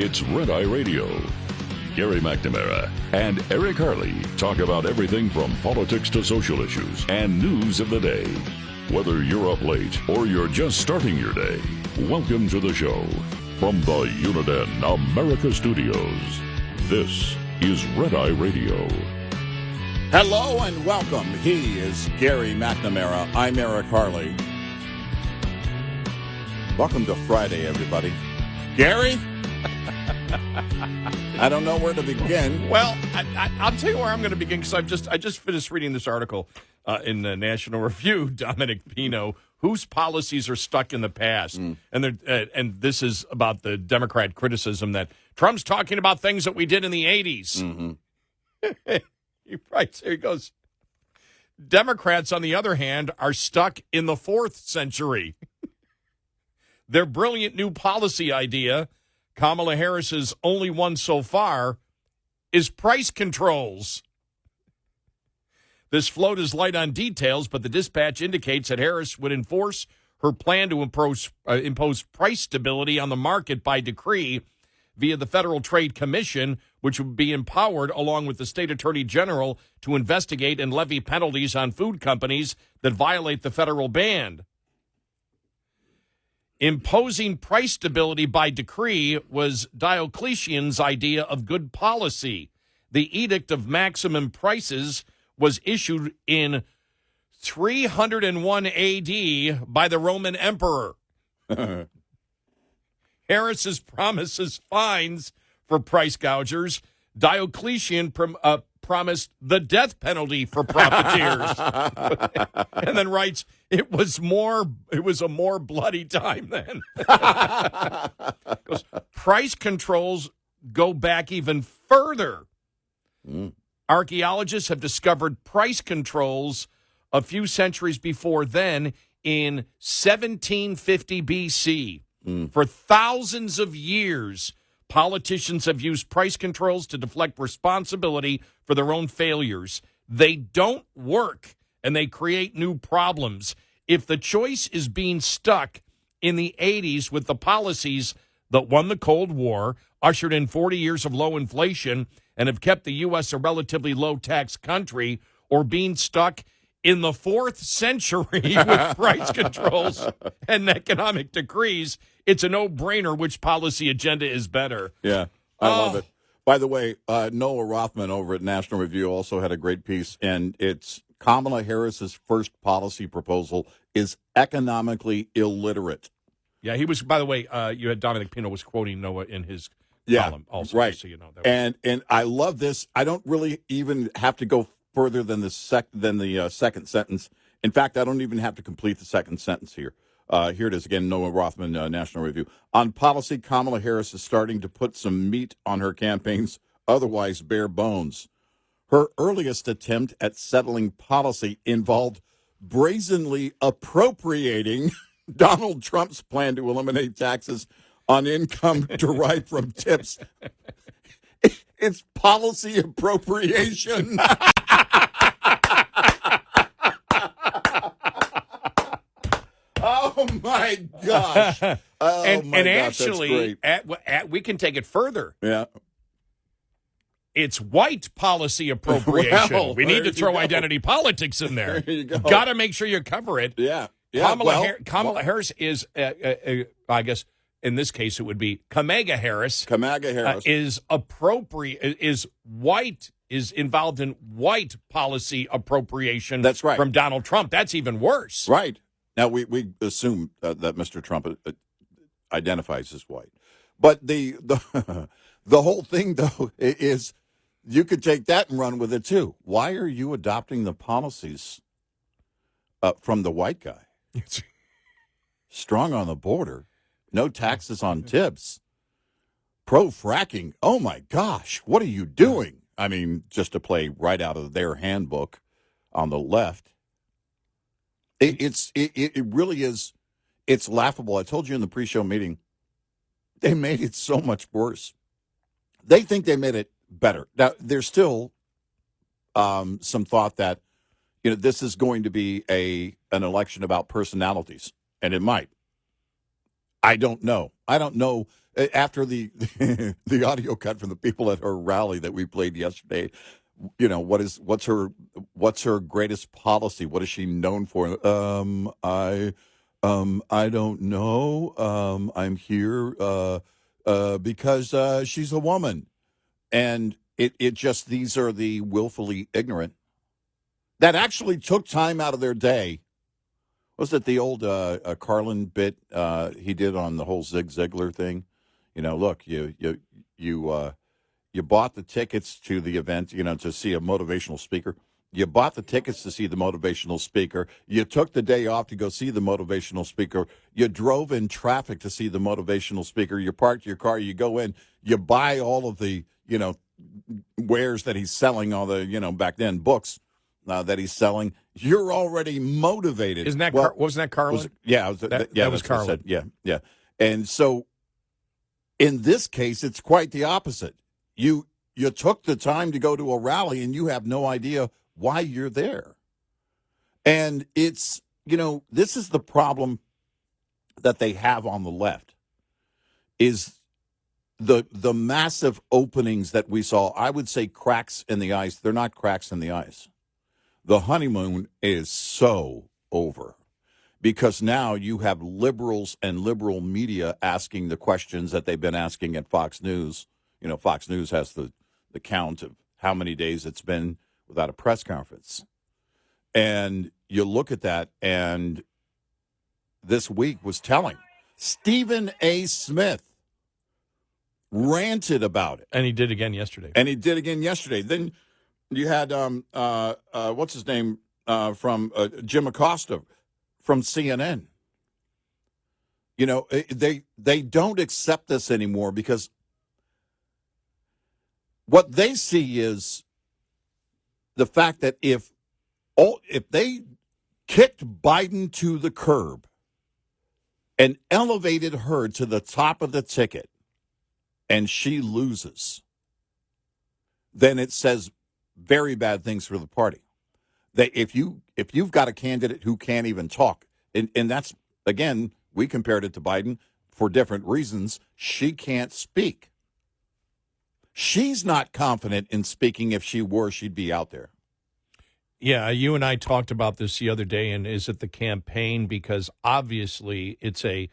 It's Red Eye Radio. Gary McNamara and Eric Harley talk about everything from politics to social issues and news of the day. Whether you're up late or you're just starting your day, welcome to the show. From the Uniden America Studios, this is Red Eye Radio. Hello and welcome. He is Gary McNamara. I'm Eric Harley. Welcome to Friday, everybody. Gary? I don't know where to begin. Well, I'll tell you where I'm going to begin because I just finished reading this article in the National Review. Dominic Pino, whose policies are stuck in the past, and this is about the Democrat criticism that Trump's talking about things that we did in the 80s. Mm-hmm. He writes, here he goes. Democrats, on the other hand, are stuck in the 4th century. Their brilliant new policy idea, Kamala Harris's only one so far, is price controls. This float is light on details, but the dispatch indicates that Harris would enforce her plan to impose price stability on the market by decree via the Federal Trade Commission, which would be empowered, along with the state attorney general, to investigate and levy penalties on food companies that violate the federal ban. Imposing price stability by decree was Diocletian's idea of good policy. The Edict of Maximum Prices was issued in 301 AD by the Roman Emperor. Harris's promises fines for price gougers. Diocletian promised the death penalty for profiteers. And then writes, it was a more bloody time then. Goes, price controls go back even further. Archaeologists have discovered price controls a few centuries before then in 1750 BC. For thousands of years, politicians have used price controls to deflect responsibility for their own failures. They don't work, and they create new problems. If the choice is being stuck in the 80s with the policies that won the Cold War, ushered in 40 years of low inflation, and have kept the U.S. a relatively low-tax country, or being stuck in the 4th century with price controls and economic decrees, it's a no-brainer which policy agenda is better. Yeah, I love it. By the way, Noah Rothman over at National Review also had a great piece, and it's Kamala Harris's first policy proposal is economically illiterate. Yeah, he was, by the way, you had Dominic Pino was quoting Noah in his column also. Right. So you know that and I love this. I don't really even have to go further than the second sentence. In fact, I don't even have to complete the second sentence here. Here it is again, Noah Rothman, National Review. On policy, Kamala Harris is starting to put some meat on her campaign's otherwise bare bones. Her earliest attempt at settling policy involved brazenly appropriating Donald Trump's plan to eliminate taxes on income derived from tips. It's policy appropriation. Oh, my gosh. And actually, we can take it further. Yeah. It's white policy appropriation. Well, we need to throw identity politics in there. There you go. Got to make sure you cover it. Yeah. Kamala Harris is, I guess, in this case, it would be Kamala Harris. Kamala Harris. Is involved in white policy appropriation. That's right. From Donald Trump. That's even worse. Right. Now, we assume that Mr. Trump identifies as white. But the whole thing, though, is you could take that and run with it, too. Why are you adopting the policies from the white guy? Strong on the border, no taxes on tips, pro-fracking. Oh, my gosh, what are you doing? I mean, just to play right out of their handbook on the left. It really is. It's laughable. I told you in the pre-show meeting, they made it so much worse. They think they made it better. Now, there's still some thought that, this is going to be an election about personalities, and it might. I don't know. I don't know after the the audio cut from the people at her rally that we played yesterday, what's her greatest policy? What is she known for? I don't know. I'm here because she's a woman, and it just, these are the willfully ignorant that actually took time out of their day. Was it the old Carlin bit he did on the whole Zig Ziglar thing? Look, you bought the tickets to the event, to see a motivational speaker. You bought the tickets to see the motivational speaker. You took the day off to go see the motivational speaker. You drove in traffic to see the motivational speaker. You parked your car. You go in. You buy all of the, wares that he's selling, all the, back then, books that he's selling. You're already motivated. Isn't that wasn't that Carlin? That was Carlin. Yeah. And so in this case, it's quite the opposite. You took the time to go to a rally and you have no idea why you're there. And it's, this is the problem that they have on the left, is the massive openings that we saw. I would say cracks in the ice. They're not cracks in the ice. The honeymoon is so over, because now you have liberals and liberal media asking the questions that they've been asking at Fox News. Fox News has the count of how many days it's been without a press conference. And you look at that, and this week was telling. Stephen A. Smith ranted about it. And he did again yesterday. Then you had, what's his name, from Jim Acosta from CNN. They don't accept this anymore, because what they see is the fact that if they kicked Biden to the curb and elevated her to the top of the ticket and she loses, then it says very bad things for the party. If you've got a candidate who can't even talk, and that's, again, we compared it to Biden for different reasons. She can't speak. She's not confident in speaking. If she were, she'd be out there. Yeah, you and I talked about this the other day, and is it the campaign? Because obviously it's a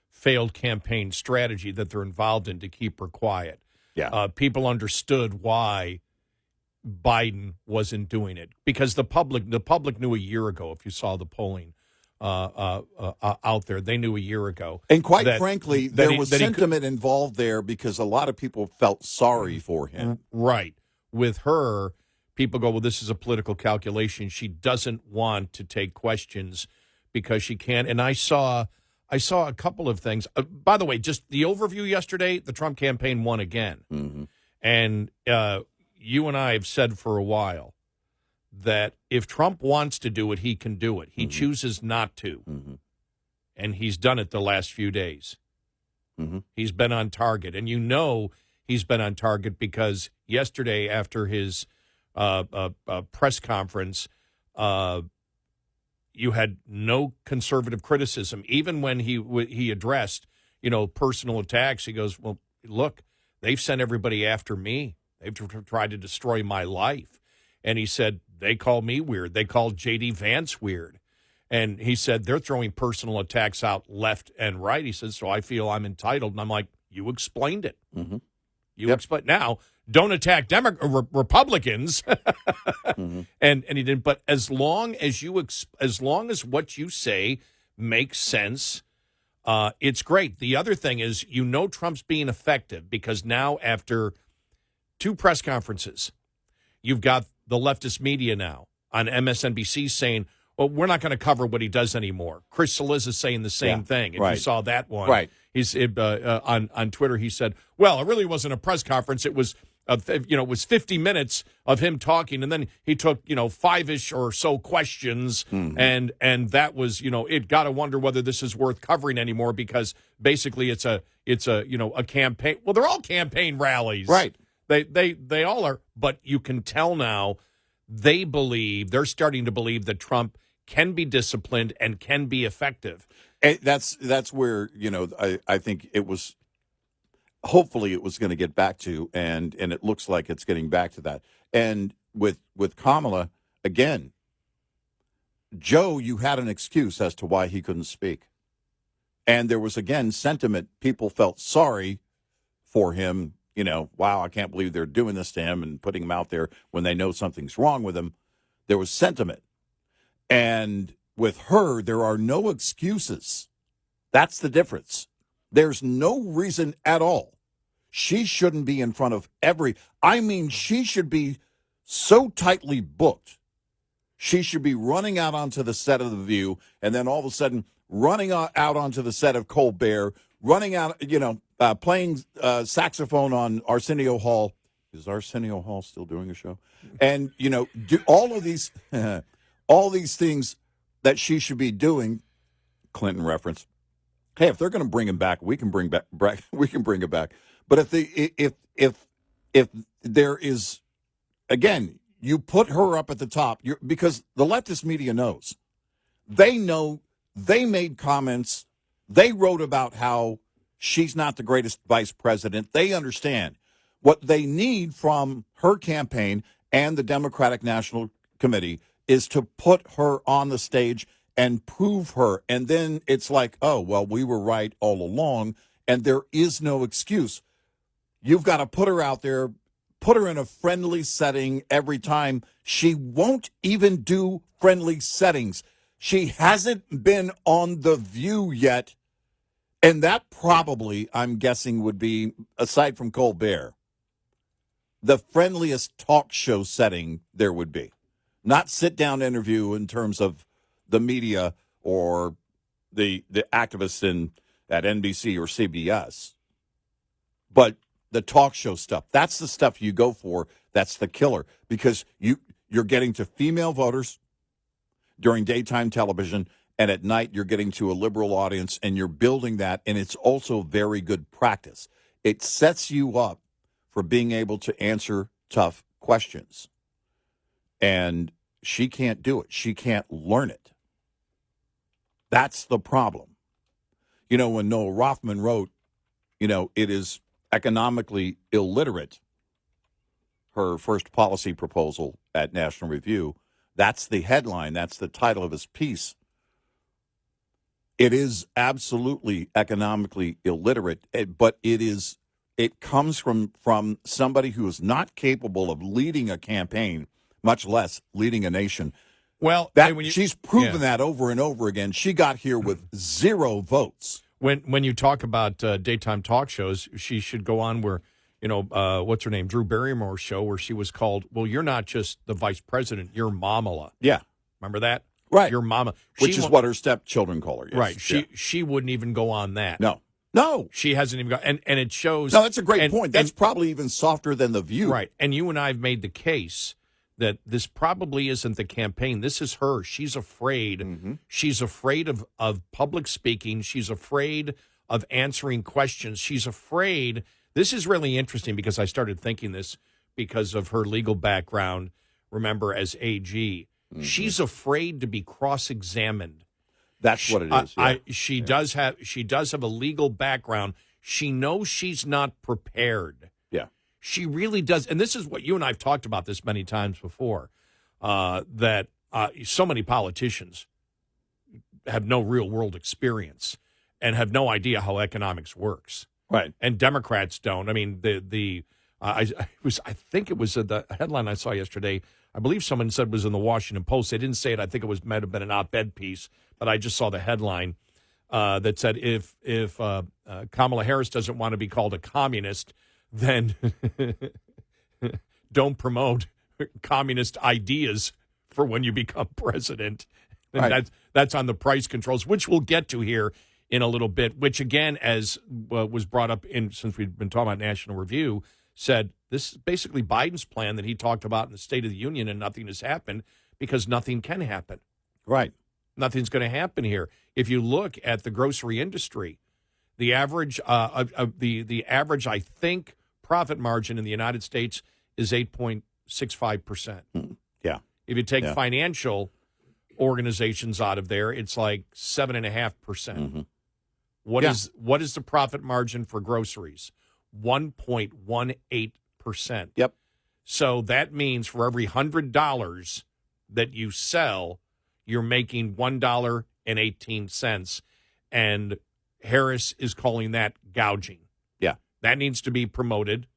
failed campaign strategy that they're involved in to keep her quiet. Yeah. People understood why Biden wasn't doing it, because the public knew a year ago. If you saw the polling out there, they knew a year ago. And quite frankly, there was sentiment involved there, because a lot of people felt sorry for him. Right. With her, people go, well, this is a political calculation. She doesn't want to take questions because she can't. And I saw a couple of things. By the way, just the overview yesterday, the Trump campaign won again. Mm-hmm. And you and I have said for a while that if Trump wants to do it, he can do it. He chooses not to. Mm-hmm. And he's done it the last few days. Mm-hmm. He's been on target. And he's been on target because yesterday after his press conference, you had no conservative criticism. Even when he addressed, personal attacks, he goes, well, look, they've sent everybody after me. They've tried to destroy my life. And he said, they call me weird. They called J.D. Vance weird. And he said, they're throwing personal attacks out left and right. He says, so I feel I'm entitled. And I'm like, you explained it. Mm-hmm. You explained. Now, don't attack Republicans. Mm-hmm. And he didn't. But as long as what you say makes sense, it's great. The other thing is, Trump's being effective because now after 2 press conferences, you've got the leftist media now on MSNBC saying, well, we're not going to cover what he does anymore. Chris Cillizza is saying the same thing. If you saw that one. Right. He's on Twitter, he said, well, it really wasn't a press conference. It was, it was 50 minutes of him talking. And then he took, 5-ish or so questions. Mm-hmm. And that was, it got to wonder whether this is worth covering anymore, because basically it's a campaign. Well, they're all campaign rallies. Right. They all are. But you can tell now they're starting to believe that Trump can be disciplined and can be effective. And that's where, I think it was hopefully it was going to get back to, and it looks like it's getting back to that. And with Kamala, again, Joe, you had an excuse as to why he couldn't speak. And there was, again, sentiment. People felt sorry for him. You know, wow, I can't believe they're doing this to him and putting him out there when they know something's wrong with him. There was sentiment. And with her, there are no excuses. That's the difference. There's no reason at all. She shouldn't be in front of she should be so tightly booked. She should be running out onto the set of The View, and then all of a sudden running out onto the set of Colbert, running out, playing saxophone on Arsenio Hall. Is Arsenio Hall still doing a show? And, do all of these, all these things that she should be doing. Clinton reference. Hey, if they're going to bring him back, we can bring it back. But if there is, again, you put her up at the top, because the leftist media knows. They know. They made comments. They wrote about how she's not the greatest vice president. They understand what they need from her campaign and the Democratic National Committee is to put her on the stage and prove her. And then it's like, oh, well, we were right all along, and there is no excuse. You've got to put her out there, put her in a friendly setting every time. She won't even do friendly settings. She hasn't been on The View yet, and that probably, I'm guessing, would be, aside from Colbert, the friendliest talk show setting there would be. Not sit-down interview in terms of the media or the activists at NBC or CBS, but the talk show stuff. That's the stuff you go for. That's the killer, because you're getting to female voters during daytime television, and at night you're getting to a liberal audience, and you're building that, and it's also very good practice. It sets you up for being able to answer tough questions. And she can't do it. She can't learn it. That's the problem. When Noah Rothman wrote, it is economically illiterate, her first policy proposal at National Review, that's the headline. That's the title of his piece. It is absolutely economically illiterate, but it comes from somebody who is not capable of leading a campaign, much less leading a nation. Well, she's proven that over and over again. She got here with 0 votes. When you talk about daytime talk shows, she should go on where, what's her name, Drew Barrymore's show, where she was called, well, you're not just the vice president, you're Mamala. Yeah. Remember that? Right. Your mama. Which is what her stepchildren call her. Yes. Right. She wouldn't even go on that. No. She hasn't even got, and it shows. No, that's a great point. That's probably even softer than The View. Right. And you and I have made the case that this probably isn't the campaign. This is her. She's afraid. Mm-hmm. She's afraid of public speaking. She's afraid of answering questions. She's afraid. This is really interesting because I started thinking this because of her legal background, remember, as AG. Mm-hmm. She's afraid to be cross-examined. That's what it is. Yeah. She does have a legal background. She knows she's not prepared. Yeah. She really does. And this is what you and I have talked about this many times before, that so many politicians have no real-world experience and have no idea how economics works. Right. And Democrats don't. I mean, I think it was the headline I saw yesterday. I believe someone said was in the Washington Post. They didn't say it. I think it might have been an op-ed piece, but I just saw the headline that said if Kamala Harris doesn't want to be called a communist, then don't promote communist ideas for when you become president. And right. That's on the price controls, which we'll get to here in a little bit, which, again, as was brought up since we've been talking about National Review, said this is basically Biden's plan that he talked about in the State of the Union, and nothing has happened because nothing can happen. Right. Nothing's going to happen here. If you look at the grocery industry, the average, the average, I think, profit margin in the United States is 8.65%. Yeah. If you take financial organizations out of there, it's like 7.5%. Mm-hmm. What is the profit margin for groceries? 1.18%. Yep. So that means for every $100 that you sell, you're making $1.18. And Harris is calling that gouging. Yeah. That needs to be promoted.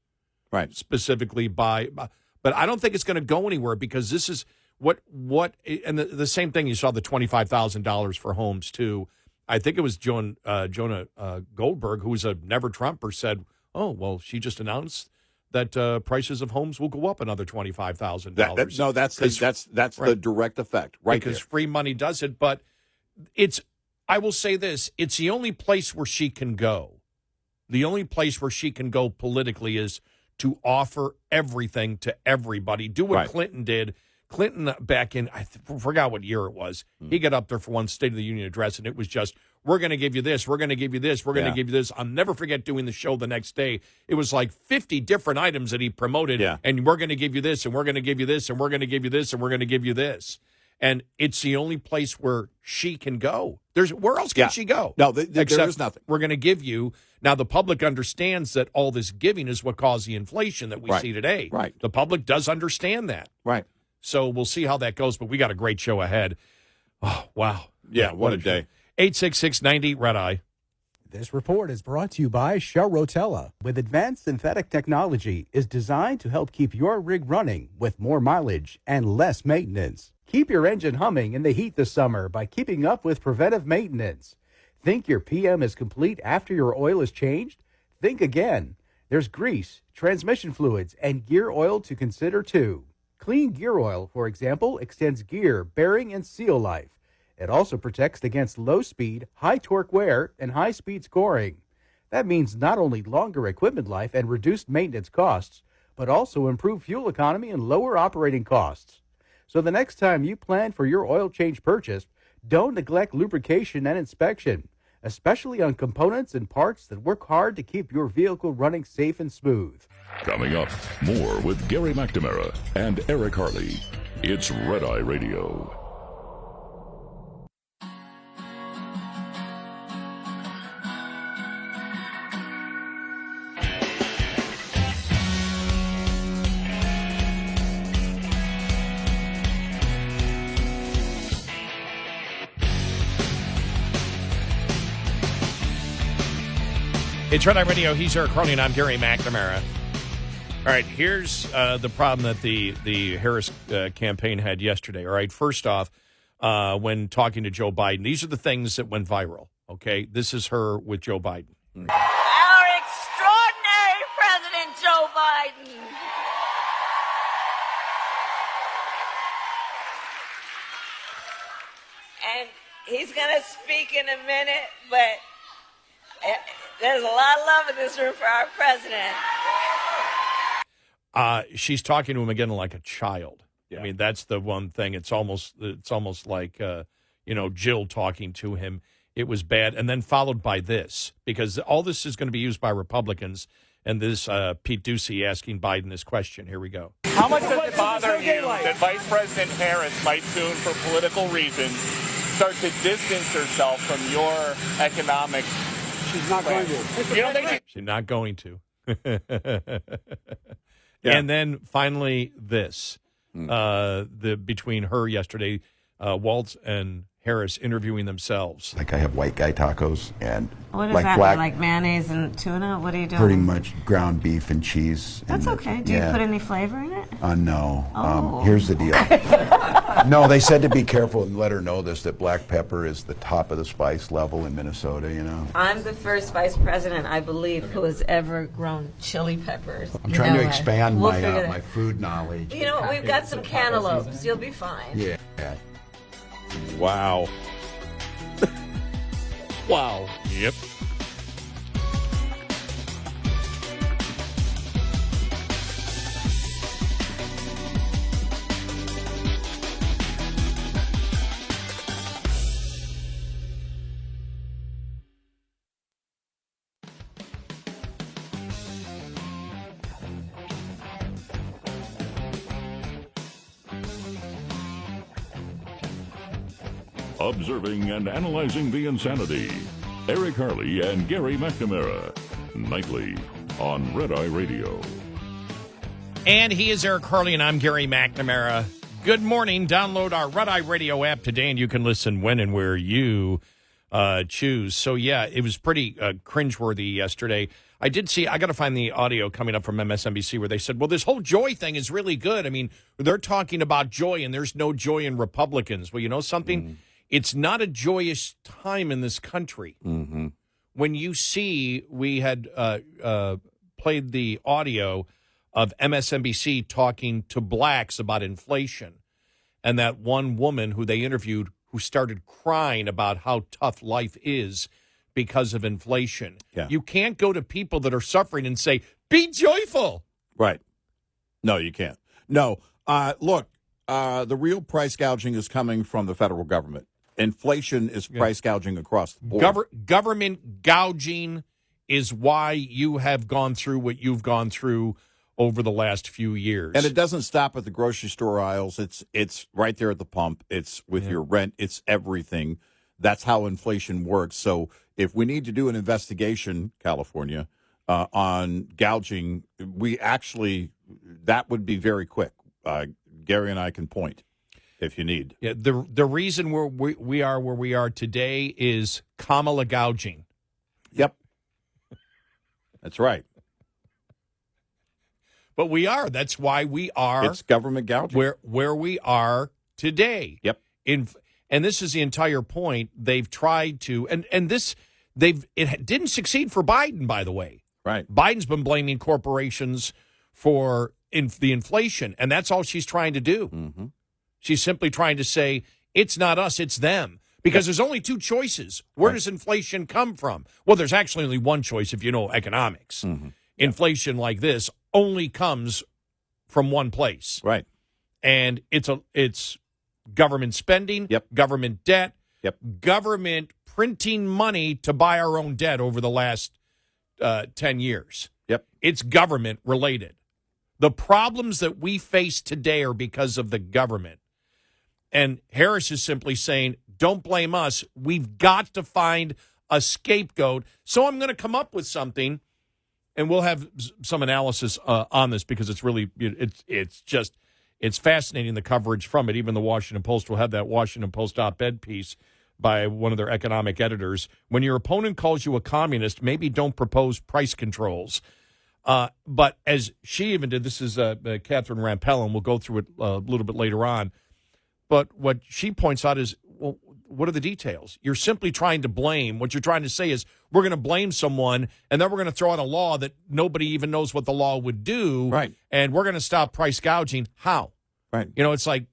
Right. Specifically but I don't think it's going to go anywhere because this is what and the same thing, you saw the $25,000 for homes too. I think it was Jonah Goldberg, who was a never Trumper, said, "Oh, well, she just announced that prices of homes will go up another $25,000." No, that's right. The direct effect, right? Because there. free money does it, but I will say this, it's the only place where she can go. The only place where she can go politically is to offer everything to everybody. Do what Clinton did. Clinton back in, I forgot what year it was, he got up there for one State of the Union address, and it was just, we're going to give you this, we're going to give you this, we're going to give you this. I'll never forget doing the show the next day. It was like 50 different items that he promoted, and we're going to give you this, and we're going to give you this, and we're going to give you this, and we're going to give you this. And it's the only place where she can go. Where else can she go? No, there is nothing. We're going to give you. Now, the public understands that all this giving is what caused the inflation that we see today. Right. The public does understand that. Right. So we'll see how that goes, but we got a great show ahead. Oh, wow. Yeah, what a day. 866-90 Red Eye. This report is brought to you by Shell Rotella. With advanced synthetic technology, is designed to help keep your rig running with more mileage and less maintenance. Keep your engine humming in the heat this summer by keeping up with preventive maintenance. Think your PM is complete after your oil is changed? Think again. There's grease, transmission fluids, and gear oil to consider too. Clean gear oil, for example, extends gear, bearing, and seal life. It also protects against low speed, high torque wear, and high speed scoring. That means not only longer equipment life and reduced maintenance costs, but also improved fuel economy and lower operating costs. So the next time you plan for your oil change purchase, don't neglect lubrication and inspection, especially on components and parts that work hard to keep your vehicle running safe and smooth. Coming up, more with Gary McNamara and Eric Harley. It's Red Eye Radio. It's Red Eye Radio. He's Eric Harley, and I'm Gary McNamara. All right, here's the problem that the Harris campaign had yesterday. All right, first off, when talking to Joe Biden, these are the things that went viral, okay? This is her with Joe Biden. Our extraordinary President Joe Biden. And he's going to speak in a minute, but there's a lot of love in this room for our president. She's talking to him again like a child. Yeah. I mean, that's the one thing. It's almost like Jill talking to him. It was bad, and then followed by this, because all this is going to be used by Republicans. And this Pete Ducey asking Biden this question. Here we go. How much does it bother you that Vice President Harris might soon, for political reasons, start to distance herself from your economic? She's not going to. You don't think she's not going to? Yeah. And then finally, this between her yesterday, Waltz and Harris interviewing themselves. Like I have white guy tacos and What is like that? black, Like mayonnaise and tuna? What are you doing? pretty much ground beef and cheese. That's and okay. Do you put any flavor in it? No. Oh. Here's the deal. No, they said to be careful and let her know this, that black pepper is the top of the spice level in Minnesota, you know. I'm the first vice president, I believe, who has ever grown chili peppers. I'm trying to No way. expand We'll my figure that- my food knowledge. You know what? We've got some cantaloupes. You'll be fine. Yeah. Wow. Wow. Yep. Observing and analyzing the insanity. Eric Harley and Gary McNamara. Nightly on Red Eye Radio. And he is Eric Harley, and I'm Gary McNamara. Good morning. Download our Red Eye Radio app today, and you can listen when and where you choose. So, yeah, it was pretty cringeworthy yesterday. I got to find the audio coming up from MSNBC where they said, well, this whole joy thing is really good. I mean, they're talking about joy, and there's no joy in Republicans. Well, you know something? It's not a joyous time in this country. Mm-hmm. When you see, we had played the audio of MSNBC talking to blacks about inflation, and that one woman who they interviewed who started crying about how tough life is because of inflation. Yeah. You can't go to people that are suffering and say, be joyful. Right. No, you can't. No. Look, the real price gouging is coming from the federal government. Inflation is price gouging across the board. Government gouging is why you have gone through what you've gone through over the last few years. And it doesn't stop at the grocery store aisles. It's right there at the pump. It's with your rent. It's everything. That's how inflation works. So if we need to do an investigation, California, on gouging, that would be very quick. Gary and I can point if you need. Yeah, the reason we are where we are today is Kamala gouging. Yep. That's right. But we are. That's why we are. It's government gouging. Where we are today. Yep. And this is the entire point. They've tried to, it didn't succeed for Biden, by the way. Right. Biden's been blaming corporations for the inflation, and that's all she's trying to do. Mm-hmm. She's simply trying to say, it's not us, it's them. Because there's only two choices. Where does inflation come from? Well, there's actually only one choice if you know economics. Mm-hmm. Inflation like this only comes from one place. Right. And it's government spending, government debt, government printing money to buy our own debt over the last 10 years. Yep. It's government related. The problems that we face today are because of the government. And Harris is simply saying, don't blame us. We've got to find a scapegoat. So I'm going to come up with something, and we'll have some analysis on this because it's really, it's fascinating, the coverage from it. Even the Washington Post will have that Washington Post op-ed piece by one of their economic editors. When your opponent calls you a communist, maybe don't propose price controls. But as she even did, this is Catherine Rampell, and we'll go through it a little bit later on. But what she points out is, well, what are the details? You're simply trying to blame. What you're trying to say is we're going to blame someone, and then we're going to throw out a law that nobody even knows what the law would do. Right. And we're going to stop price gouging. How? Right. You know, it's like,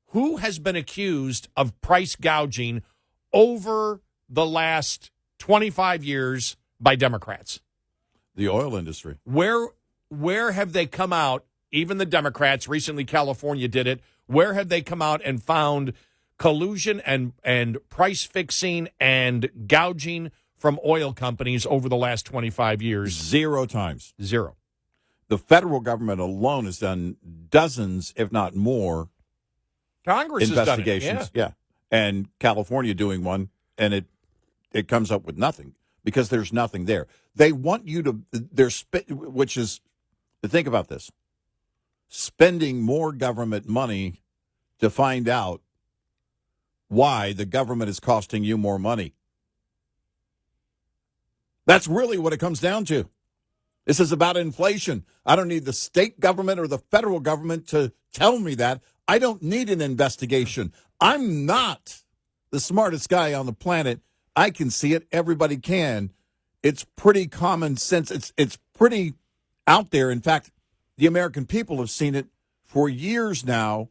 who has been accused of price gouging over the last 25 years by Democrats? The oil industry. Where have they come out, even the Democrats, recently California did it, where have they come out and found collusion and price fixing and gouging from oil companies over the last 25 years? 0 times. 0. The federal government alone has done dozens, if not more, Congress investigations. Has done it. Yeah. And California doing one, and it comes up with nothing because there's nothing there. They want you to, which is, think about this, spending more government money to find out why the government is costing you more money. That's really what it comes down to. This is about inflation. I don't need the state government or the federal government to tell me that. I don't need an investigation. I'm not the smartest guy on the planet. I can see it. Everybody can. It's pretty common sense. It's pretty out there. In fact, the American people have seen it for years now.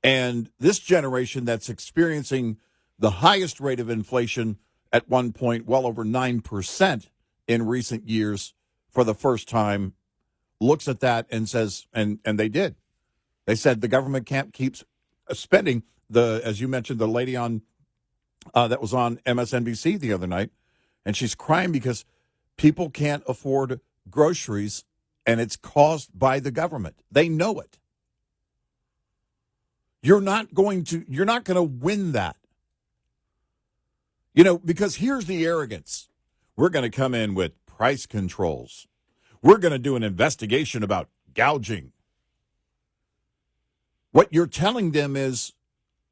And this generation that's experiencing the highest rate of inflation at one point, well over 9% in recent years for the first time, looks at that and says, and they did. They said the government can't keep spending. As you mentioned, the lady on that was on MSNBC the other night, and she's crying because people can't afford groceries, and it's caused by the government. They know it. You're not going to win that. You know, because here's the arrogance. We're going to come in with price controls. We're going to do an investigation about gouging. What you're telling them is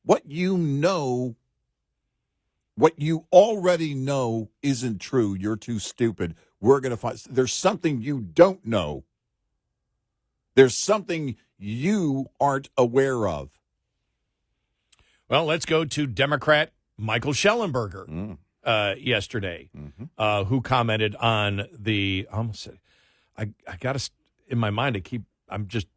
what you already know isn't true. You're too stupid. We're going to find, there's something you don't know. There's something you aren't aware of. Well, let's go to Democrat Michael Schellenberger yesterday, who commented on the, I got to, in my mind, I'm just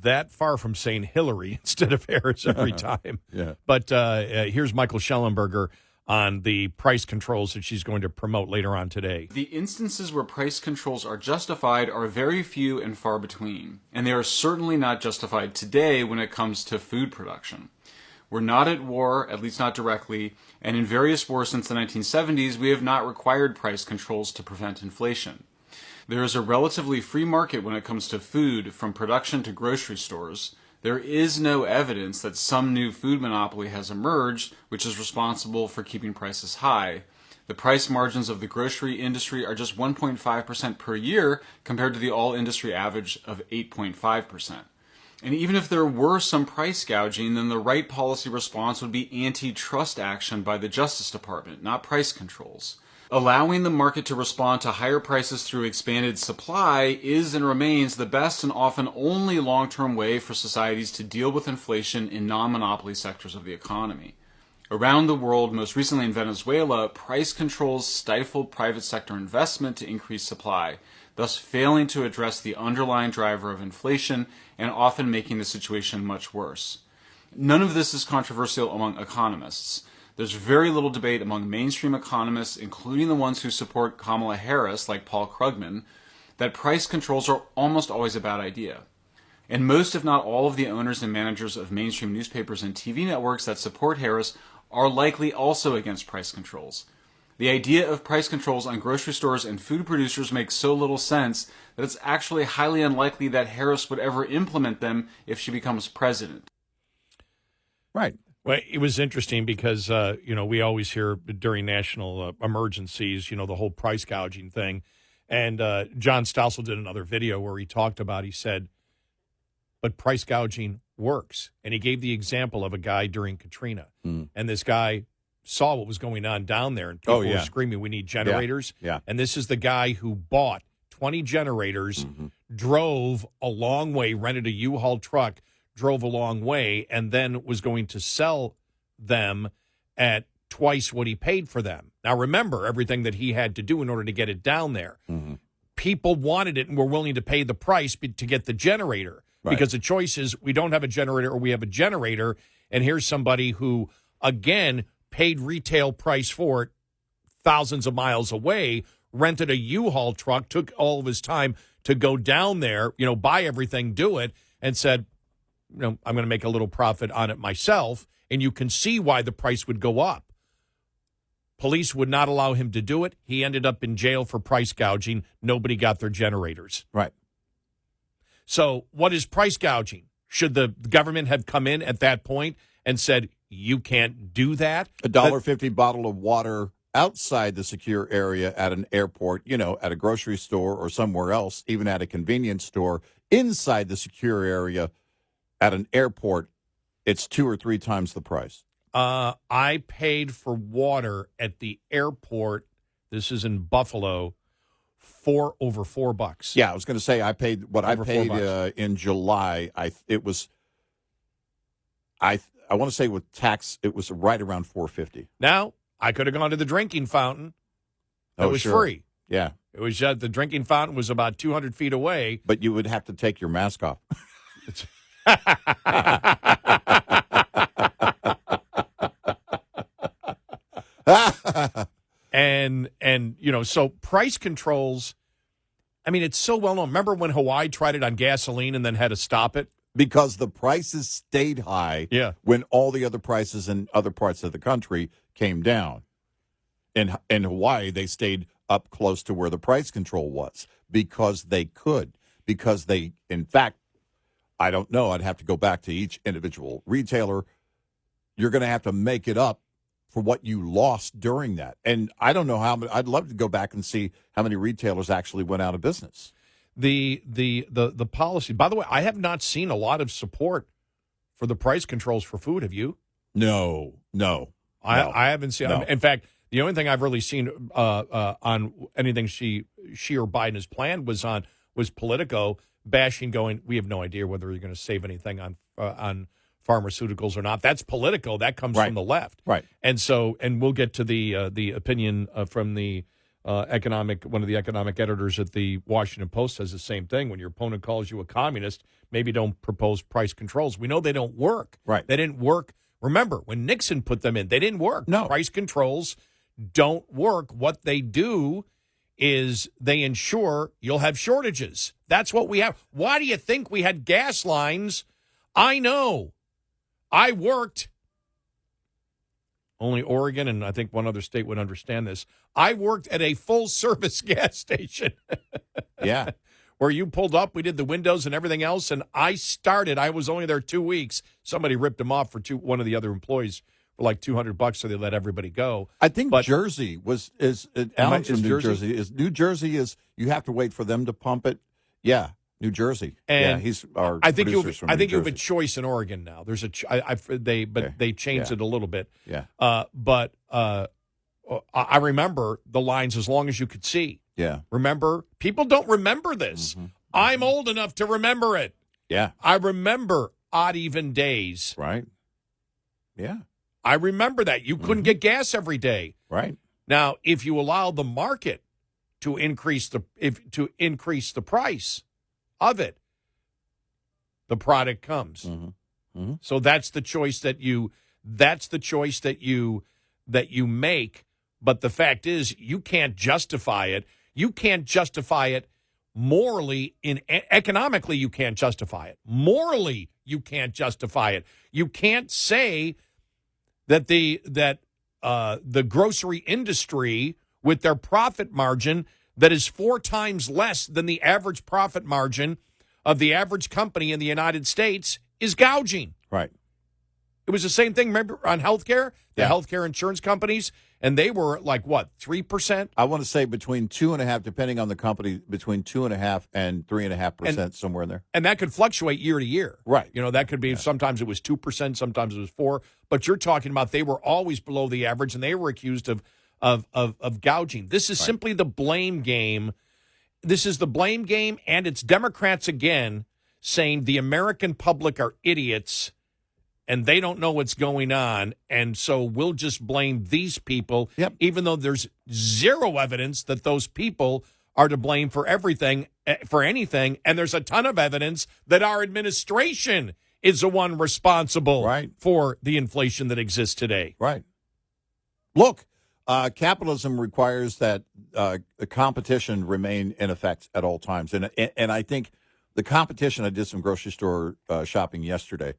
that far from saying Hillary instead of Harris every time. Yeah. But here's Michael Schellenberger on the price controls that she's going to promote later on today. The instances where price controls are justified are very few and far between, and they are certainly not justified today when it comes to food production. We're not at war, at least not directly, and in various wars since the 1970s, we have not required price controls to prevent inflation. There is a relatively free market when it comes to food, from production to grocery stores. There is no evidence that some new food monopoly has emerged, which is responsible for keeping prices high. The price margins of the grocery industry are just 1.5% per year compared to the all-industry average of 8.5%. And even if there were some price gouging, then the right policy response would be antitrust action by the Justice Department, not price controls. Allowing the market to respond to higher prices through expanded supply is and remains the best and often only long-term way for societies to deal with inflation in non-monopoly sectors of the economy. Around the world, most recently in Venezuela, price controls stifled private sector investment to increase supply, thus failing to address the underlying driver of inflation and often making the situation much worse. None of this is controversial among economists. There's very little debate among mainstream economists, including the ones who support Kamala Harris, like Paul Krugman, that price controls are almost always a bad idea. And most, if not all, of the owners and managers of mainstream newspapers and TV networks that support Harris are likely also against price controls. The idea of price controls on grocery stores and food producers makes so little sense that it's actually highly unlikely that Harris would ever implement them if she becomes president. Right. Well, it was interesting because, we always hear during national emergencies, the whole price gouging thing. And John Stossel did another video where he talked about, he said, but price gouging works. And he gave the example of a guy during Katrina. And this guy saw what was going on down there. And people were screaming, we need generators. Yeah. And this is the guy who bought 20 generators, drove a long way, rented a U-Haul truck, drove a long way, and then was going to sell them at twice what he paid for them. Now, remember everything that he had to do in order to get it down there. People wanted it and were willing to pay the price to get the generator. Right. Because the choice is we don't have a generator or we have a generator, and here's somebody who, again, paid retail price for it thousands of miles away, rented a U-Haul truck, took all of his time to go down there, buy everything, do it, and said, I'm going to make a little profit on it myself, and you can see why the price would go up. Police would not allow him to do it. He ended up in jail for price gouging. Nobody got their generators. Right. So what is price gouging? Should the government have come in at that point and said, you can't do that? $1.50 bottle of water outside the secure area at an airport, at a grocery store or somewhere else, even at a convenience store, inside the secure area at an airport, it's 2 or 3 times the price. I paid for water at the airport. This is in Buffalo. Over $4. Yeah, I was going to say I paid what I paid in July. I want to say with tax it was right around $4.50. Now I could have gone to the drinking fountain. It was free. Yeah, it was the drinking fountain was about 200 feet away. But you would have to take your mask off. And so price controls, I mean, it's so well known. Remember when Hawaii tried it on gasoline and then had to stop it? Because the prices stayed high when all the other prices in other parts of the country came down. In Hawaii, they stayed up close to where the price control was because they could. Because they, in fact, I don't know. I'd have to go back to each individual retailer. You're going to have to make it up for what you lost during that. And I don't know how many. I'd love to go back and see how many retailers actually went out of business. the policy. By the way, I have not seen a lot of support for the price controls for food. Have you? No. I haven't seen. No. In fact, the only thing I've really seen on anything she or Biden has planned was Politico bashing, going, we have no idea whether you're going to save anything on pharmaceuticals or not. That's Politico. That comes from the left, right? And we'll get to the opinion from the one of the economic editors at the Washington Post says the same thing. When your opponent calls you a communist, maybe don't propose price controls. We know they don't work. Right? They didn't work. Remember, when Nixon put them in, they didn't work. No. Price controls don't work. What they do is they ensure you'll have shortages. That's what we have. Why do you think we had gas lines? I know. I worked. Only Oregon and I think one other state would understand this. I worked at a full-service gas station. Yeah. Where you pulled up, we did the windows and everything else, and I was only there 2 weeks. Somebody ripped him off for one of the other employees for like $200, so they let everybody go. I think Jersey Alan's from New Jersey. New Jersey is you have to wait for them to pump it. Yeah, New Jersey. And he's our. I think you have Jersey. a choice in Oregon now. There's they changed it a little bit. Yeah. But I remember the lines as long as you could see. Yeah. Remember? People don't remember this. Mm-hmm. I'm old enough to remember it. Yeah. I remember odd even days. Right. Yeah. I remember that. You couldn't get gas every day. Right. Now, if you allow the market to increase the price of it, the product comes. Mm-hmm. Mm-hmm. So that's the choice that you make. But the fact is, you can't justify it. You can't justify it morally. Economically, you can't justify it. Morally, you can't justify it. You can't say that the grocery industry, with their profit margin that is 4 times less than the average profit margin of the average company in the United States, is gouging. Right. It was the same thing, remember, on healthcare, the healthcare insurance companies, and they were like, what, 3%? I want to say between 2.5%, depending on the company, between 2.5% and 3.5%, somewhere in there. And that could fluctuate year to year. Right. You know, that could be, sometimes it was 2%, sometimes it was 4%. But you're talking about they were always below the average, and they were accused of gouging. This is simply the blame game. This is the blame game, and it's Democrats again saying the American public are idiots and they don't know what's going on, and so we'll just blame these people, even though there's zero evidence that those people are to blame for everything, for anything, and there's a ton of evidence that our administration is the one responsible for the inflation that exists today. Right. Look, capitalism requires that the competition remain in effect at all times, and I think the competition. I did some grocery store shopping yesterday.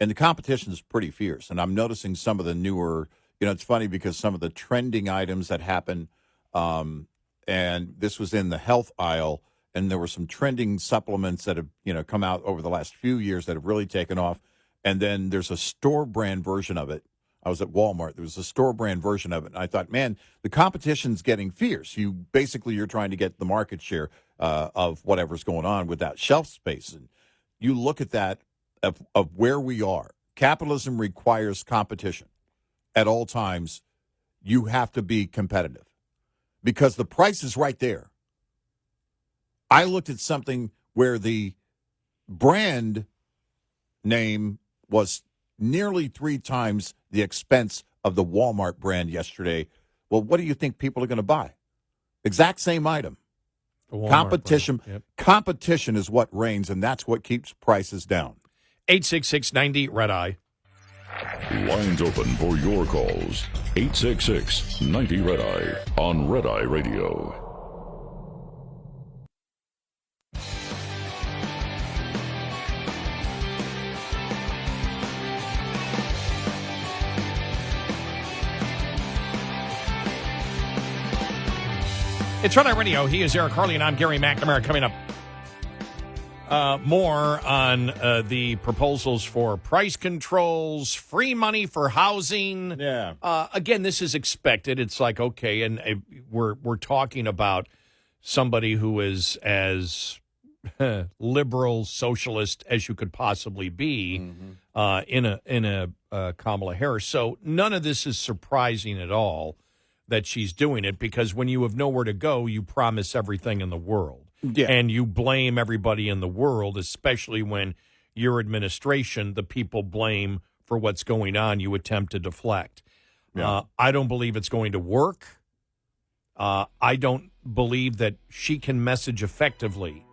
And the competition is pretty fierce. And I'm noticing some of the newer, it's funny because some of the trending items that happen, and this was in the health aisle, and there were some trending supplements that have, come out over the last few years that have really taken off. And then there's a store brand version of it. I was at Walmart. There was a store brand version of it. And I thought, man, the competition's getting fierce. You're trying to get the market share of whatever's going on with that shelf space. And you look at that, of where we are. Capitalism requires competition. At all times, you have to be competitive because the price is right there. I looked at something where the brand name was nearly 3 times the expense of the Walmart brand yesterday. Well, what do you think people are going to buy? Exact same item. Competition. Yep. Competition is what reigns, and that's what keeps prices down. 866-90-RED-EYE. Lines open for your calls. 866-90-RED-EYE on Red Eye Radio. It's Red Eye Radio. He is Eric Harley, and I'm Gary McNamara. Coming up, more on the proposals for price controls, free money for housing. Yeah. Again, this is expected. It's like, okay, and we're talking about somebody who is as liberal socialist as you could possibly be in a Kamala Harris. So none of this is surprising at all that she's doing it, because when you have nowhere to go, you promise everything in the world. Yeah. And you blame everybody in the world, especially when your administration, the people blame for what's going on, you attempt to deflect. Yeah. I don't believe it's going to work. I don't believe that she can message effectively.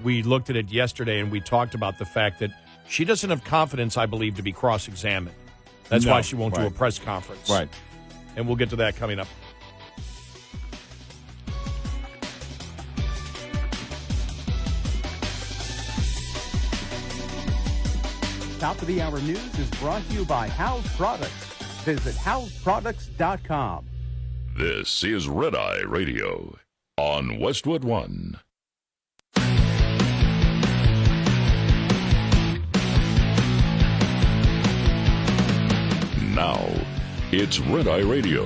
We looked at it yesterday, and we talked about the fact that she doesn't have confidence, I believe, to be cross-examined. That's why she won't do a press conference. Right. And we'll get to that coming up. Top of the Hour News is brought to you by House Products. Visit houseproducts.com. This is Red Eye Radio on Westwood One. Now, it's Red Eye Radio.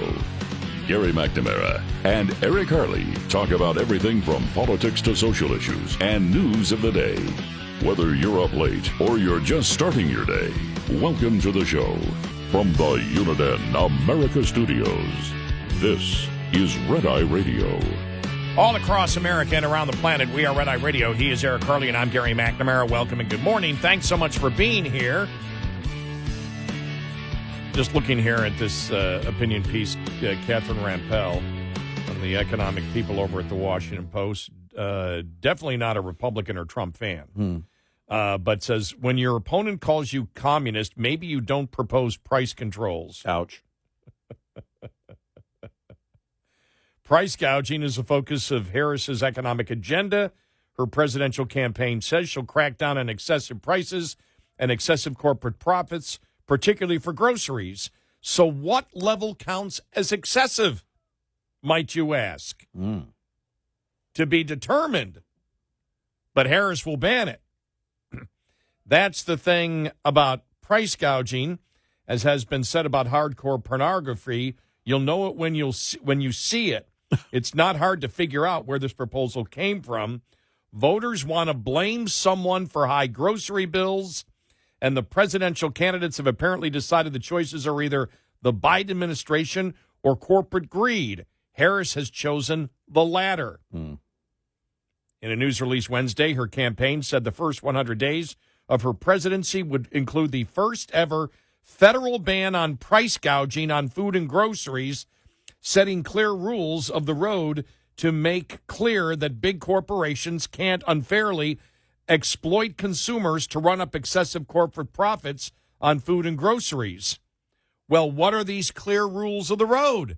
Gary McNamara and Eric Harley talk about everything from politics to social issues and news of the day. Whether you're up late or you're just starting your day, welcome to the show. From the Uniden America Studios, this is Red Eye Radio. All across America and around the planet, we are Red Eye Radio. He is Eric Harley, and I'm Gary McNamara. Welcome and good morning. Thanks so much for being here. Just looking here at this opinion piece, Catherine Rampell, one of the economic people over at the Washington Post, definitely not a Republican or Trump fan, but says, when your opponent calls you communist, maybe you don't propose price controls. Ouch. Price gouging is the focus of Harris's economic agenda. Her presidential campaign says she'll crack down on excessive prices and excessive corporate profits, particularly for groceries. So what level counts as excessive, might you ask? To be determined. But Harris will ban it. That's the thing about price gouging, as has been said about hardcore pornography. You'll know it when you see it. It's not hard to figure out where this proposal came from. Voters want to blame someone for high grocery bills, and the presidential candidates have apparently decided the choices are either the Biden administration or corporate greed. Harris has chosen the latter. In a news release Wednesday, her campaign said the first 100 days of her presidency would include the first ever federal ban on price gouging on food and groceries, setting clear rules of the road to make clear that big corporations can't unfairly exploit consumers to run up excessive corporate profits on food and groceries. Well, what are these clear rules of the road?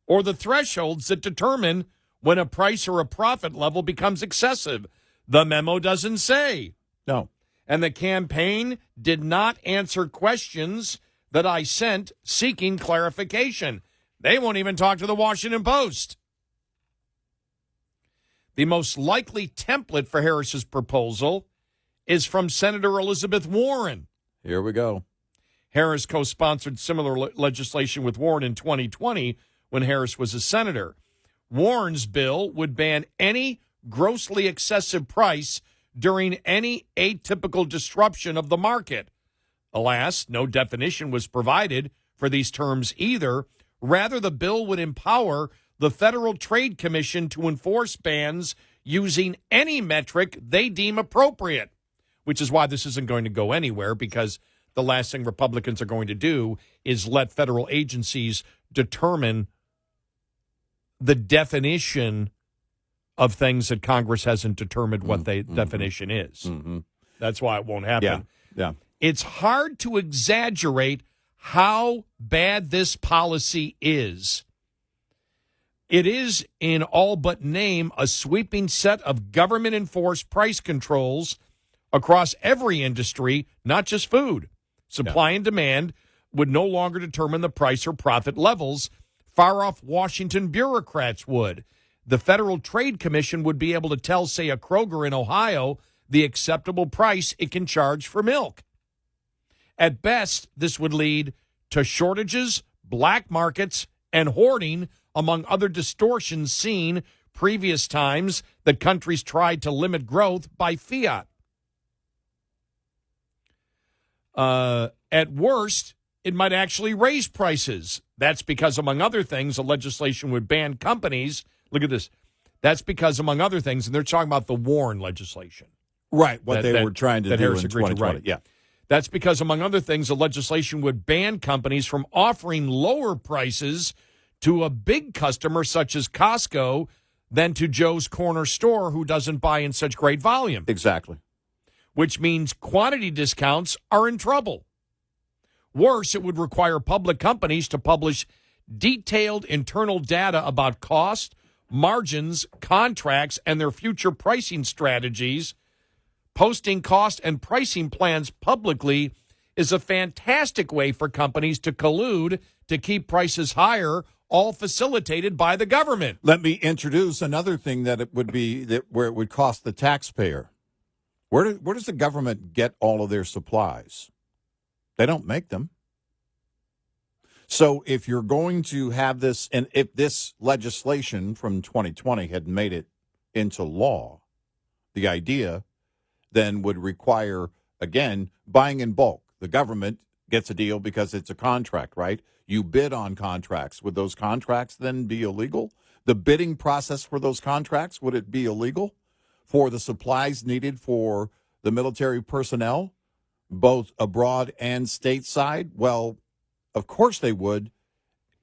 Or the thresholds that determine when a price or a profit level becomes excessive? The memo doesn't say. No. And the campaign did not answer questions that I sent seeking clarification. They won't even talk to the Washington Post. The most likely template for Harris's proposal is from Senator Elizabeth Warren. Here we go. Harris co-sponsored similar legislation with Warren in 2020 when Harris was a senator. Warren's bill would ban any grossly excessive price during any atypical disruption of the market. Alas, no definition was provided for these terms either. Rather, the bill would empower the Federal Trade Commission to enforce bans using any metric they deem appropriate, which is why this isn't going to go anywhere, because the last thing Republicans are going to do is let federal agencies determine the definition of things that Congress hasn't determined what the definition is. That's why it won't happen. Yeah. It's hard to exaggerate how bad this policy is. It is, in all but name, a sweeping set of government-enforced price controls across every industry, not just food. Supply and demand would no longer determine the price or profit levels. Far-off Washington bureaucrats would. The Federal Trade Commission would be able to tell, say, a Kroger in Ohio the acceptable price it can charge for milk. At best, this would lead to shortages, black markets, and hoarding, among other distortions seen previous times that countries tried to limit growth by fiat. At worst, it might actually raise prices. That's because, among other things, the legislation would ban companies. Look at this. That's because, among other things, and they're talking about the Warren legislation. Right, what they were trying to do Harris in agreed to 2020. write. Yeah. That's because, among other things, the legislation would ban companies from offering lower prices to a big customer such as Costco than to Joe's Corner Store, who doesn't buy in such great volume. Exactly. Which means quantity discounts are in trouble. Worse, it would require public companies to publish detailed internal data about cost, margins, contracts, and their future pricing strategies. Posting cost and pricing plans publicly is a fantastic way for companies to collude to keep prices higher, all facilitated by the government. Let me introduce another thing that it would be where it would cost the taxpayer. Where does the government get all of their supplies? They don't make them. So if you're going to have this, and if this legislation from 2020 had made it into law, the idea then would require, again, buying in bulk. The government gets a deal because it's a contract, right? You bid on contracts. Would those contracts then be illegal? The bidding process for those contracts, would it be illegal for the supplies needed for the military personnel, both abroad and stateside? Well, of course they would,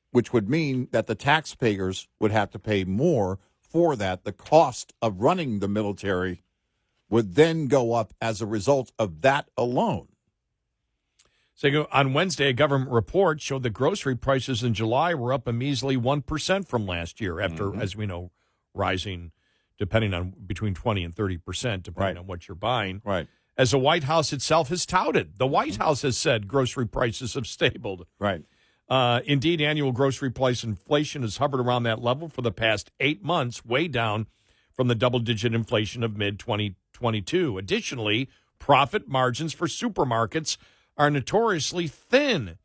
which would mean that the taxpayers would have to pay more for that. The cost of running the military would then go up as a result of that alone. So on Wednesday, a government report showed that grocery prices in July were up a measly 1% from last year after, as we know, rising depending on between 20 and 30%, depending on what you're buying. Right. As the White House itself has touted. The White House has said grocery prices have stabled. Right. Indeed, annual grocery price inflation has hovered around that level for the past 8 months, way down from the double-digit inflation of mid-2022. Additionally, profit margins for supermarkets are notoriously thin.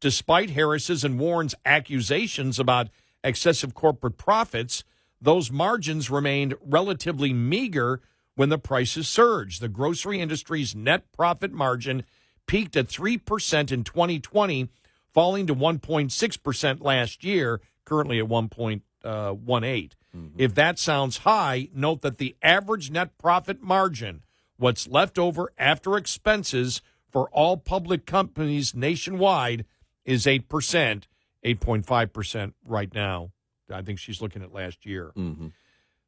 Despite Harris's and Warren's accusations about excessive corporate profits, those margins remained relatively meager when the prices surged. The grocery industry's net profit margin peaked at 3% in 2020, falling to 1.6% last year, currently at 1.18. If that sounds high, note that the average net profit margin, what's left over after expenses for all public companies nationwide, is 8%, 8.5% right now. I think she's looking at last year.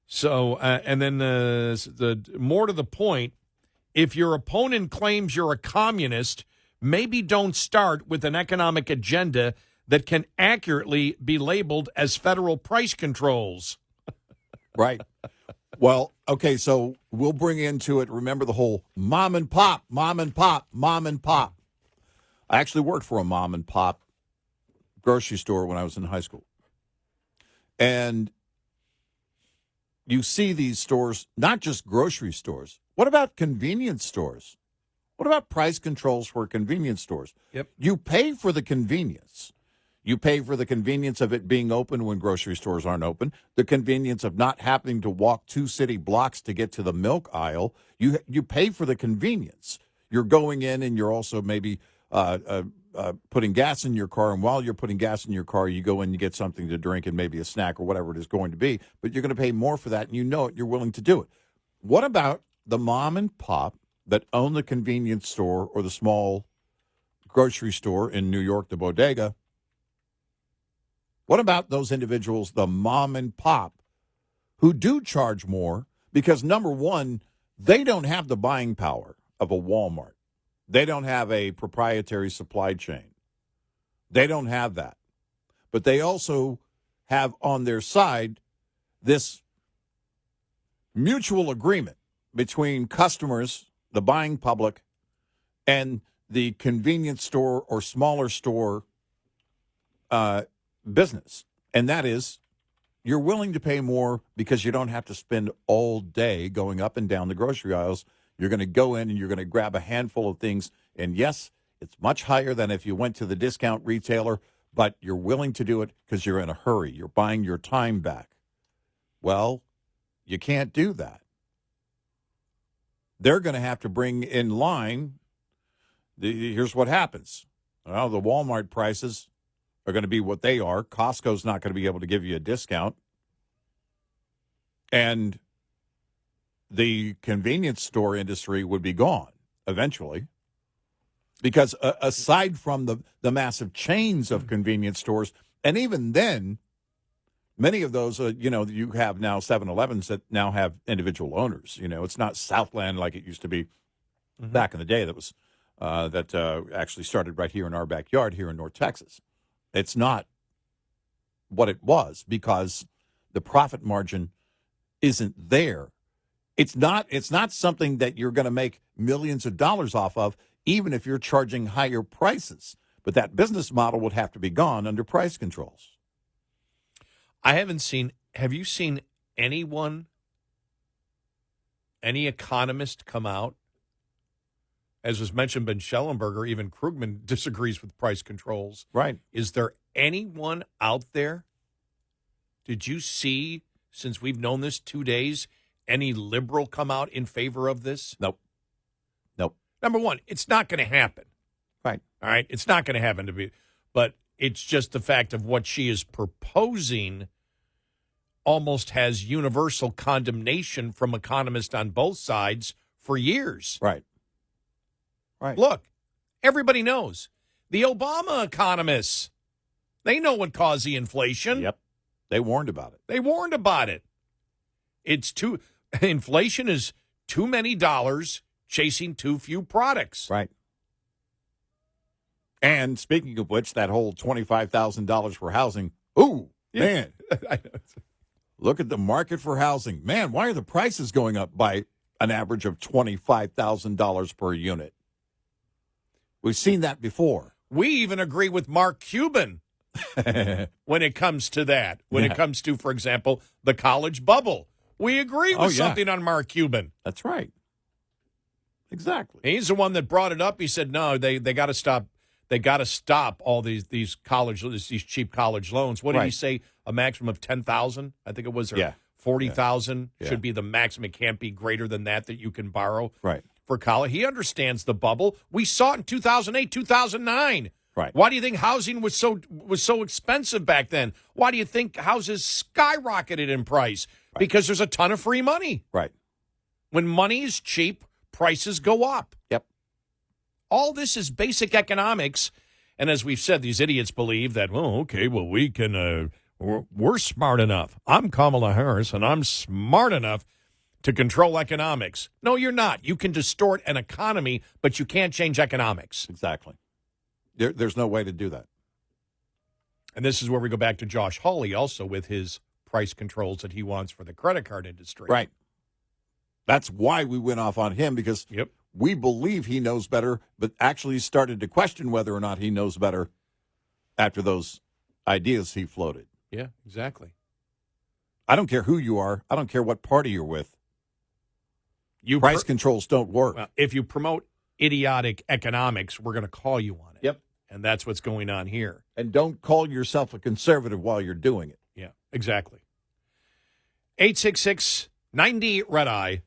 So, and then the more to the point, if your opponent claims you're a communist, maybe don't start with an economic agenda that can accurately be labeled as federal price controls. Right. Well, okay, so we'll bring into it, remember the whole mom and pop, mom and pop, mom and pop. I actually worked for a mom and pop grocery store when I was in high school. And you see these stores, not just grocery stores. What about convenience stores? What about price controls for convenience stores? Yep. You pay for the convenience. You pay for the convenience of it being open when grocery stores aren't open, the convenience of not having to walk 2 city blocks to get to the milk aisle. You pay for the convenience. You're going in and you're also maybe putting gas in your car, and while you're putting gas in your car, you go in and you get something to drink and maybe a snack or whatever it is going to be, but you're going to pay more for that, and you know it, you're willing to do it. What about the mom and pop that own the convenience store or the small grocery store in New York, the bodega? What about those individuals, the mom and pop, who do charge more because, number one, they don't have the buying power of a Walmart. They don't have a proprietary supply chain. They don't have that. But they also have on their side this mutual agreement between customers, the buying public, and the convenience store or smaller store business. And that is, you're willing to pay more because you don't have to spend all day going up and down the grocery aisles. You're going to go in and you're going to grab a handful of things. And yes, it's much higher than if you went to the discount retailer, but you're willing to do it because you're in a hurry. You're buying your time back. Well, You can't do that. They're going to have to bring in line. Here's what happens. Well, the Walmart prices are going to be what they are. Costco's not going to be able to give you a discount. And the convenience store industry would be gone eventually. Because aside from the massive chains of convenience stores, and even then, many of those, you have now 7-Elevens that now have individual owners. It's not Southland like it used to be back in the day. That was actually started right here in our backyard here in North Texas. It's not what it was because the profit margin isn't there. It's not something that you're going to make millions of dollars off of, even if you're charging higher prices. But that business model would have to be gone under price controls. Have you seen any economist come out? As was mentioned, Ben Schellenberger, even Krugman disagrees with price controls. Right. Is there anyone out there? Did you see, since we've known this 2 days, any liberal come out in favor of this? Nope. Number one, it's not going to happen. Right. All right. It's not going to happen but it's just the fact of what she is proposing almost has universal condemnation from economists on both sides for years. Right. Look, everybody knows. The Obama economists, they know what caused the inflation. Yep. They warned about it. Inflation is too many dollars chasing too few products. Right. And speaking of which, that whole $25,000 for housing. Ooh, man. Look at the market for housing. Man, why are the prices going up by an average of $25,000 per unit? We've seen that before. We even agree with Mark Cuban when it comes to that. When it comes to, for example, the college bubble. We agree with something on Mark Cuban. That's right. Exactly. He's the one that brought it up. He said, no, they got to stop. They got to stop all these cheap college loans. What did he say? A maximum of $10,000? I think it was. Or 40,000 should be the maximum. It can't be greater than that you can borrow. Right. For college. He understands the bubble. We saw it in 2008, 2009. Right. Why do you think housing was so expensive back then? Why do you think houses skyrocketed in price? Right. Because there's a ton of free money. Right. When money is cheap, prices go up. Yep. All this is basic economics. And as we've said, these idiots believe that, we can, we're smart enough. I'm Kamala Harris, and I'm smart enough to control economics. No, you're not. You can distort an economy, but you can't change economics. Exactly. There's no way to do that. And this is where we go back to Josh Hawley also with his price controls that he wants for the credit card industry. Right. That's why we went off on him, because we believe he knows better, but actually started to question whether or not he knows better after those ideas he floated. Yeah, exactly. I don't care who you are. I don't care what party you're with. Price controls don't work. Well, if you promote idiotic economics, we're going to call you on it. Yep. And that's what's going on here. And don't call yourself a conservative while you're doing it. Yeah, exactly. 866-90-RED-EYE.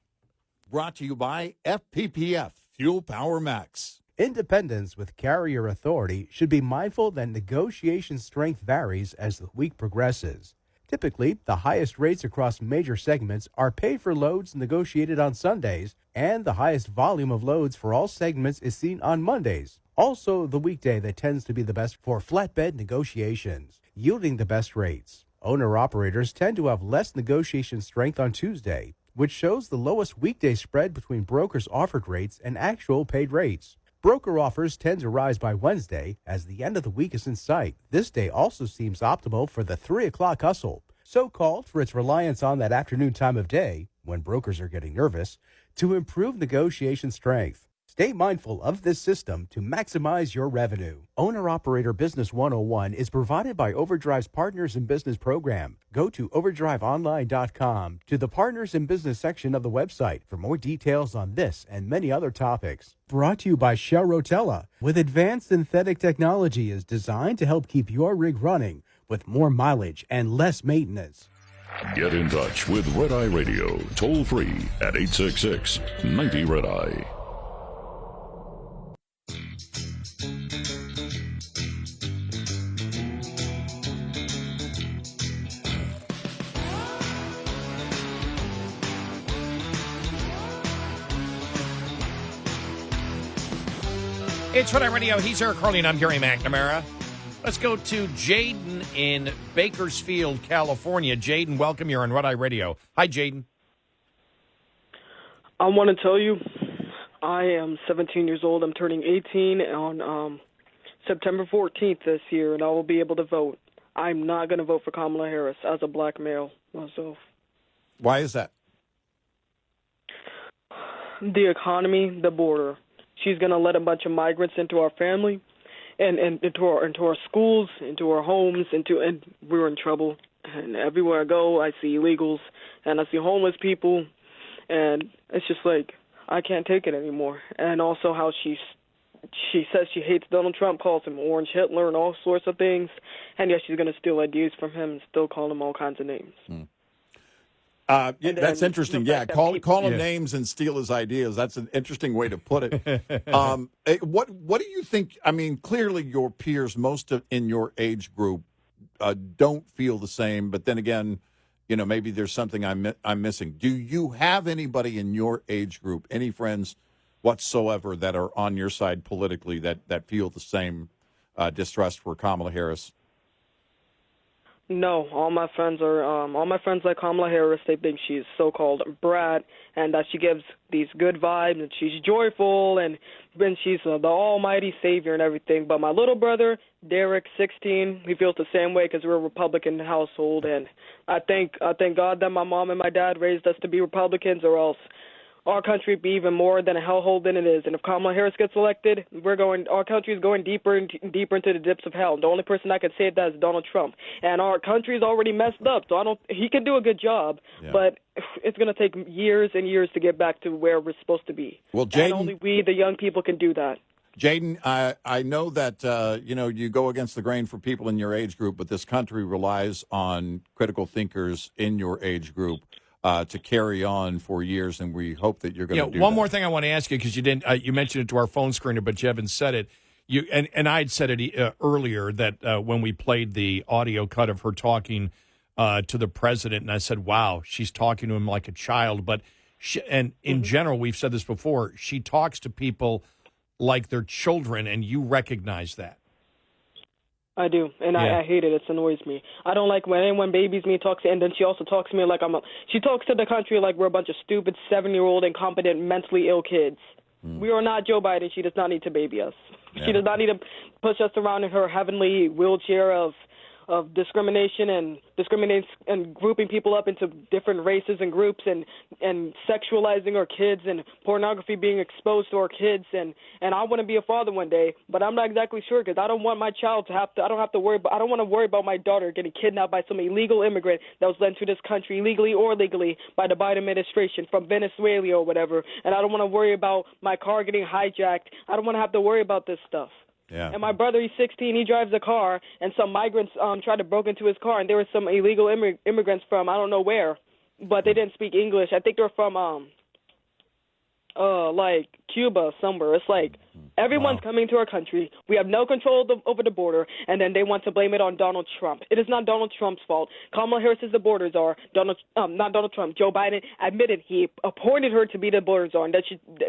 Brought to you by FPPF, Fuel Power Max. Independents with carrier authority should be mindful that negotiation strength varies as the week progresses. Typically, the highest rates across major segments are paid for loads negotiated on Sundays, and the highest volume of loads for all segments is seen on Mondays. Also, the weekday that tends to be the best for flatbed negotiations, yielding the best rates. Owner-operators tend to have less negotiation strength on Tuesday, which shows the lowest weekday spread between brokers' offered rates and actual paid rates. Broker offers tend to rise by Wednesday as the end of the week is in sight. This day also seems optimal for the 3 o'clock hustle, so-called for its reliance on that afternoon time of day, when brokers are getting nervous, to improve negotiation strength. Stay mindful of this system to maximize your revenue. Owner-Operator Business 101 is provided by Overdrive's Partners in Business program. Go to overdriveonline.com to the Partners in Business section of the website for more details on this and many other topics. Brought to you by Shell Rotella, with advanced synthetic technology is designed to help keep your rig running with more mileage and less maintenance. Get in touch with Red Eye Radio, toll free at 866-90-RED-EYE. It's Red Eye Radio. He's Eric Harley, and I'm Gary McNamara. Let's go to Jaden in Bakersfield, California. Jaden, welcome. You're on Red Eye Radio. Hi, Jaden. I want to tell you, I am 17 years old. I'm turning 18 on September 14th this year, and I will be able to vote. I'm not going to vote for Kamala Harris as a black male myself. Why is that? The economy, the border. She's going to let a bunch of migrants into our family and into our schools, into our homes, and we're in trouble. And everywhere I go, I see illegals, and I see homeless people, and it's just like, I can't take it anymore. And also how she says she hates Donald Trump, calls him Orange Hitler and all sorts of things, and yet she's going to steal ideas from him and still call him all kinds of names. That's interesting. Yeah, call him names and steal his ideas. That's an interesting way to put it. What do you think? I mean, clearly your peers, in your age group, don't feel the same. But then again, maybe there's something I'm missing. Do you have anybody in your age group, any friends whatsoever, that are on your side politically that feel the same distrust for Kamala Harris? No, all my friends like Kamala Harris. They think she's so-called brat and that she gives these good vibes and she's joyful and she's the almighty savior and everything. But my little brother, Derek, 16, he feels the same way because we're a Republican household, and I thank God that my mom and my dad raised us to be Republicans, or else our country would be even more than a hellhole than it is. And if Kamala Harris gets elected, our country is going deeper and deeper into the depths of hell. And the only person that can save that is Donald Trump. And our country is already messed up, so he can do a good job, but it's going to take years and years to get back to where we're supposed to be. Well, Jaden, and only we, the young people, can do that. Jaden, I know that you go against the grain for people in your age group, but this country relies on critical thinkers in your age group to carry on for years, and we hope that you're going to do one that. more thing I want to ask you, because you didn't. You mentioned it to our phone screener, but you haven't said it. And I had said it earlier that when we played the audio cut of her talking to the president, and I said, "Wow, she's talking to him like a child." But in general, we've said this before. She talks to people like they're children, and you recognize that. I do, and I hate it. It annoys me. I don't like when anyone babies me, and then she also talks to me like she talks to the country like we're a bunch of stupid 7-year-old incompetent, mentally ill kids. We are not Joe Biden. She does not need to baby us. Yeah. She does not need to push us around in her heavenly wheelchair of discrimination and grouping people up into different races and groups and sexualizing our kids and pornography being exposed to our kids. And I want to be a father one day, but I'm not exactly sure because I don't want my child to have to. I don't want to worry about my daughter getting kidnapped by some illegal immigrant that was led to this country illegally or legally by the Biden administration from Venezuela or whatever. And I don't want to worry about my car getting hijacked. I don't want to have to worry about this stuff. Yeah. And my brother, he's 16, he drives a car, and some migrants tried to break into his car, and there were some illegal immigrants from I don't know where, but they didn't speak English. I think they're from like Cuba somewhere. It's like everyone's coming to our country. We have no control over the border, and then they want to blame it on Donald Trump. It is not Donald Trump's fault. Kamala Harris is the border czar. Not Donald Trump. Joe Biden admitted he appointed her to be the border czar, and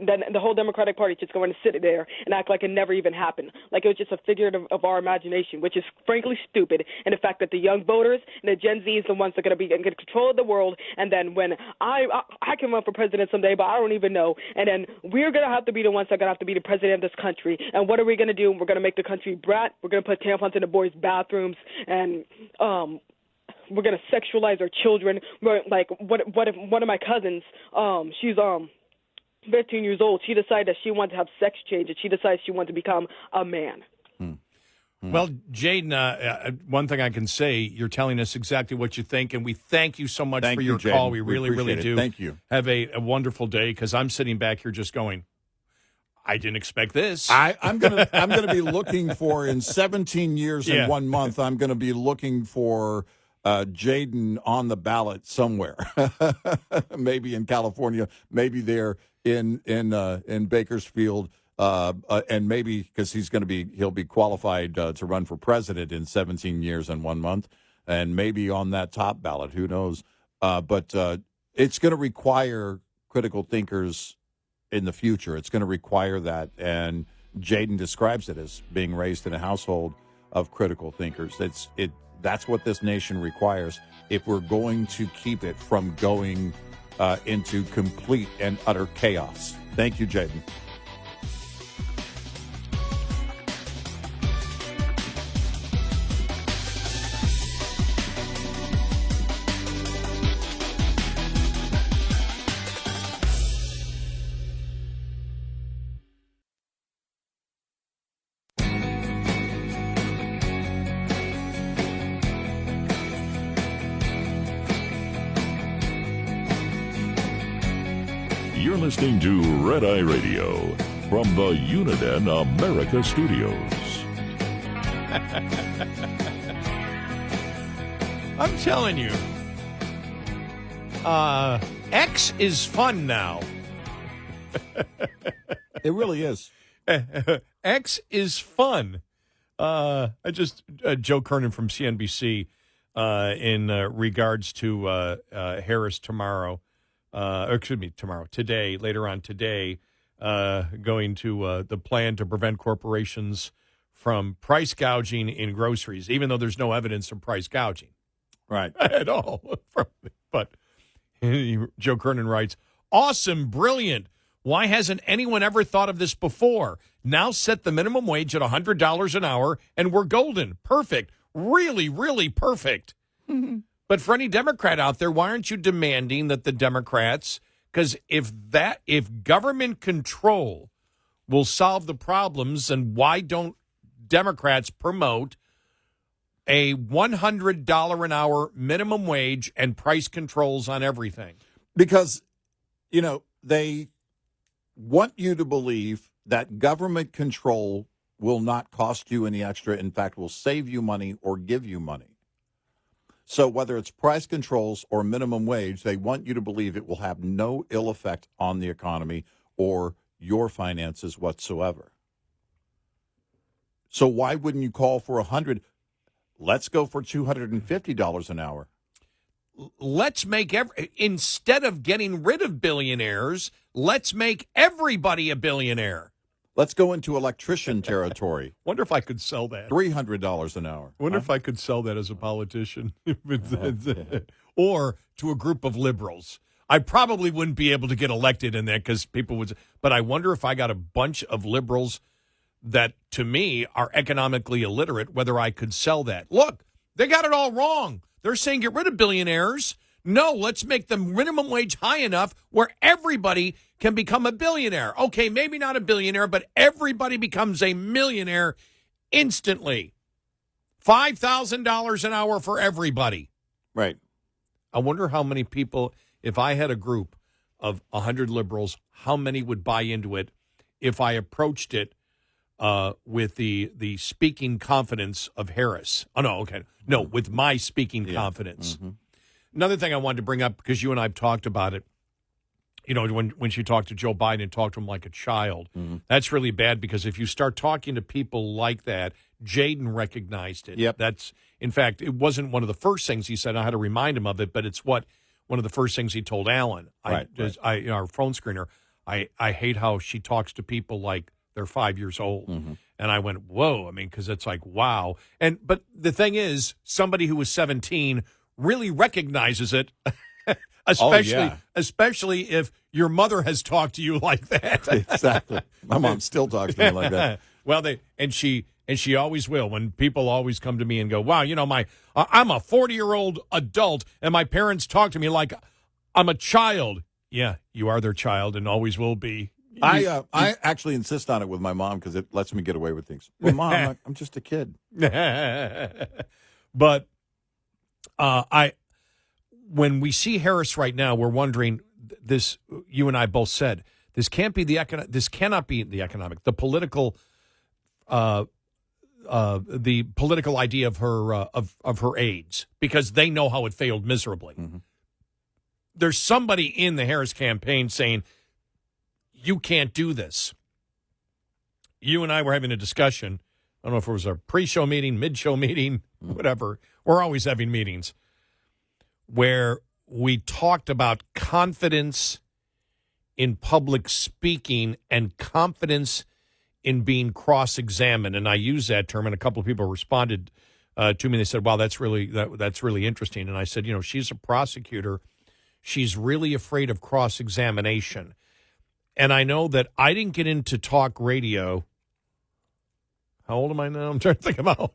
then the whole Democratic Party is just going to sit there and act like it never even happened, like it was just a figure of our imagination, which is frankly stupid. And the fact that the young voters and the Gen Z is the ones that are going to be in control of the world, and then when I can run for president someday, but I don't even know, and then we're going to have to be the ones that are going to have to be the president of this country. And what are we going to do? We're going to make the country brat. We're going to put tampons in the boys' bathrooms, and we're going to sexualize our children. Like, what if one of my cousins, she's 15 years old, she decided that she wanted to have sex change, and she decided she wanted to become a man. Well, Jaden, one thing I can say, you're telling us exactly what you think, and we thank you so much for your call. We really, really do. Thank you. Have a wonderful day, because I'm sitting back here just going, I didn't expect this. I'm gonna be looking for, in 17 years and 1 month, I'm going to be looking for Jaden on the ballot somewhere, maybe in California, maybe there in Bakersfield, and maybe because he'll be qualified to run for president in 17 years and 1 month, and maybe on that top ballot, who knows? But it's going to require critical thinkers in the future. It's going to require that, and Jaden describes it as being raised in a household of critical thinkers. That's what this nation requires if we're going to keep it from going into complete and utter chaos. Thank you, Jaden. You're listening to Red Eye Radio from the Uniden America Studios. I'm telling you, X is fun now. It really is. X is fun. Joe Kernan from CNBC in regards to Harris tomorrow. Today, later on today, going to the plan to prevent corporations from price gouging in groceries, even though there's no evidence of price gouging. Right. At all. But Joe Kernan writes, awesome, brilliant. Why hasn't anyone ever thought of this before? Now set the minimum wage at $100 an hour, and we're golden. Perfect. Really, really perfect. But for any Democrat out there, why aren't you demanding that the Democrats, because if government control will solve the problems, then why don't Democrats promote a $100 an hour minimum wage and price controls on everything? Because, they want you to believe that government control will not cost you any extra. In fact, will save you money or give you money. So whether it's price controls or minimum wage, they want you to believe it will have no ill effect on the economy or your finances whatsoever. So why wouldn't you call for $100? Let's go for $250 an hour. Let's make instead of getting rid of billionaires, let's make everybody a billionaire. Let's go into electrician territory. Wonder if I could sell that. $300 an hour. Wonder if I could sell that as a politician. Or to a group of liberals. I probably wouldn't be able to get elected in that because people would. But I wonder if I got a bunch of liberals that, to me, are economically illiterate, whether I could sell that. Look, they got it all wrong. They're saying get rid of billionaires. No, let's make the minimum wage high enough where everybody can become a billionaire. Okay, maybe not a billionaire, but everybody becomes a millionaire instantly. $5,000 an hour for everybody. Right. I wonder how many people, if I had a group of 100 liberals, how many would buy into it if I approached it with the speaking confidence of Harris. Oh, no, okay. No, with my speaking confidence. Mm-hmm. Another thing I wanted to bring up, because you and I have talked about it, when she talked to Joe Biden and talked to him like a child, that's really bad, because if you start talking to people like that, Jaden recognized it. Yep. In fact, it wasn't one of the first things he said. I had to remind him of it, but it's one of the first things he told Alan, our phone screener. I hate how she talks to people like they're 5 years old. Mm-hmm. And I went, whoa, because it's like, wow. But the thing is, somebody who was 17 really recognizes it, especially if your mother has talked to you like that. Exactly. My mom still talks to me like that. Well, she always will. When people always come to me and go, wow, I'm a 40-year-old adult and my parents talk to me like I'm a child. Yeah, you are their child and always will be. I actually insist on it with my mom because it lets me get away with things. Well, Mom, I'm just a kid. But when we see Harris right now, we're wondering this. You and I both said this can't be the political the political idea of her of her aides, because they know how it failed miserably. Mm-hmm. There's somebody in the Harris campaign saying, you can't do this. You and I were having a discussion. I don't know if it was a pre-show meeting, mid-show meeting, whatever. We're always having meetings where we talked about confidence in public speaking and confidence in being cross-examined. And I used that term, and a couple of people responded to me. They said, wow, that's really interesting. And I said, she's a prosecutor. She's really afraid of cross-examination. And I know that I didn't get into talk radio. How old am I now? I'm trying to think about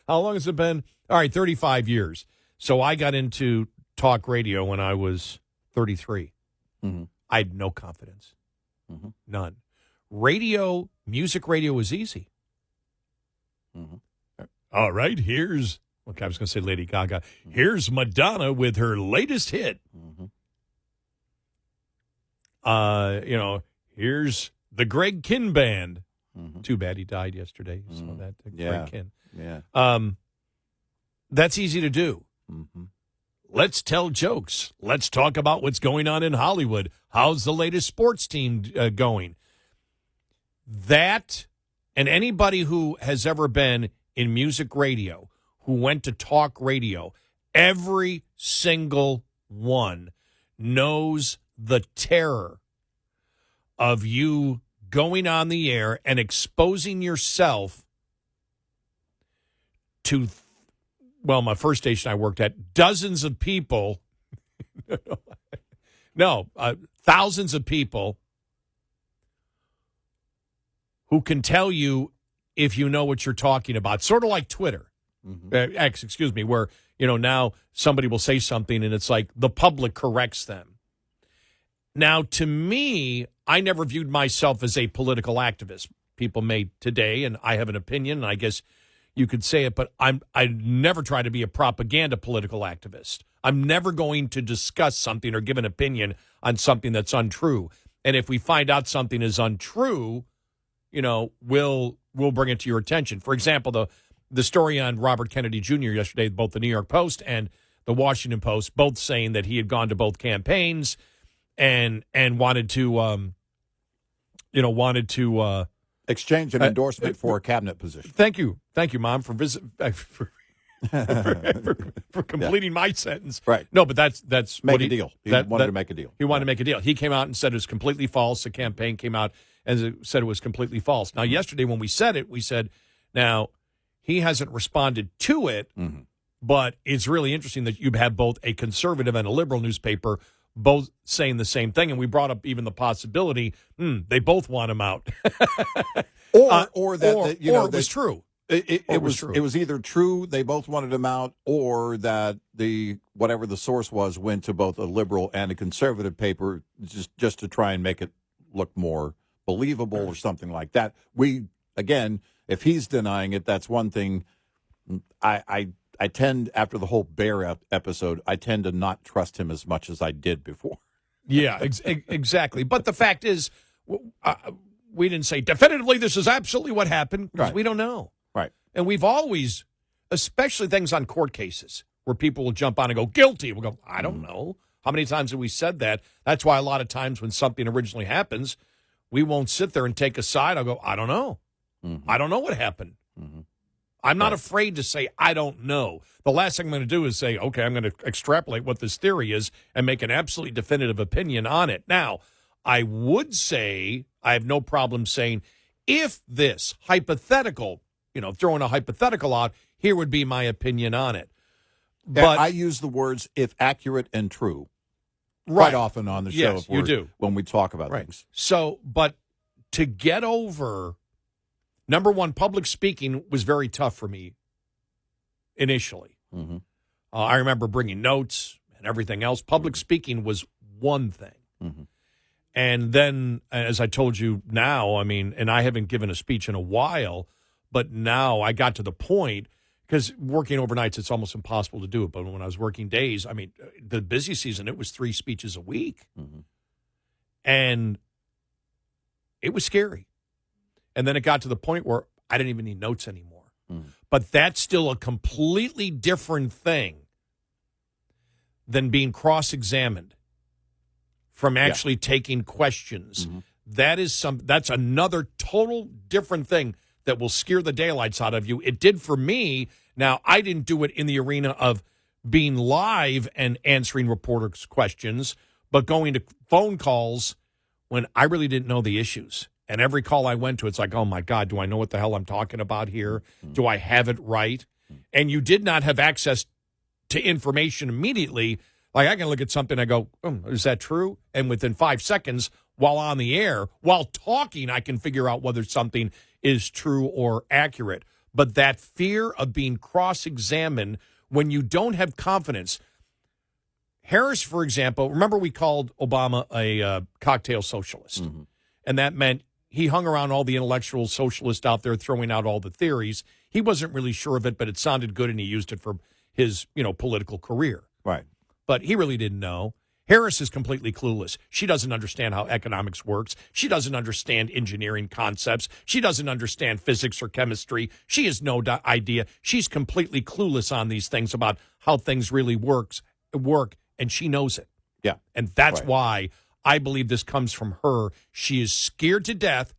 how long has it been? All right, 35 years. So I got into talk radio when I was 33. Mm-hmm. I had no confidence. Mm-hmm. None. Radio, music radio was easy. Mm-hmm. All right, here's, okay, I was going to say Lady Gaga. Here's Madonna with her latest hit. Mm-hmm. Here's the Greg Kinn Band. Mm-hmm. Too bad he died yesterday. You saw that, Greg Kinn. Yeah. That's easy to do. Mm-hmm. Let's tell jokes. Let's talk about what's going on in Hollywood. How's the latest sports team going? That, and anybody who has ever been in music radio, who went to talk radio, every single one knows the terror of you going on the air and exposing yourself to, my first station I worked at, dozens of people, thousands of people who can tell you if you know what you're talking about. Sort of like Twitter, X, where, now somebody will say something and it's like the public corrects them. Now, to me, I never viewed myself as a political activist. People may today, and I have an opinion, and I guess you could say it, but I never try to be a propaganda political activist. I'm never going to discuss something or give an opinion on something that's untrue. And if we find out something is untrue, we'll bring it to your attention. For example, the story on Robert Kennedy Jr. yesterday, both the New York Post and the Washington Post, both saying that he had gone to both campaigns and wanted to exchange an endorsement for a cabinet position. Thank you, Mom, for for completing my sentence. Right? No, but that's make a deal. He wanted to make a deal. He wanted to make a deal. He came out and said it was completely false. The campaign came out and said it was completely false. Now, yesterday when we said it, we said, now he hasn't responded to it, but it's really interesting that you have both a conservative and a liberal newspaper both saying the same thing, and we brought up even the possibility they both want him out, or it was true. It was either true they both wanted him out, or that whatever the source was went to both a liberal and a conservative paper just to try and make it look more believable or something like that. If he's denying it, that's one thing. I tend, after the whole Bear episode, I tend to not trust him as much as I did before. Yeah, exactly. But the fact is, we didn't say definitively this is absolutely what happened, because we don't know. Right. And we've always, especially things on court cases, where people will jump on and go, guilty. We'll go, I don't know. How many times have we said that? That's why a lot of times when something originally happens, we won't sit there and take a side. I'll go, I don't know. I don't know what happened. I'm not afraid to say I don't know. The last thing I'm going to do is say, okay, I'm going to extrapolate what this theory is and make an absolutely definitive opinion on it. Now, I would say, I have no problem saying, if this hypothetical, throwing a hypothetical out, here would be my opinion on it. But I use the words "if accurate and true" quite often on the show. Yes, you do. When we talk about things. So, but to get over, number one, public speaking was very tough for me initially. I remember bringing notes and everything else. Public speaking was one thing. And then, as I told you now, and I haven't given a speech in a while, but now I got to the point, because working overnights, it's almost impossible to do it. But when I was working days, the busy season, it was 3 speeches a week. And it was scary. And then it got to the point where I didn't even need notes anymore. But that's still a completely different thing than being cross-examined from actually taking questions. That's another total different thing that will scare the daylights out of you. It did for me. Now, I didn't do it in the arena of being live and answering reporters' questions, but going to phone calls when I really didn't know the issues. And every call I went to, it's like, oh, my God, do I know what the hell I'm talking about here? Do I have it right? And you did not have access to information immediately. Like, I can look at something, I go, is that true? And within 5 seconds, while on the air, while talking, I can figure out whether something is true or accurate. But that fear of being cross-examined when you don't have confidence. Harris, for example, remember we called Obama a cocktail socialist. And that meant he hung around all the intellectual socialists out there throwing out all the theories. He wasn't really sure of it, but it sounded good, and he used it for his, political career. Right. But he really didn't know. Harris is completely clueless. She doesn't understand how economics works. She doesn't understand engineering concepts. She doesn't understand physics or chemistry. She has no idea. She's completely clueless on these things about how things really work, and she knows it. Yeah. And that's why I believe this comes from her. She is scared to death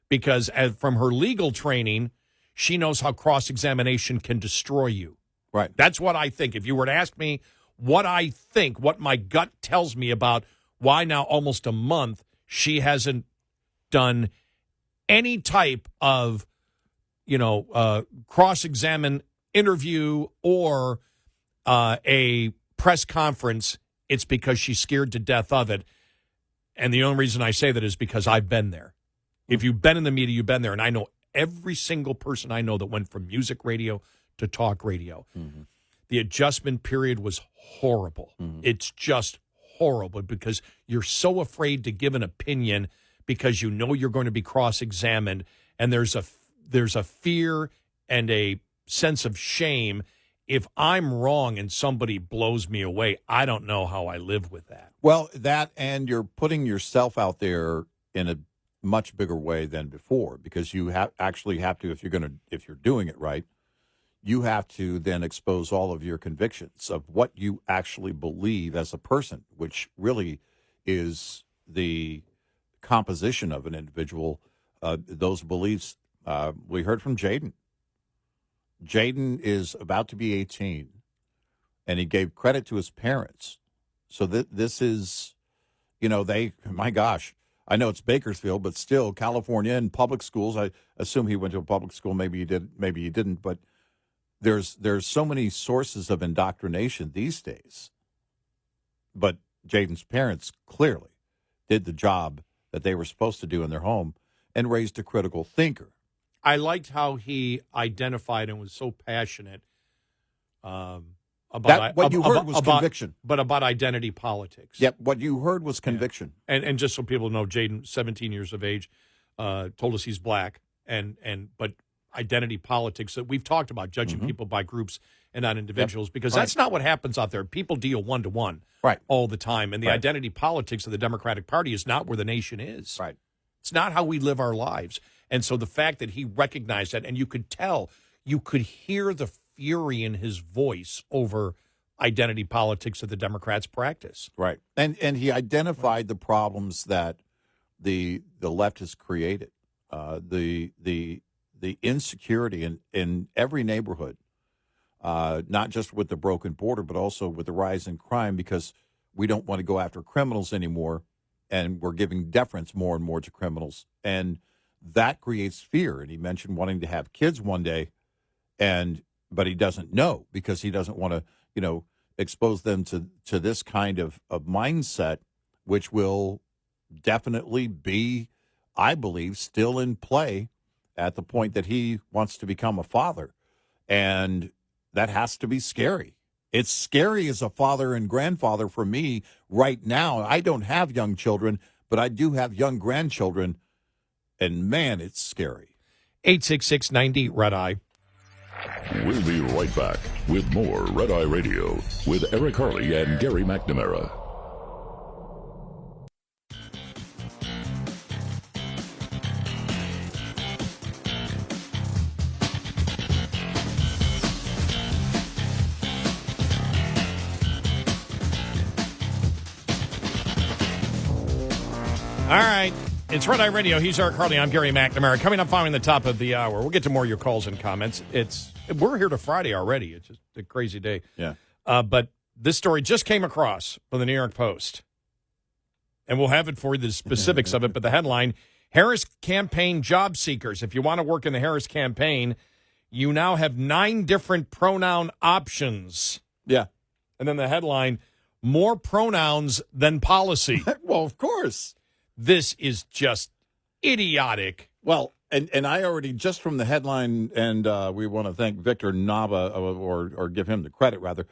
because from her legal training, she knows how cross-examination can destroy you. Right. That's what I think. If you were to ask me what I think, what my gut tells me about why now almost a month she hasn't done any type of, cross-examine interview or a press conference, it's because she's scared to death of it. And the only reason I say that is because I've been there. If you've been in the media, you've been there. And I know every single person I know that went from music radio to talk radio. The adjustment period was horrible. It's just horrible because you're so afraid to give an opinion because you know you're going to be cross-examined. And there's a fear and a sense of shame. If I'm wrong and somebody blows me away, I don't know how I live with that. Well, that, and you're putting yourself out there in a much bigger way than before, because you actually have to, if you're doing it right, you have to then expose all of your convictions of what you actually believe as a person, which really is the composition of an individual. Those beliefs, we heard from Jaden. Jaden is about to be 18, and he gave credit to his parents. So this is, my gosh, I know it's Bakersfield, but still California and public schools. I assume he went to a public school. Maybe he did, maybe he didn't. But there's so many sources of indoctrination these days. But Jaden's parents clearly did the job that they were supposed to do in their home and raised a critical thinker. I liked how he identified and was so passionate about what you heard was conviction. But about identity politics. Yep, what you heard was conviction. Yeah. And just so people know, Jaden, 17 years of age, told us he's black, but identity politics that we've talked about, judging people by groups and not individuals, because that's not what happens out there. People deal one-to-one all the time, and the identity politics of the Democratic Party is not where the nation is. Right. It's not how we live our lives. And so the fact that he recognized that, and you could tell, you could hear the fury in his voice over identity politics that the Democrats practice. Right. And he identified the problems that the left has created, the insecurity in every neighborhood, not just with the broken border, but also with the rise in crime, because we don't want to go after criminals anymore, and we're giving deference more and more to criminals. And that creates fear. And he mentioned wanting to have kids one day, but he doesn't know, because he doesn't want to, expose them to this kind of mindset, which will definitely be, I believe, still in play at the point that he wants to become a father. And that has to be scary. It's scary as a father and grandfather for me right now. I don't have young children, but I do have young grandchildren. And, man, it's scary. 866-90-RED-EYE. We'll be right back with more Red Eye Radio with Eric Harley and Gary McNamara. All right. It's Red Eye Radio. He's Eric Harley. I'm Gary McNamara. Coming up following the top of the hour. We'll get to more of your calls and comments. We're here to Friday already. It's just a crazy day. Yeah. But this story just came across from the New York Post. And we'll have it for you, the specifics of it. But the headline, Harris campaign job seekers. If you want to work in the Harris campaign, you now have 9 different pronoun options. Yeah. And then the headline, more pronouns than policy. Well, of course. This is just idiotic. Well, and I already, just from the headline, and we want to thank Victor Nava, or give him the credit, rather,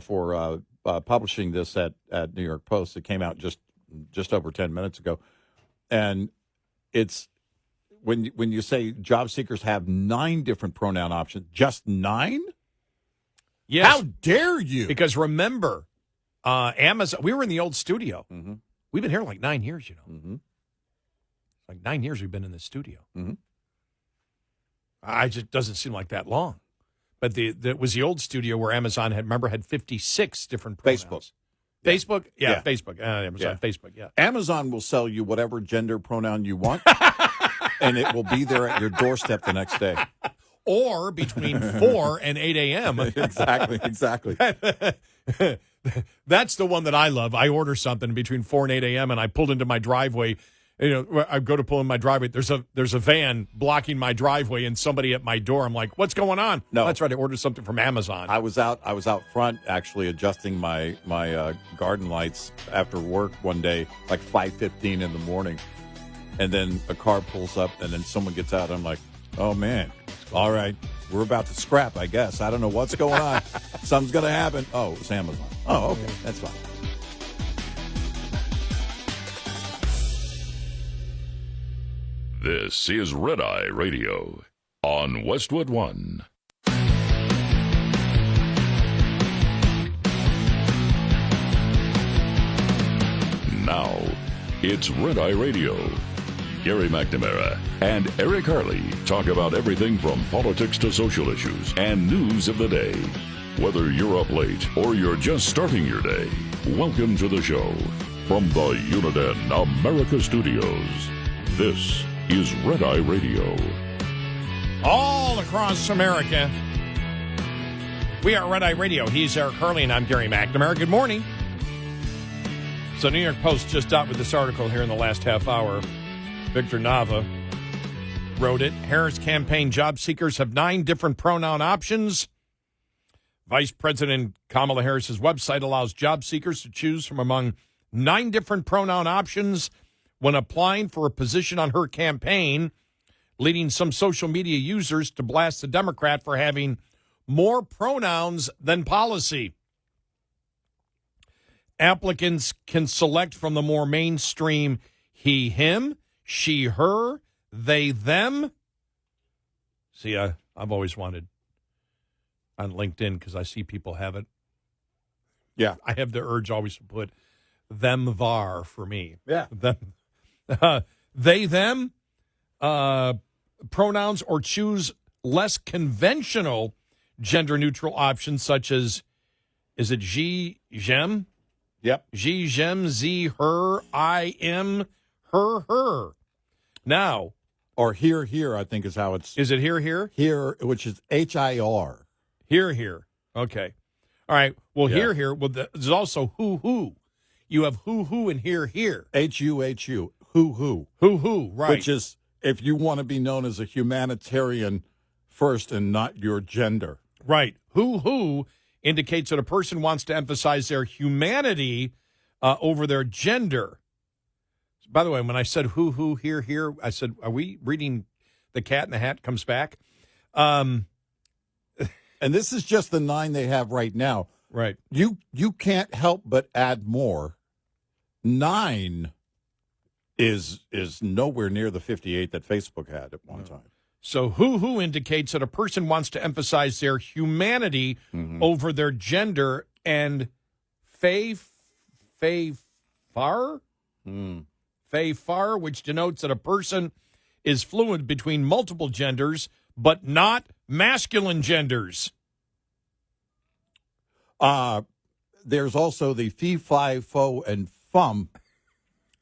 for publishing this at New York Post. It came out just over 10 minutes ago. And it's, when you say job seekers have 9 different pronoun options, just 9? Yes. How dare you? Because remember, Amazon, we were in the old studio. Mm-hmm. We've been here like 9 years, you know. Mm-hmm. Like 9 years we've been in this studio. Mm-hmm. I just doesn't seem like that long. But it was the old studio where Amazon had 56 different pronouns. Facebook? Yeah. Facebook. Amazon, Facebook, yeah. Amazon will sell you whatever gender pronoun you want, and it will be there at your doorstep the next day. Or between 4 and 8 a.m. Exactly. That's the one that I love. I order something between 4 and 8 a.m., and I pulled into my driveway. You know, I go to pull in my driveway. There's a van blocking my driveway and somebody at my door. I'm like, what's going on? No. That's right. I ordered something from Amazon. I was out front actually adjusting my garden lights after work one day, like 5:15 in the morning. And then a car pulls up and then someone gets out. I'm like, oh, man. All right. We're about to scrap, I guess. I don't know what's going on. Something's going to happen. Oh, it's Amazon. Oh, okay. That's fine. This is Red Eye Radio on Westwood One. Now, it's Red Eye Radio. Gary McNamara and Eric Harley talk about everything from politics to social issues and news of the day. Whether you're up late or you're just starting your day, welcome to the show. From the Uniden America Studios, this is Red Eye Radio. All across America, we are Red Eye Radio. He's Eric Harley, and I'm Gary McNamara. Good morning. So New York Post just out with this article here in the last half hour. Victor Nava wrote it. Harris campaign job seekers have 9 different pronoun options. Vice President Kamala Harris's website allows job seekers to choose from among 9 different pronoun options when applying for a position on her campaign, leading some social media users to blast the Democrat for having more pronouns than policy. Applicants can select from the more mainstream he, him, she, her, they, them. See, I've always wanted on LinkedIn, because I see people have it. Yeah. I have the urge always to put them, var for me. Yeah. Them, they, them, pronouns, or choose less conventional gender-neutral options such as, is it she, jem? Yep. She, jem, ze, her, I, am, her. Now. Or here, I think is how it's. Is it here? Here, which is HIR. Here. Okay. All right. Well, yeah. Here. Well, there's also who. You have who and here. HUHU. Who. Right. Which is if you want to be known as a humanitarian first and not your gender. Right. Who indicates that a person wants to emphasize their humanity over their gender. By the way, when I said who, here, I said, are we reading The Cat in the Hat Comes Back? And this is just the 9 they have right now. Right. You can't help but add more. 9 is nowhere near the 58 that Facebook had at one time. So who indicates that a person wants to emphasize their humanity over their gender, and far, which denotes that a person is fluid between multiple genders, but not masculine genders. There's also the fee, fi, fo, and fum,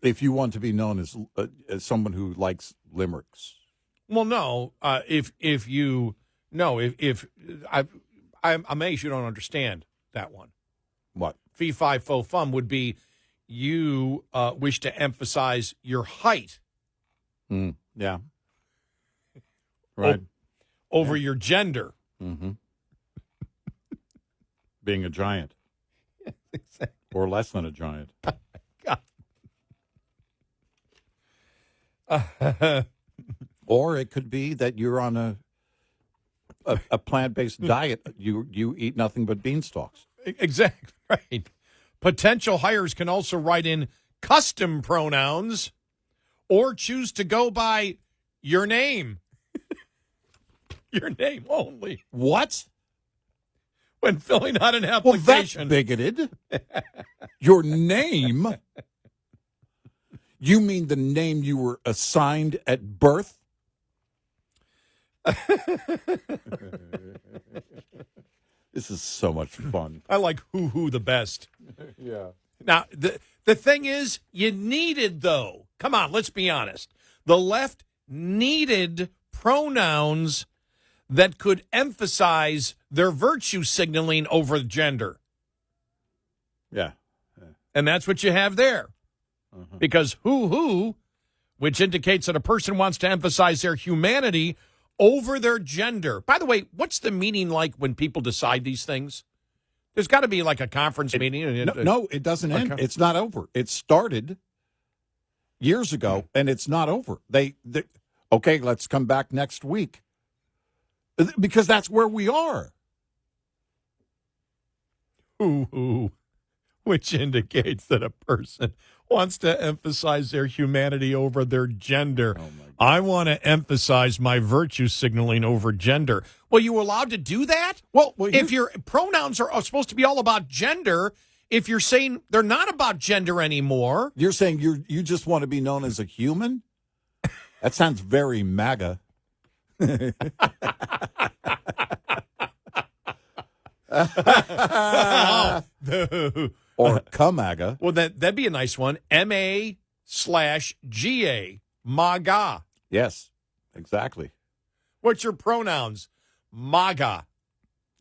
If you want to be known as someone who likes limericks. Well, no. I'm amazed you don't understand that one. What? Fee, fi, fo, fum would be you wish to emphasize your height. Yeah. Right. Over your gender. Mm-hmm. Being a giant. Yes, exactly. Or less than a giant. Or it could be that you're on a plant-based diet. You eat nothing but beanstalks. Exactly. Right. Potential hires can also write in custom pronouns or choose to go by your name. Your name only. What? When filling out an Well, that's application. bigoted. Your name? You mean the name you were assigned at birth? This is so much fun. I like who the best. Yeah. Now, the thing is, you needed, though. Come on, let's be honest. The left needed pronouns that could emphasize their virtue signaling over gender. Yeah. And that's what you have there. Because who, which indicates that a person wants to emphasize their humanity over their gender. By the way, what's the meaning like when people decide these things? There's got to be like a conference meeting. No, it doesn't end. It's not over. It started years ago, and it's not over. They okay, let's come back next week. Because that's where we are. Who, which indicates that a person wants to emphasize their humanity over their gender. I want to emphasize my virtue signaling over gender. Well, you allowed to do that? Well, if your pronouns are supposed to be all about gender, if you're saying they're not about gender anymore. You're saying you just want to be known as a human? That sounds very MAGA. Or CUMAGA. Well, that'd be a nice one. MA/GA. MAGA. Yes, exactly. What's your pronouns? MAGA.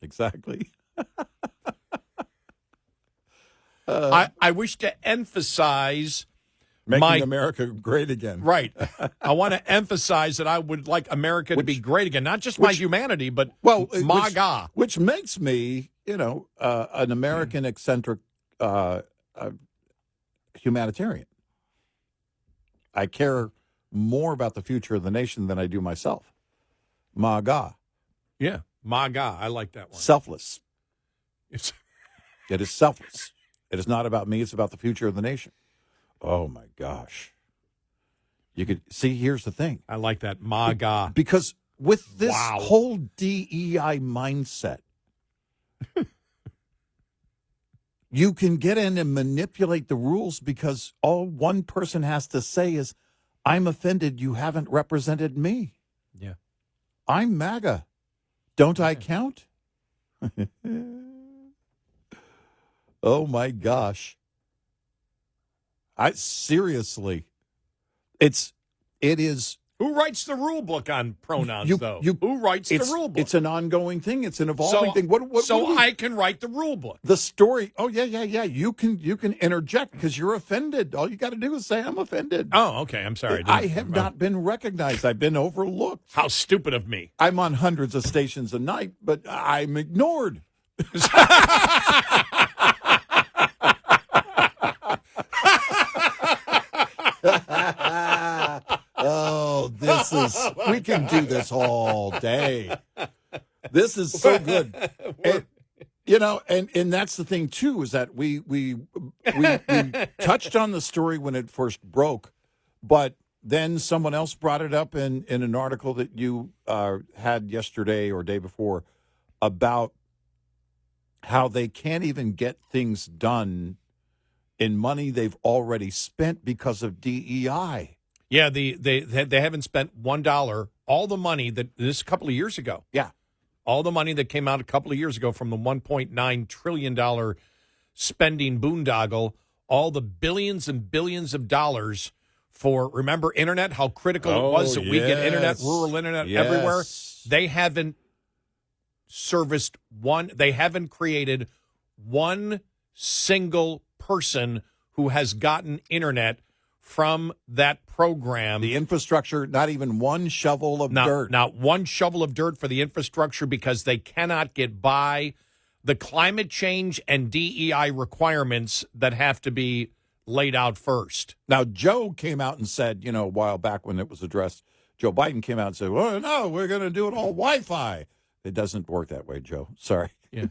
Exactly. I wish to emphasize Making America great again. Right. I want to emphasize that I would like America to be great again. Not just my humanity, but MAGA. Which makes me, an American eccentric humanitarian. I care more about the future of the nation than I do myself. MAGA. Yeah, MAGA. I like that one. Selfless. It is selfless. It is not about me. It's about the future of the nation. Oh, my gosh. You could see, here's the thing. I like that, MAGA. Because with this whole DEI mindset, you can get in and manipulate the rules because all one person has to say is, I'm offended you haven't represented me. Yeah. I'm MAGA. Don't I count? Oh, my gosh. Seriously, it is. Who writes the rule book on pronouns, though? Who writes the rule book? It's an ongoing thing. It's an evolving thing. I can write the rule book. The story. Oh, yeah. You can interject because you're offended. All you got to do is say, I'm offended. Oh, okay. I'm sorry. I have not been recognized. I've been overlooked. How stupid of me. I'm on hundreds of stations a night, but I'm ignored. Oh, we can do this all day. This is so good. And that's the thing too, is that we touched on the story when it first broke, but then someone else brought it up in an article that you had yesterday or day before about how they can't even get things done in money they've already spent because of DEI. Yeah, they haven't spent $1. All the money that this a couple of years ago. Yeah, all the money that came out a couple of years ago from the $1.9 trillion spending boondoggle. all the billions and billions of dollars for, remember internet, how critical it was that we get internet, rural internet everywhere? They haven't serviced they haven't created one single person who has gotten internet from that program. The infrastructure, not even one shovel of dirt. Not one shovel of dirt for the infrastructure because they cannot get by the climate change and DEI requirements that have to be laid out first. Now, Joe came out and said, a while back when it was addressed, Joe Biden came out and said, well, no, we're going to do it all Wi-Fi. It doesn't work that way, Joe. Sorry. Yeah.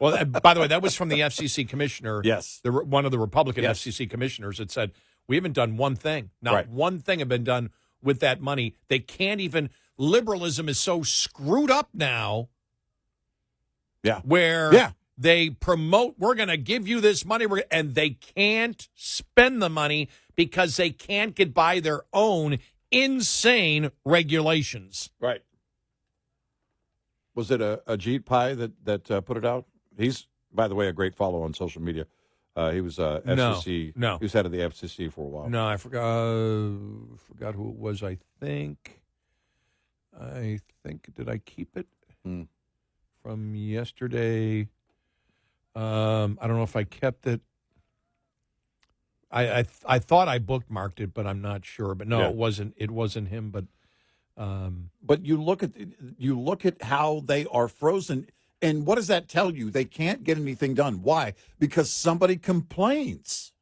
Well, by the way, that was from the FCC commissioner. Yes. One of the Republican FCC commissioners that said, we haven't done one thing. Not one thing have been done with that money. They can't even, liberalism is so screwed up now. Yeah. Where they promote, we're going to give you this money, and they can't spend the money because they can't get by their own insane regulations. Right. Was it a Ajit Pai that put it out? He's, by the way, a great follow on social media. He was FCC. No. He was head of the FCC for a while. No, I forgot who it was. I think, did I keep it from yesterday? I don't know if I kept it. I thought I bookmarked it, but I'm not sure. But no, it wasn't. It wasn't him. But you look at how they are frozen, and what does that tell you? They can't get anything done. Why? Because somebody complains.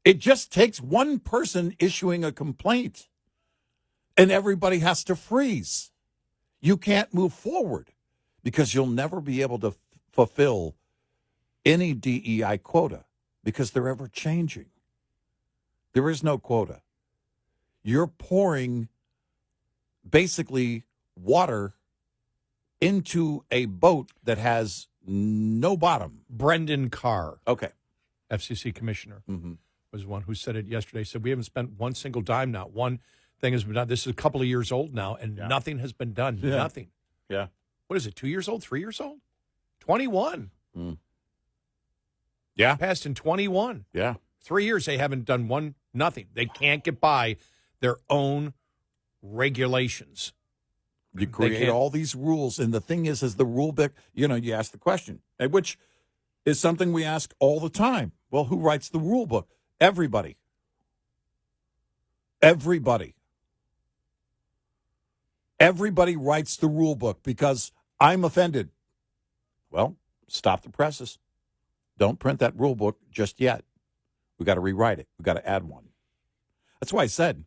It just takes one person issuing a complaint, and everybody has to freeze. You can't move forward because you'll never be able to fulfill any DEI quota because they're ever changing. There is no quota. You're pouring basically water into a boat that has no bottom. Brendan Carr, Okay. FCC commissioner, was one who said it yesterday. Said we haven't spent one single dime. Not one thing has been done. This is a couple of years old now, and nothing has been done. Yeah. Nothing. Yeah. What is it? 2 years old? 3 years old? 21. Yeah. Passed in 21. Yeah. 3 years they haven't done nothing. They can't get by their own regulations. You create all these rules, and the thing is the rule book, you ask the question, which is something we ask all the time. Well, who writes the rule book? Everybody. Everybody. Everybody writes the rule book because I'm offended. Well, stop the presses. Don't print that rule book just yet. We got to rewrite it. We got to add one. That's why I said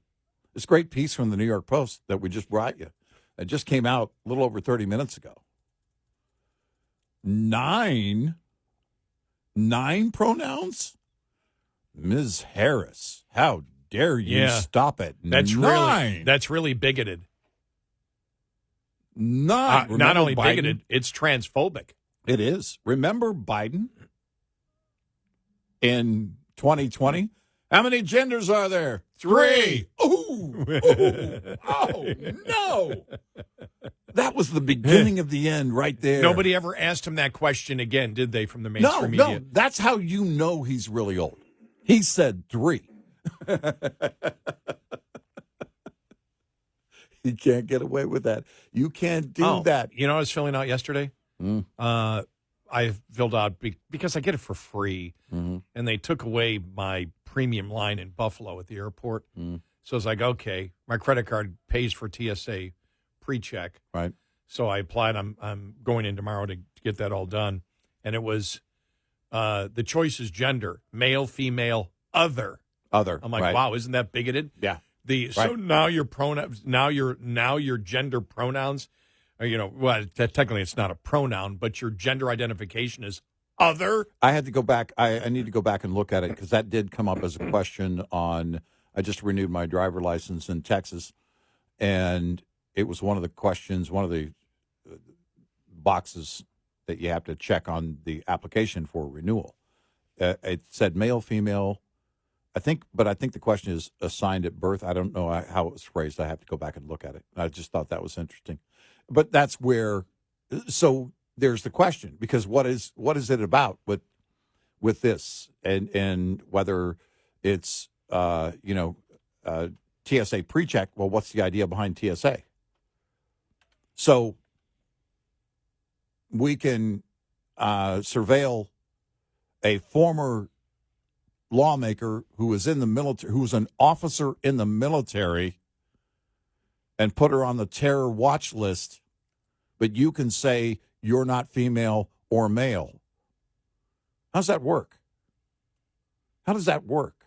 this great piece from the New York Post that we just brought you. It just came out a little over 30 minutes ago. Nine pronouns? Ms. Harris, how dare you stop at that's 9? That's really bigoted. 9. Not only Biden? bigoted, it's transphobic. It is. Remember Biden in 2020? How many genders are there? 3. Ooh, oh, no. That was the beginning of the end right there. Nobody ever asked him that question again, did they, from the mainstream media? No, that's how you know he's really old. He said 3. You can't get away with that. You can't do that. You know what I was filling out yesterday? I filled out because I get it for free, and they took away my premium line in Buffalo at the airport. So I was like, okay, my credit card pays for TSA pre-check. Right. So I applied. I'm going in tomorrow to get that all done. And it was the choice is gender, male, female, other. Other. I'm like, right. wow, isn't that bigoted? Yeah. So now your pronouns, now your gender pronouns, well, technically it's not a pronoun, but your gender identification is other. I had to go back. I need to go back and look at it because that did come up as a question on. I just renewed my driver license in Texas, and it was one of the questions, one of the boxes that you have to check on the application for renewal. It said male, female. I think the question is assigned at birth. I don't know how it was phrased. I have to go back and look at it. I just thought that was interesting. But that's where, so there's the question, because what is it about? with this, and whether it's TSA pre-check. Well, what's the idea behind TSA? So we can surveil a former lawmaker who was in the military, who was an officer in the military, and put her on the terror watch list, but you can say you're not female or male. How's that work? How does that work?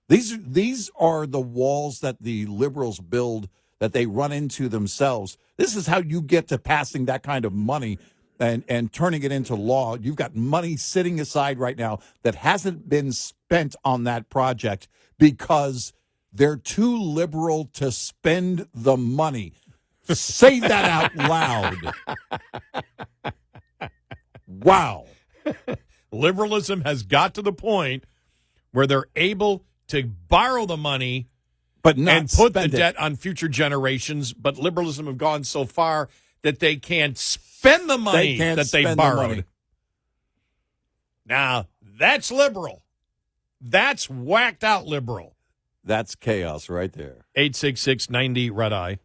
These are the walls that the liberals build, that they run into themselves. This is how you get to passing that kind of money and turning it into law. You've got money sitting aside right now that hasn't been spent on that project because they're too liberal to spend the money. Say that out loud. Wow. Liberalism has got to the point where they're able to borrow the money but not and put the spend it. debt on future generations. But liberalism have gone so far that they can't spend the money that they borrowed. Now, that's liberal. That's whacked out liberal. That's chaos right there. 866-90 Red Eye.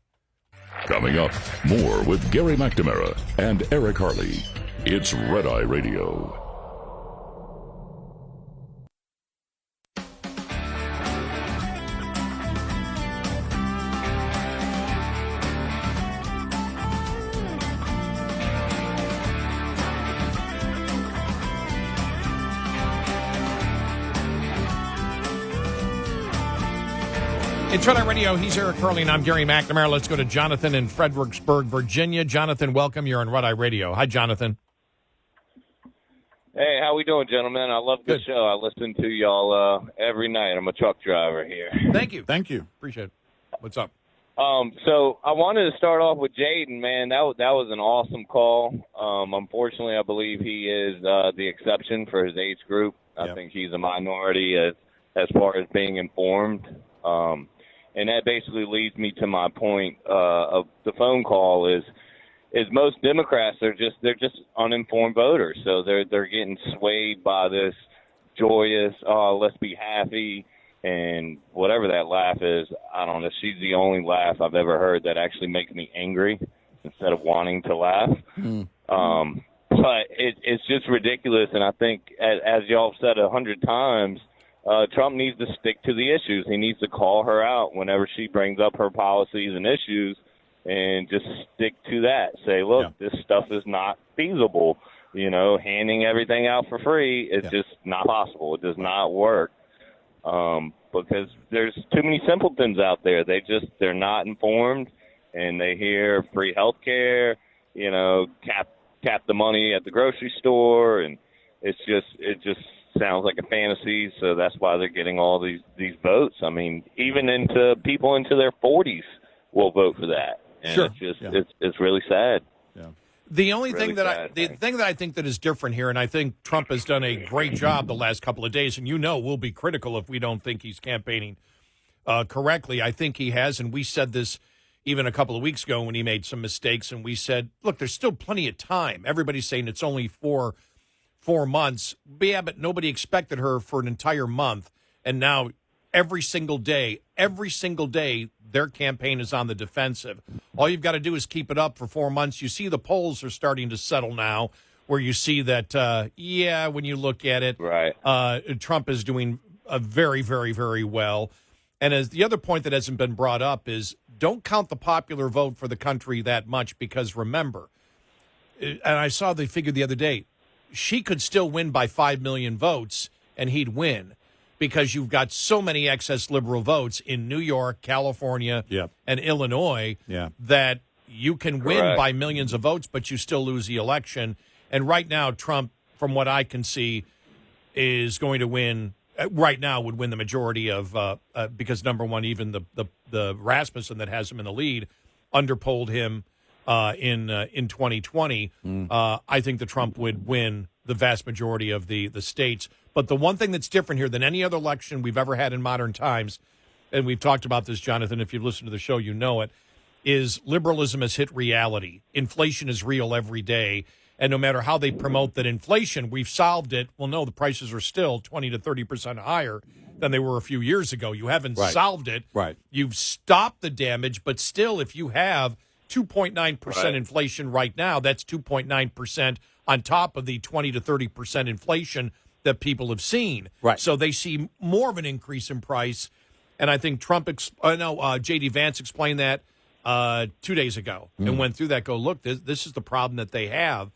Coming up, more with Gary McNamara and Eric Harley. It's Red Eye Radio. It's Red Eye Radio. He's Eric Harley, and I'm Gary McNamara. Let's go to Jonathan in Fredericksburg, Virginia. Jonathan, welcome. You're on Red Eye Radio. Hi, Jonathan. Hey, how we doing, gentlemen? I love the show. I listen to y'all every night. I'm a truck driver here. Thank you. Thank you. Appreciate it. What's up? So I wanted to start off with Jaden, man. That was an awesome call. Unfortunately, I believe he is the exception for his age group. I think he's a minority as far as being informed. And that basically leads me to my point of the phone call is most Democrats they're just uninformed voters. So they're getting swayed by this joyous, let's be happy, and whatever that laugh is. I don't know. She's the only laugh I've ever heard that actually makes me angry instead of wanting to laugh. But it's just ridiculous. And I think, as y'all said 100 times, Trump needs to stick to the issues. He needs to call her out whenever she brings up her policies and issues and just stick to that. Say, look, this stuff is not feasible. You know, handing everything out for free is just not possible. It does not work because there's too many simpletons out there. They're not informed, and they hear free health care, you know, cap the money at the grocery store, and it just sounds like a fantasy, so that's why they're getting all these votes. I mean, even into people into their 40s will vote for that. And Sure. It's just it's really sad. Yeah. The only Really thing that sad the thing that I think that is different here, and I think Trump has done a great job the last couple of days, and we'll be critical if we don't think he's campaigning correctly. I think he has, and we said this even a couple of weeks ago when he made some mistakes, and we said, look, there's still plenty of time. Everybody's saying it's only 4 months. Yeah, but nobody expected her for an entire month. And now every single day, their campaign is on the defensive. All you've got to do is keep it up for 4 months. You see the polls are starting to settle now, where you see that, when you look at it, right. Trump is doing very, very, very well. And as the other point that hasn't been brought up is don't count the popular vote for the country that much, because remember, and I saw the figure the other day, she could still win by 5 million votes, and he'd win, because you've got so many excess liberal votes in New York, California, and Illinois that you can win by millions of votes, but you still lose the election. And right now, Trump, from what I can see, is going to win. Right now, would win the majority of because number one, even the Rasmussen that has him in the lead underpolled him in 2020. I think that Trump would win the vast majority of the states. But the one thing that's different here than any other election we've ever had in modern times, and we've talked about this, Jonathan, if you've listened to the show, you know it, is liberalism has hit reality. Inflation is real every day. And no matter how they promote that inflation, we've solved it. Well, no, the prices are still 20 to 30% higher than they were a few years ago. You haven't solved it. Right. You've stopped the damage, but still, if you have 2.9% inflation right now, that's 2.9% on top of the 20 to 30% inflation that people have seen. Right. So they see more of an increase in price. And I think J.D. Vance explained that 2 days ago and went through that. Look, this is the problem that they have.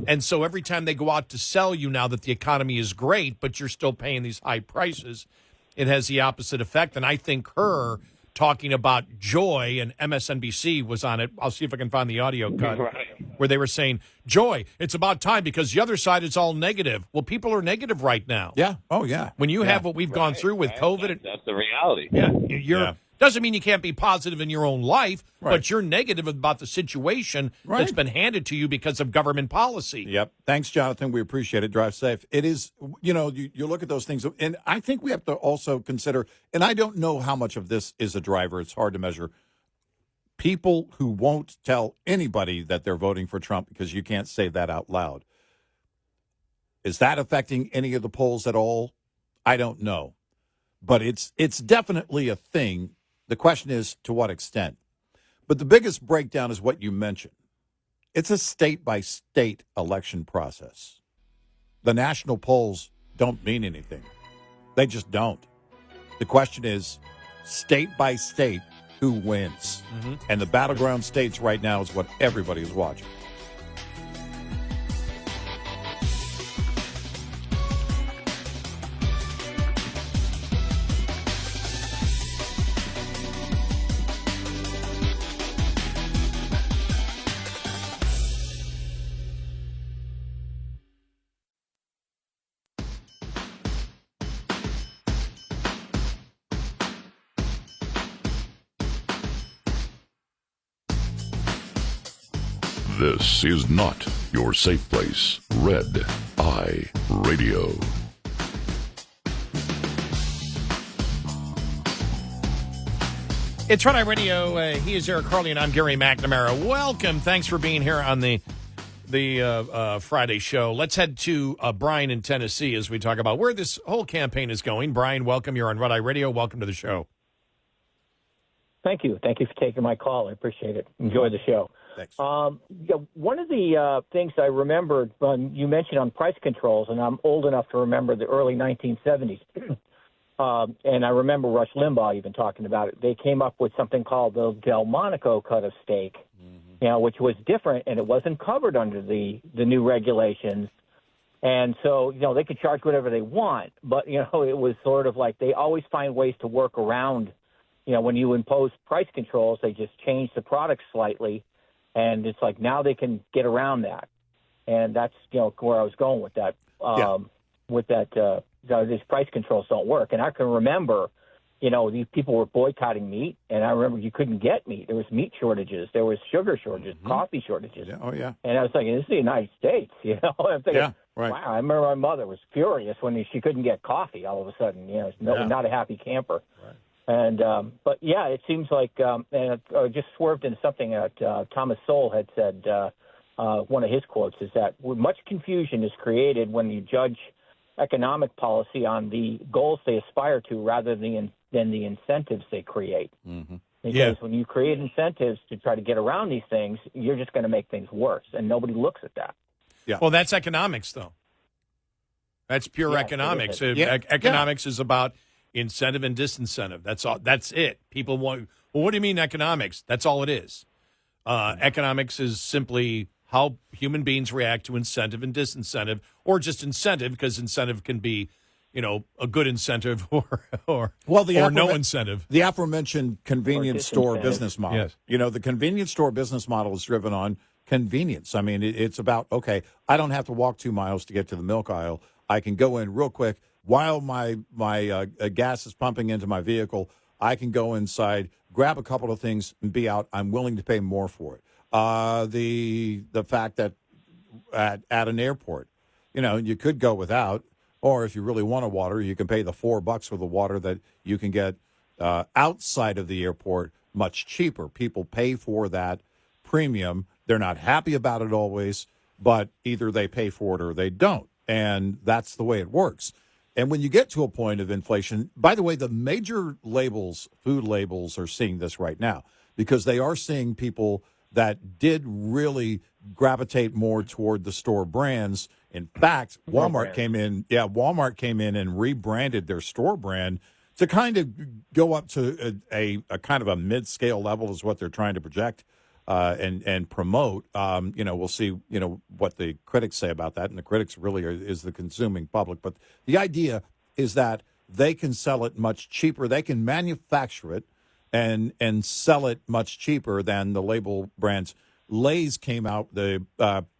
And so every time they go out to sell you now that the economy is great, but you're still paying these high prices, it has the opposite effect. And I think her talking about joy, and MSNBC was on it. I'll see if I can find the audio cut where they were saying, Joy, it's about time because the other side is all negative. Well, people are negative right now. Yeah. Oh, yeah. When you have what we've gone through with COVID. That's the reality. Yeah. Doesn't mean you can't be positive in your own life, but you're negative about the situation that's been handed to you because of government policy. Yep. Thanks, Jonathan. We appreciate it. Drive safe. It is, you look at those things, and I think we have to also consider, and I don't know how much of this is a driver. It's hard to measure. People who won't tell anybody that they're voting for Trump because you can't say that out loud. Is that affecting any of the polls at all? I don't know. But it's definitely a thing. The question is, to what extent? But the biggest breakdown is what you mentioned. It's a state-by-state election process. The national polls don't mean anything. They just don't. The question is, state by state, who wins? And the battleground states right now is what everybody is watching. This is not your safe place. Red Eye Radio. It's Red Eye Radio. He is Eric Harley, and I'm Gary McNamara. Welcome. Thanks for being here on the Friday show. Let's head to Brian in Tennessee as we talk about where this whole campaign is going. Brian, welcome. You're on Red Eye Radio. Welcome to the show. Thank you. Thank you for taking my call. I appreciate it. Enjoy the show. Thanks. One of the things I remembered when you mentioned on price controls, and I'm old enough to remember the early 1970s, and I remember Rush Limbaugh even talking about it. They came up with something called the Delmonico cut of steak, which was different, and it wasn't covered under the new regulations. And so, they could charge whatever they want, but, it was sort of like they always find ways to work around. When you impose price controls, they just change the product slightly. And it's like now they can get around that, and that's where I was going with that. These price controls don't work, and I can remember, these people were boycotting meat, and I remember you couldn't get meat. There was meat shortages, there was sugar shortages, coffee shortages. Yeah. Oh yeah. And I was thinking, this is the United States, I'm thinking, wow. I remember my mother was furious when she couldn't get coffee all of a sudden. Not a happy camper. Right. And but yeah, it seems like and I just swerved into something that Thomas Sowell had said. One of his quotes is that much confusion is created when you judge economic policy on the goals they aspire to rather than the incentives they create. Because when you create incentives to try to get around these things, you're just going to make things worse, and nobody looks at that. Yeah. Well, that's economics, though. That's pure economics. Economics is about incentive and disincentive. That's all. That's it. People want. Well, what do you mean economics? That's all it is. Economics is simply how human beings react to incentive and disincentive, or just incentive, because incentive can be, a good incentive or no incentive. The aforementioned convenience store business model. Yes. The convenience store business model is driven on convenience. I mean, it's about, okay, I don't have to walk 2 miles to get to the milk aisle. I can go in real quick. While my gas is pumping into my vehicle, I can go inside, grab a couple of things, and be out. I'm willing to pay more for it. The fact that at an airport, you could go without, or if you really want a water, you can pay the $4 for the water that you can get outside of the airport much cheaper. People pay for that premium. They're not happy about it always. but either they pay for it or they don't. And that's the way it works. And when you get to a point of inflation, by the way, the major labels, food labels, are seeing this right now because they are seeing people that did really gravitate more toward the store brands. In fact, Walmart came in and rebranded their store brand to kind of go up to a kind of a mid-scale level is what they're trying to project and promote. We'll see, what the critics say about that. And the critics really is the consuming public. But the idea is that they can sell it much cheaper. They can manufacture it and sell it much cheaper than the label brands. Lay's came out, the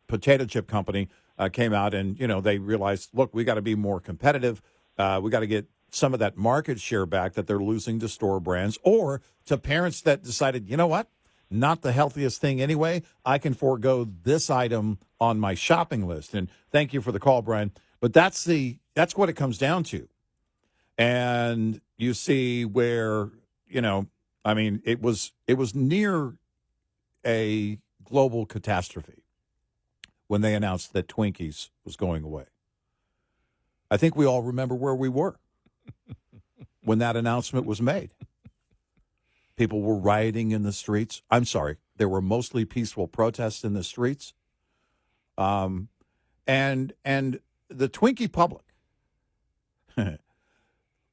potato chip company came out, and, they realized, look, we got to be more competitive. We got to get some of that market share back that they're losing to store brands or to parents that decided, you know what? Not the healthiest thing anyway. I can forego this item on my shopping list. And thank you for the call, Brian. But that's what it comes down to. And you see where, it was near a global catastrophe when they announced that Twinkies was going away. I think we all remember where we were when that announcement was made. People were rioting in the streets. I'm sorry, there were mostly peaceful protests in the streets. And the Twinkie public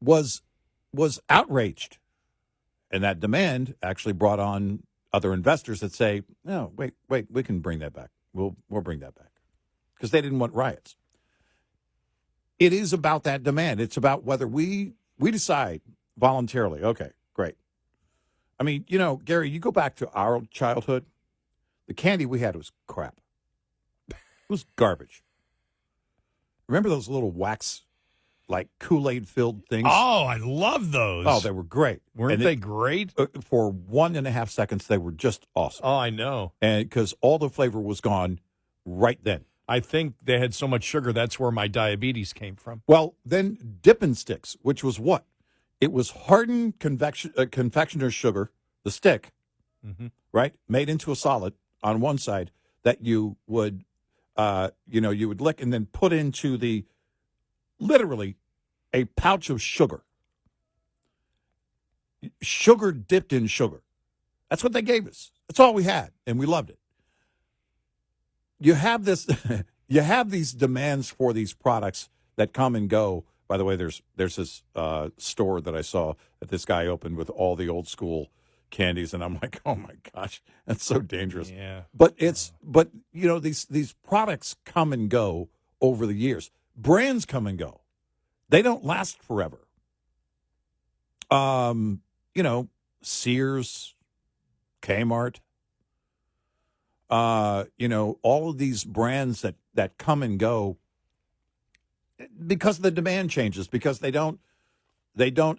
was outraged. And that demand actually brought on other investors that say, no, wait, we can bring that back. We'll bring that back. Because they didn't want riots. It is about that demand. It's about whether we decide voluntarily, okay, great. I mean, Gary, you go back to our childhood, the candy we had was crap. It was garbage. Remember those little wax, like Kool-Aid filled things? Oh, I love those. Oh, they were great. Weren't they great? For 1.5 seconds, they were just awesome. Oh, I know. And because all the flavor was gone right then. I think they had so much sugar, that's where my diabetes came from. Well, then Dippin' Sticks, which was what? It was hardened confectioner's sugar, the stick, right, made into a solid on one side that you would, you would lick and then put into literally a pouch of sugar. Sugar dipped in sugar. That's what they gave us. That's all we had, and we loved it. You have these demands for these products that come and go. By the way, there's this store that I saw that this guy opened with all the old school candies, and I'm like, oh my gosh, that's so dangerous. Yeah. But these products come and go over the years. Brands come and go. They don't last forever. Sears, Kmart, all of these brands that come and go because the demand changes, because they don't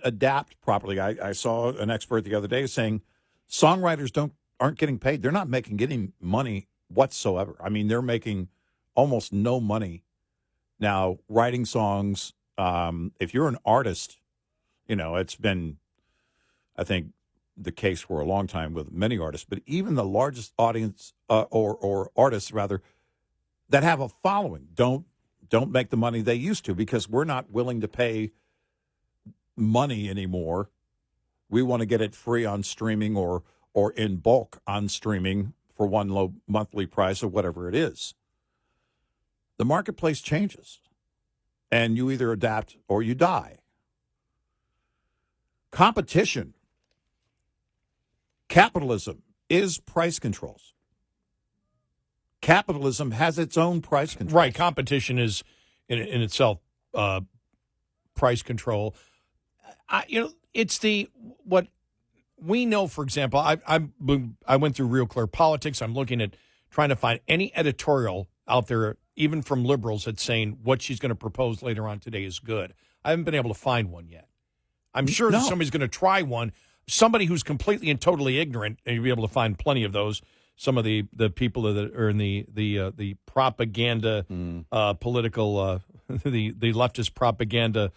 adapt properly. I saw an expert the other day saying songwriters aren't getting paid. They're not getting money whatsoever. I mean, they're making almost no money now writing songs. If you're an artist, it's been, I think, the case for a long time with many artists, but even the largest audience or artists rather that have a following don't make the money they used to because we're not willing to pay money anymore. We want to get it free on streaming or in bulk on streaming for one low monthly price or whatever it is. The marketplace changes, and you either adapt or you die. Competition. Capitalism is price controls. Capitalism has its own price controls. Right. Competition is in itself price control. It's what we know. For example, I went through Real Clear Politics. I'm looking at trying to find any editorial out there, even from liberals, that's saying what she's going to propose later on today is good. I haven't been able to find one yet. I'm sure that somebody's going to try one. Somebody who's completely and totally ignorant, and you'll be able to find plenty of those. Some of the people that are in the propaganda political the leftist propaganda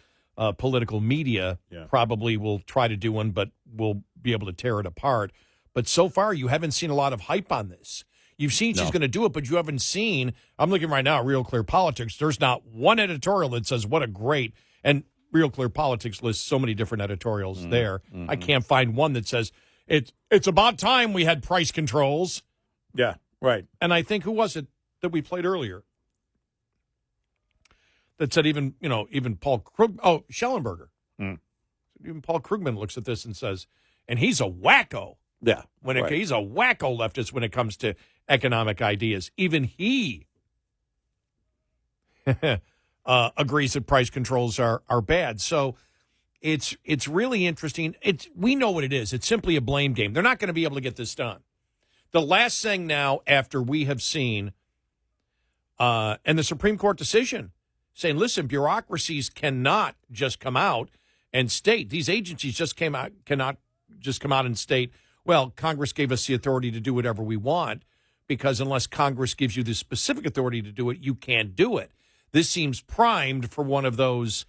political media probably will try to do one, but will be able to tear it apart. But so far, you haven't seen a lot of hype on this. You've seen she's going to do it, but you haven't seen. I'm looking right now at Real Clear Politics. There's not one editorial that says what a great, and Real Clear Politics lists so many different editorials there. Mm-hmm. I can't find one that says it's about time we had price controls. Yeah, right. And I think, who was it that we played earlier that said even Paul Schellenberger. Even Paul Krugman looks at this and says, and he's a wacko. Yeah. He's a wacko leftist when it comes to economic ideas. Even he agrees that price controls are bad. So it's really interesting. We know what it is. It's simply a blame game. They're not going to be able to get this done. The last thing now, after we have seen and the Supreme Court decision saying, listen, bureaucracies cannot just come out and state, these agencies cannot just come out and state, well, Congress gave us the authority to do whatever we want, because unless Congress gives you the specific authority to do it, you can't do it. This seems primed for one of those,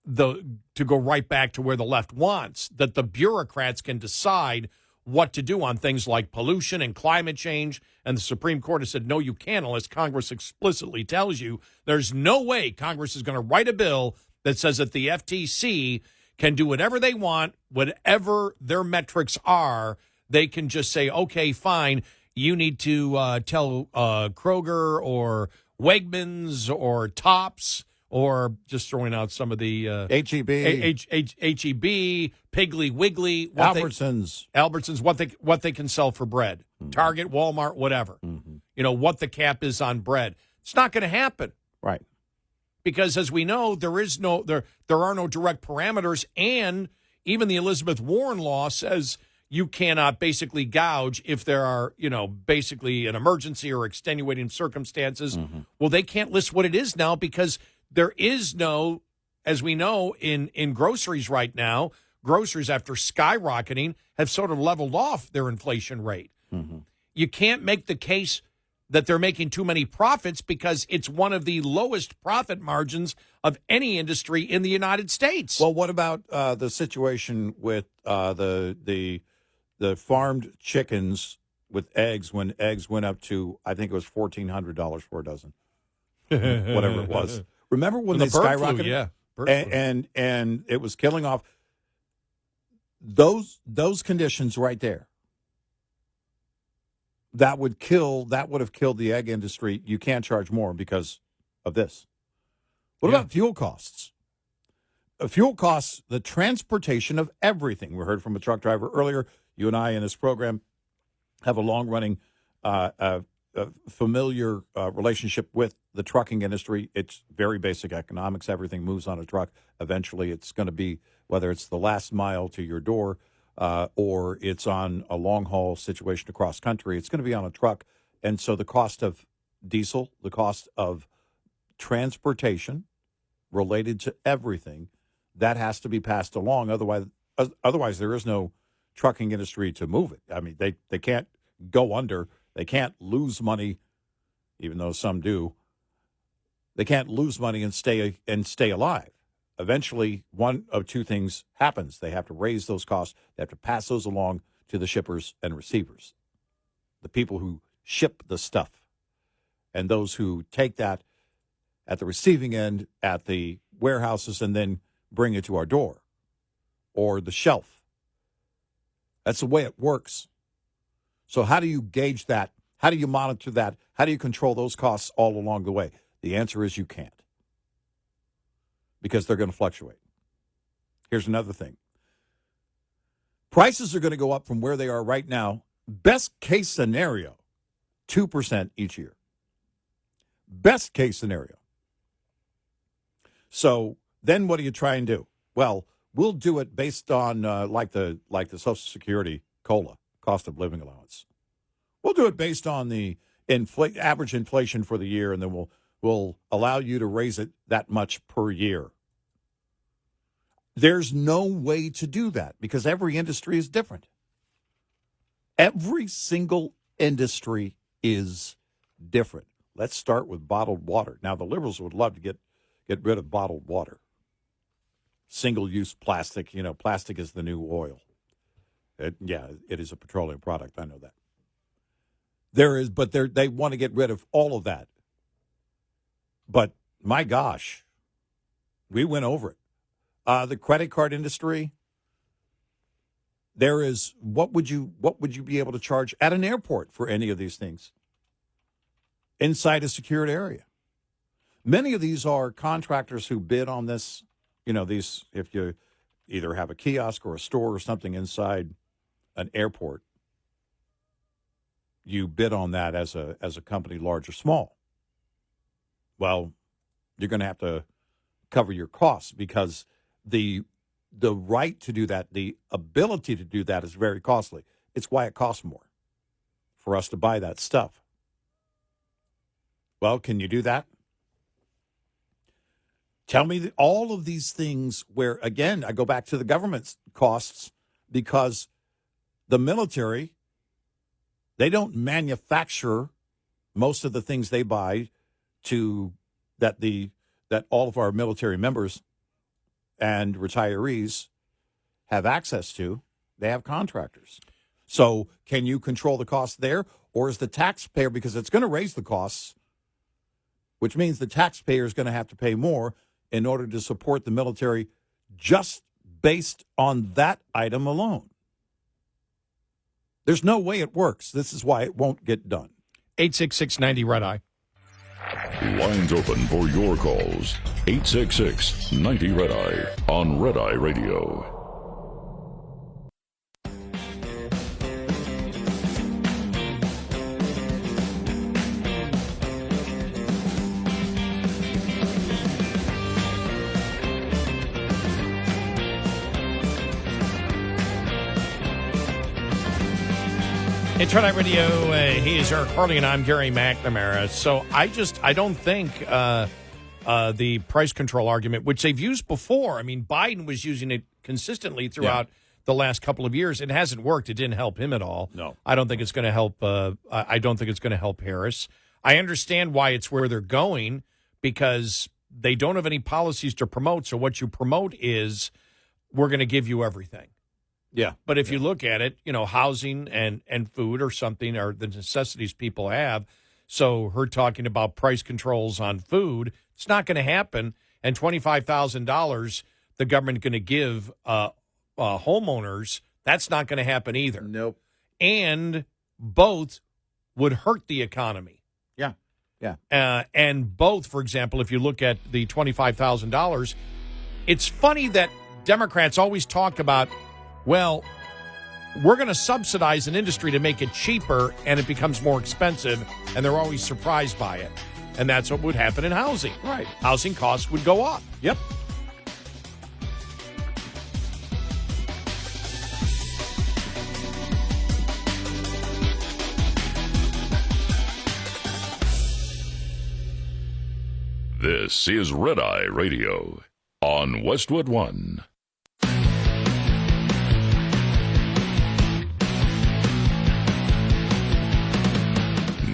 to go right back to where the left wants, that the bureaucrats can decide what to do on things like pollution and climate change. And the Supreme Court has said, no, you can't unless Congress explicitly tells you. There's no way Congress is going to write a bill that says that the FTC can do whatever they want, whatever their metrics are. They can just say, okay, fine, you need to tell Kroger or Wegmans or Tops, or just throwing out some of the H-E-B, Piggly Wiggly, Albertsons, what they can sell for bread, Target, Walmart, whatever. What the cap is on bread. It's not going to happen, right? Because as we know, there are no direct parameters, and even the Elizabeth Warren law says you cannot basically gouge if there are, basically an emergency or extenuating circumstances. Well, they can't list what it is now, because there is no, as we know, in groceries right now, groceries, after skyrocketing, have sort of leveled off their inflation rate. You can't make the case that they're making too many profits, because it's one of the lowest profit margins of any industry in the United States. Well, what about the situation with the farmed chickens with eggs, when eggs went up to, I think it was $1,400 for a dozen, whatever it was. Remember when they skyrocketed? Yeah, and it was killing off those conditions right there. That would have killed the egg industry. You can't charge more because of this. What about fuel costs? Fuel costs, the transportation of everything. We heard from a truck driver earlier. You and I in this program have a long-running, familiar relationship with the trucking industry. It's very basic economics. Everything moves on a truck. Eventually, it's going to be, whether it's the last mile to your door or it's on a long-haul situation across country, it's going to be on a truck. And so the cost of diesel, the cost of transportation related to everything, that has to be passed along. Otherwise there is no trucking industry to move it. I mean, they can't go under. They can't lose money, even though some do. They can't lose money and stay alive. Eventually, one of two things happens. They have to raise those costs. They have to pass those along to the shippers and receivers, the people who ship the stuff, and those who take that at the receiving end at the warehouses and then bring it to our door or the shelf. That's the way it works. So how do you gauge that? How do you monitor that? How do you control those costs all along the way? The answer is you can't, because they're going to fluctuate. Here's another thing. Prices are going to go up from where they are right now. Best case scenario, 2% each year. Best case scenario. So then what do you try and do? Well, we'll do it based on like the Social Security COLA, cost of living allowance. We'll do it based on the average inflation for the year, and then we'll allow you to raise it that much per year. There's no way to do that, because every industry is different. Every single industry is different. Let's start with bottled water. Now, the liberals would love to get rid of bottled water. Single-use plastic, plastic is the new oil. It is a petroleum product. I know that. but they want to get rid of all of that. But my gosh, we went over it. The credit card industry. There is what would you be able to charge at an airport for any of these things inside a secured area? Many of these are contractors who bid on this. These, if you either have a kiosk or a store or something inside an airport, you bid on that as a company, large or small. Well, you're going to have to cover your costs because the right to do that, the ability to do that is very costly. It's why it costs more for us to buy that stuff. Well, can you do that? Tell me all of these things where, again, I go back to the government's costs because the military, they don't manufacture most of the things they buy that all of our military members and retirees have access to. They have contractors. So can you control the cost there? Or is the taxpayer, because it's going to raise the costs, which means the taxpayer is going to have to pay more in order to support the military just based on that item alone. There's no way it works. This is why it won't get done. 866-90 Red Eye. Lines open for your calls. 866-90 Red Eye on Red Eye Radio. It's Red Eye Radio. He is Eric Harley, and I'm Gary McNamara. So I don't think the price control argument, which they've used before. I mean, Biden was using it consistently throughout the last couple of years. It hasn't worked. It didn't help him at all. No, I don't think it's going to help. I don't think it's going to help Harris. I understand why it's where they're going because they don't have any policies to promote. So what you promote is we're going to give you everything. Yeah. But if you look at it, housing and food or something are the necessities people have. So her talking about price controls on food, it's not going to happen. And $25,000 the government going to give homeowners, that's not going to happen either. Nope. And both would hurt the economy. Yeah. Yeah. And both, for example, if you look at the $25,000, it's funny that Democrats always talk about, well, we're going to subsidize an industry to make it cheaper, and it becomes more expensive, and they're always surprised by it. And that's what would happen in housing. Right. Housing costs would go up. Yep. This is Red Eye Radio on Westwood One.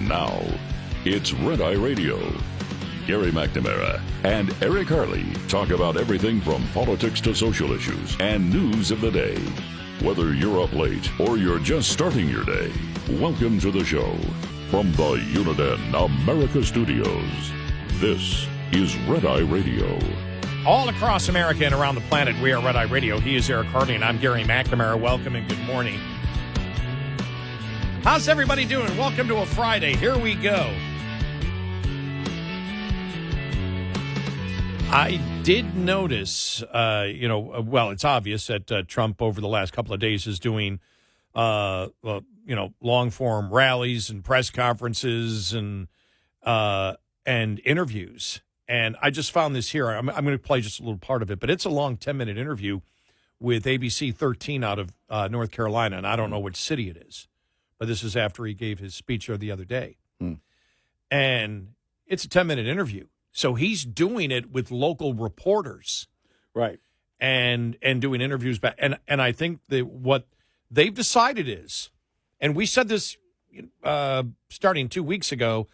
Now, it's Red Eye Radio. Gary McNamara and Eric Harley talk about everything from politics to social issues and news of the day. Whether you're up late or you're just starting your day, welcome to the show. From the Uniden America Studios, this is Red Eye Radio. All across America and around the planet, we are Red Eye Radio. He is Eric Harley, and I'm Gary McNamara. Welcome and good morning. How's everybody doing? Welcome to a Friday. Here we go. I did notice, well, it's obvious that Trump over the last couple of days is doing, long-form rallies and press conferences and interviews. And I just found this here. I'm going to play just a little part of it, but it's a long 10-minute interview with ABC 13 out of North Carolina, and I don't know which city it is. But this is after he gave his speech the other day. And it's a 10-minute interview. So he's doing it with local reporters. Right. And doing interviews back. And I think that what they've decided is, and we said this starting 2 weeks ago,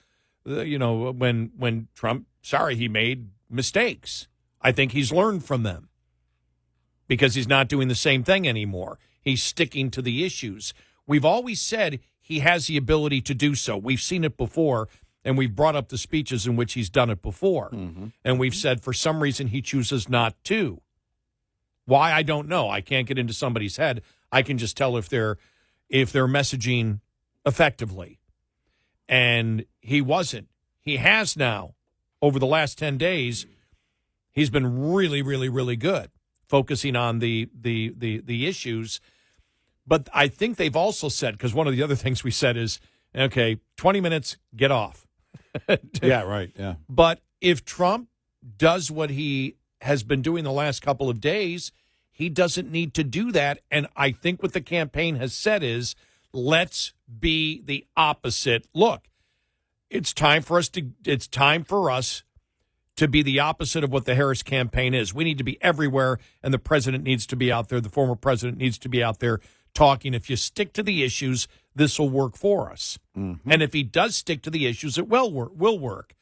when Trump, he made mistakes. I think he's learned from them because he's not doing the same thing anymore. He's sticking to the issues. We've always said he has the ability to do so. We've seen it before, and we've brought up the speeches in which he's done it before. And we've said for some reason he chooses not to. Why, I don't know. I can't get into somebody's head. I can just tell if they're messaging effectively. And he wasn't. He has now, over the last 10 days, he's been really, really, really good, focusing on the issues. But I think they've also said, because one of the other things we said is, okay, 20 minutes, get off. Yeah, right, yeah. But if Trump does what he has been doing the last couple of days, he doesn't need to do that. And I think what the campaign has said is, let's be the opposite. Look, it's time for us to be the opposite of what the Harris campaign is. We need to be everywhere, and the president needs to be out there. The former president needs to be out there talking. If you stick to the issues, this will work for us. And if he does stick to the issues, it will work.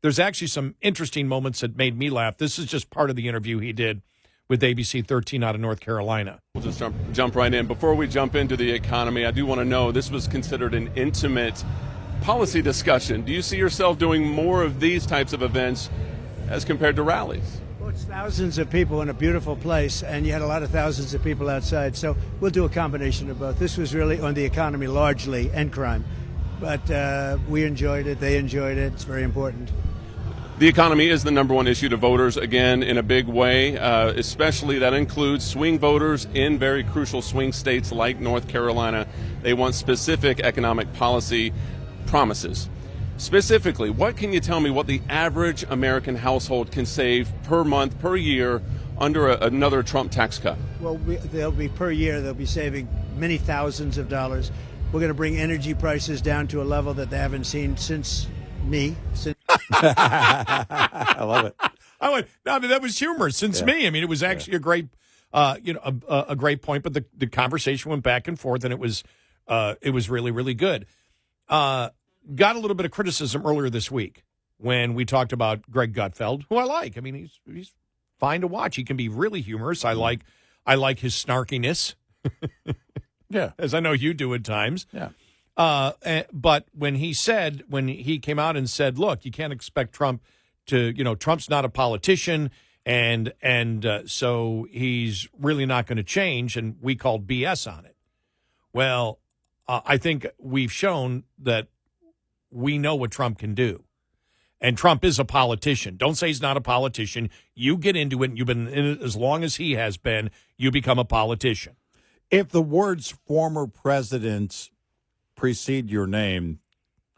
There's actually some interesting moments that made me laugh. This is just part of the interview he did with ABC 13 out of North Carolina. We'll just jump right in. Before we jump into the economy, I do want to know, this was considered an intimate policy discussion. Do you see yourself doing more of these types of events as compared to rallies? Well, it's thousands of people in a beautiful place, and you had a lot of thousands of people outside. So we'll do a combination of both. This was really on the economy largely, and crime. But we enjoyed it. They enjoyed it. It's very important. The economy is the number one issue to voters, again, in a big way, especially that includes swing voters in very crucial swing states like North Carolina. They want specific economic policy promises. Specifically, what can you tell me what the average American household can save per month, per year, under another Trump tax cut? Well, they'll be per year, they'll be saving many thousands of dollars. We're going to bring energy prices down to a level that they haven't seen since me. I love it. That was humor since me. I mean, it was actually a great, a great point. But the conversation went back and forth, and it was really, really good. Got a little bit of criticism earlier this week when we talked about Greg Gutfeld, who I like. I mean, he's fine to watch. He can be really humorous. I like his snarkiness. Yeah, as I know you do at times. Yeah. But when he came out and said, look, you can't expect Trump to, Trump's not a politician, and so he's really not going to change, and we called BS on it. Well, I think we've shown that we know what Trump can do. And Trump is a politician. Don't say he's not a politician. You get into it, and you've been in it as long as he has been, you become a politician. If the words former presidents precede your name,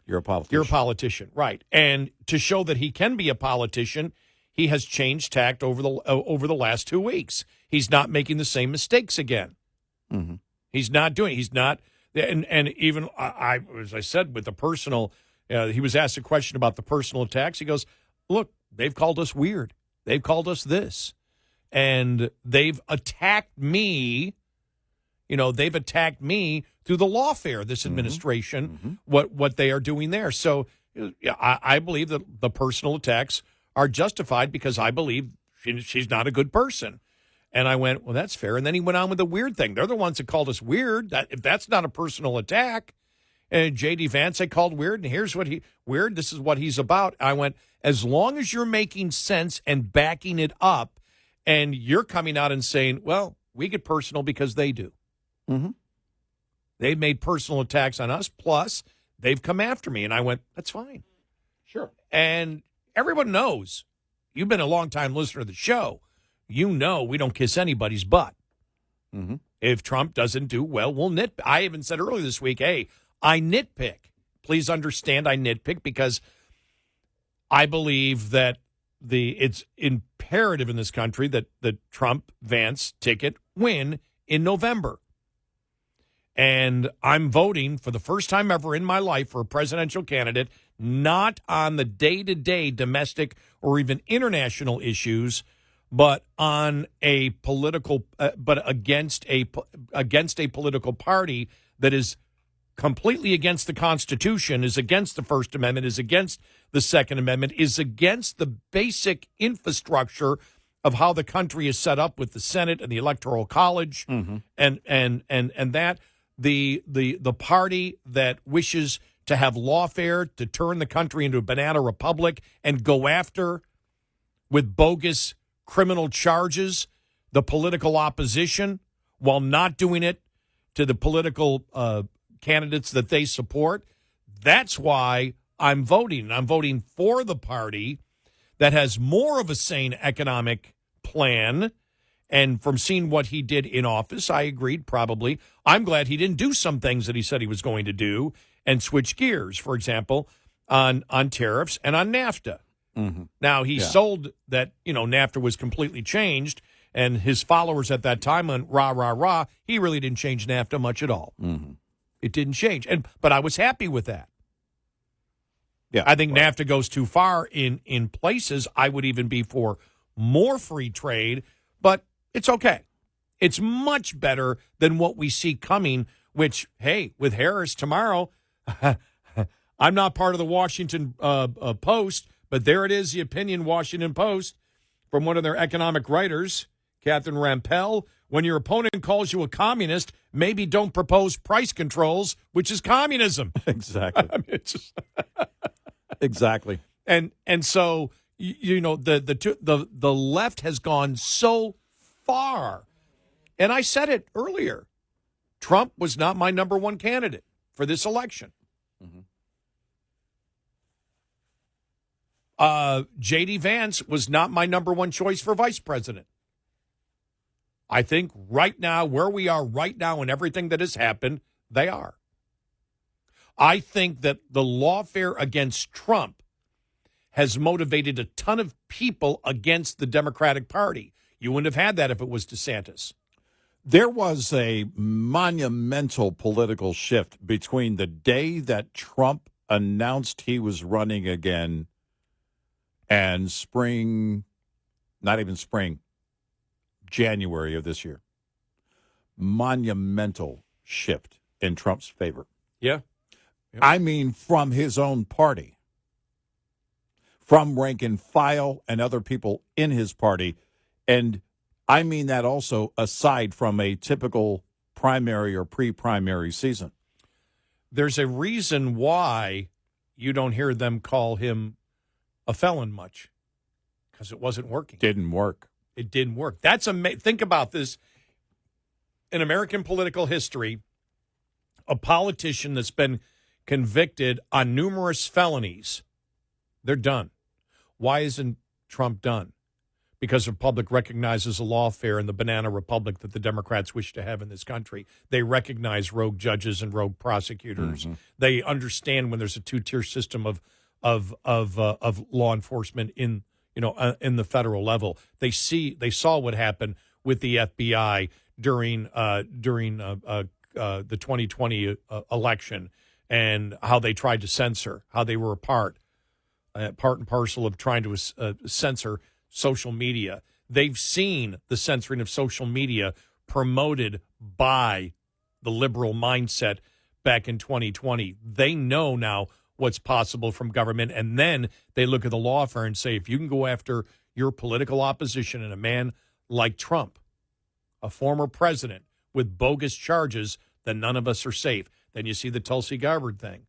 you're a politician. You're a politician, right. And to show that he can be a politician, he has changed tact over the last 2 weeks. He's not making the same mistakes again. Mm-hmm. He's not, and even, as I said, with the personal, he was asked a question about the personal attacks. He goes, look, they've called us weird. They've called us this. And they've attacked me. They've attacked me through the lawfare, this administration, what they are doing there. So I believe that the personal attacks are justified because I believe she's not a good person. And I went, well, that's fair. And then he went on with the weird thing. They're the ones that called us weird. If that's not a personal attack. And J.D. Vance I called weird, and here's what weird, this is what he's about. I went, as long as you're making sense and backing it up, and you're coming out and saying, well, we get personal because they do. Mm-hmm. They've made personal attacks on us, plus they've come after me. And I went, that's fine. Sure. And everyone knows, you've been a long-time listener to the show, we don't kiss anybody's butt. Mm-hmm. If Trump doesn't do well, we'll nitpick. I even said earlier this week, hey, I nitpick. Please understand I nitpick because I believe that it's imperative in this country that the Trump-Vance ticket win in November. And I'm voting for the first time ever in my life for a presidential candidate, not on the day-to-day domestic or even international issues, but on a political, but against a political party that is completely against the Constitution, is against the First Amendment, is against the Second Amendment, is against the basic infrastructure of how the country is set up with the Senate and the Electoral College, and that. the party that wishes to have lawfare, to turn the country into a banana republic and go after, with bogus criminal charges, the political opposition, while not doing it to the political candidates that they support. That's why I'm voting. I'm voting for the party that has more of a sane economic plan. And from seeing what he did in office, I agreed probably. I'm glad he didn't do some things that he said he was going to do and switch gears, for example, on tariffs and on NAFTA. Mm-hmm. Now, he sold that, NAFTA was completely changed, and his followers at that time went, rah, rah, rah. He really didn't change NAFTA much at all. Mm-hmm. It didn't change. But I was happy with that. Yeah, I think NAFTA goes too far in places. I would even be for more free trade, but it's okay. It's much better than what we see coming, which, hey, with Harris tomorrow, I'm not part of the Washington Post, but there it is, the opinion Washington Post from one of their economic writers, Catherine Rampell. When your opponent calls you a communist, maybe don't propose price controls, which is communism. Exactly. I mean, it's just exactly. And so the left has gone so far. And I said it earlier. Trump was not my number one candidate for this election. J.D. Vance was not my number one choice for vice president. I think right now, where we are right now and everything that has happened, they are. I think that the lawfare against Trump has motivated a ton of people against the Democratic Party. You wouldn't have had that if it was DeSantis. There was a monumental political shift between the day that Trump announced he was running again and January of this year. Monumental shift in Trump's favor. Yeah. Yep. I mean, from his own party, from rank and file and other people in his party. And I mean that also aside from a typical primary or pre-primary season. There's a reason why you don't hear them call him a felon much, because it wasn't working. Didn't work. It didn't work. That's think about this. In American political history, a politician that's been convicted on numerous felonies, they're done. Why isn't Trump done? Because the public recognizes a lawfare in the banana republic that the Democrats wish to have in this country. They recognize rogue judges and rogue prosecutors. Mm-hmm. They understand when there's a two-tier system of law enforcement in the federal level. They saw what happened with the FBI during the 2020 election, and how they tried to censor, how they were part and parcel of trying to censor social media. They've seen the censoring of social media promoted by the liberal mindset back in 2020. They know now what's possible from government, and then they look at the lawfare and say, if you can go after your political opposition and a man like Trump, a former president with bogus charges, then none of us are safe. Then you see the Tulsi Gabbard thing.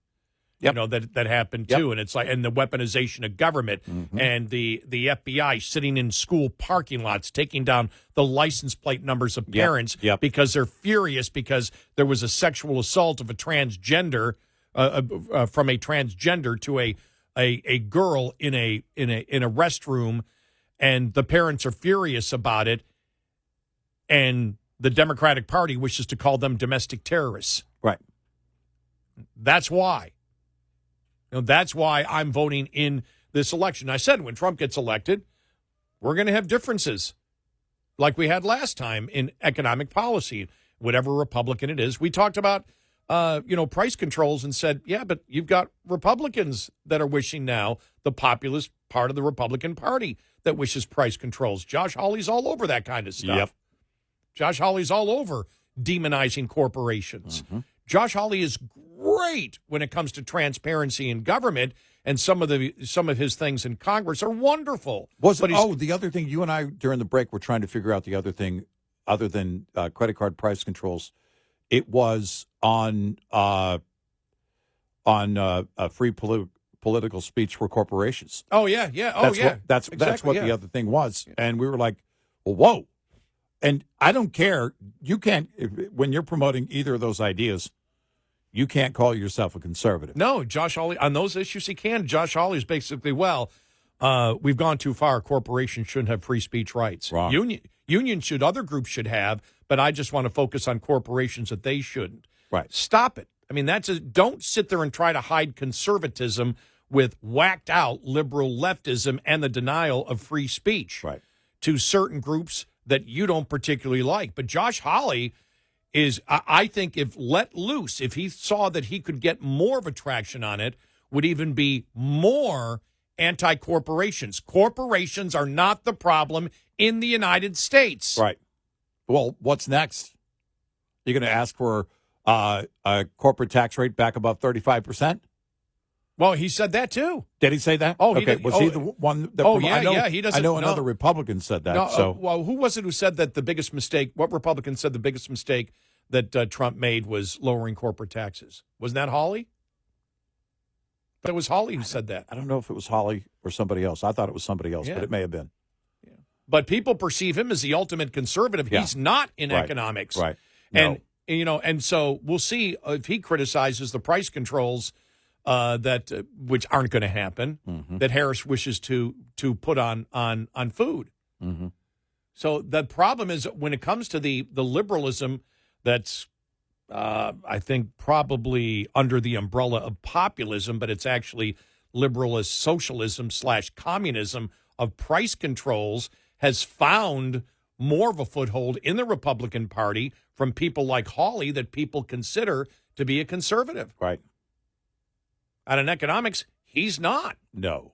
Yep. That happened too. Yep. And it's like, and the weaponization of government, mm-hmm. and the FBI sitting in school parking lots, taking down the license plate numbers of parents because they're furious because there was a sexual assault of a transgender from a transgender to a girl in a restroom, and the parents are furious about it, and the Democratic Party wishes to call them domestic terrorists. Right. That's why. That's why I'm voting in this election. I said when Trump gets elected, we're going to have differences like we had last time in economic policy, whatever Republican it is. We talked about, price controls and said, yeah, but you've got Republicans that are wishing now, the populist part of the Republican Party that wishes price controls. Josh Hawley's all over that kind of stuff. Yep. Josh Hawley's all over demonizing corporations. Mm-hmm. Josh Hawley is great when it comes to transparency in government, and some of his things in Congress are wonderful. The other thing, you and I during the break were trying to figure out the other thing other than credit card price controls it was on free political speech for corporations. Oh yeah. That's what the other thing was, and we were like, well, whoa. And I don't care. You can't, when you're promoting either of those ideas, you can't call yourself a conservative. No, Josh Hawley, on those issues he can. Josh Hawley is basically, we've gone too far. Corporations shouldn't have free speech rights. Wrong. Unions should, other groups should have, but I just want to focus on corporations that they shouldn't. Right. Stop it. I mean, don't sit there and try to hide conservatism with whacked out liberal leftism and the denial of free speech to certain groups that you don't particularly like. But Josh Hawley is, I think, if let loose, if he saw that he could get more of a traction on it, would even be more anti-corporations. Corporations are not the problem in the United States. Right. Well, what's next? You're going to ask for a corporate tax rate back above 35%? Well, he said that too. Did he say that? Oh, okay. Was he the one that? He doesn't. I know another Republican said that. Well, who was it who said that the biggest mistake? What Republican said the biggest mistake that Trump made was lowering corporate taxes? Wasn't that Hawley? But it was Hawley who said that. I don't know if it was Hawley or somebody else. I thought it was somebody else, but it may have been. Yeah. But people perceive him as the ultimate conservative. Yeah. He's not in economics. Right. No. And so we'll see if he criticizes the price controls which aren't going to happen, that Harris wishes to put on food. Mm-hmm. So the problem is when it comes to the liberalism that's, I think, probably under the umbrella of populism, but it's actually liberalist socialism / communism of price controls, has found more of a foothold in the Republican Party from people like Hawley that people consider to be a conservative. Right. And in economics, he's not. No.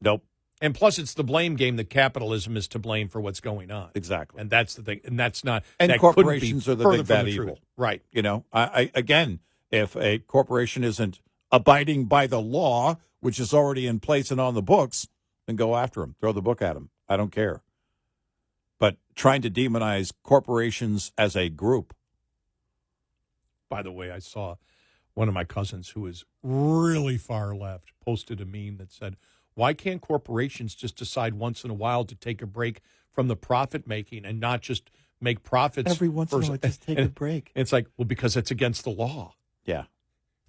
Nope. And plus, it's the blame game that capitalism is to blame for what's going on. Exactly. And that's the thing. And that's not. And that corporations are the big bad evil. evil. Right. You know, again, if a corporation isn't abiding by the law, which is already in place and on the books, then go after them. Throw the book at them. I don't care. But trying to demonize corporations as a group. By the way, I saw one of my cousins who is really far left posted a meme that said, why can't corporations just decide once in a while to take a break from the profit making and not just make profits? Every once in a while, just take a break. It's like, well, because it's against the law. Yeah.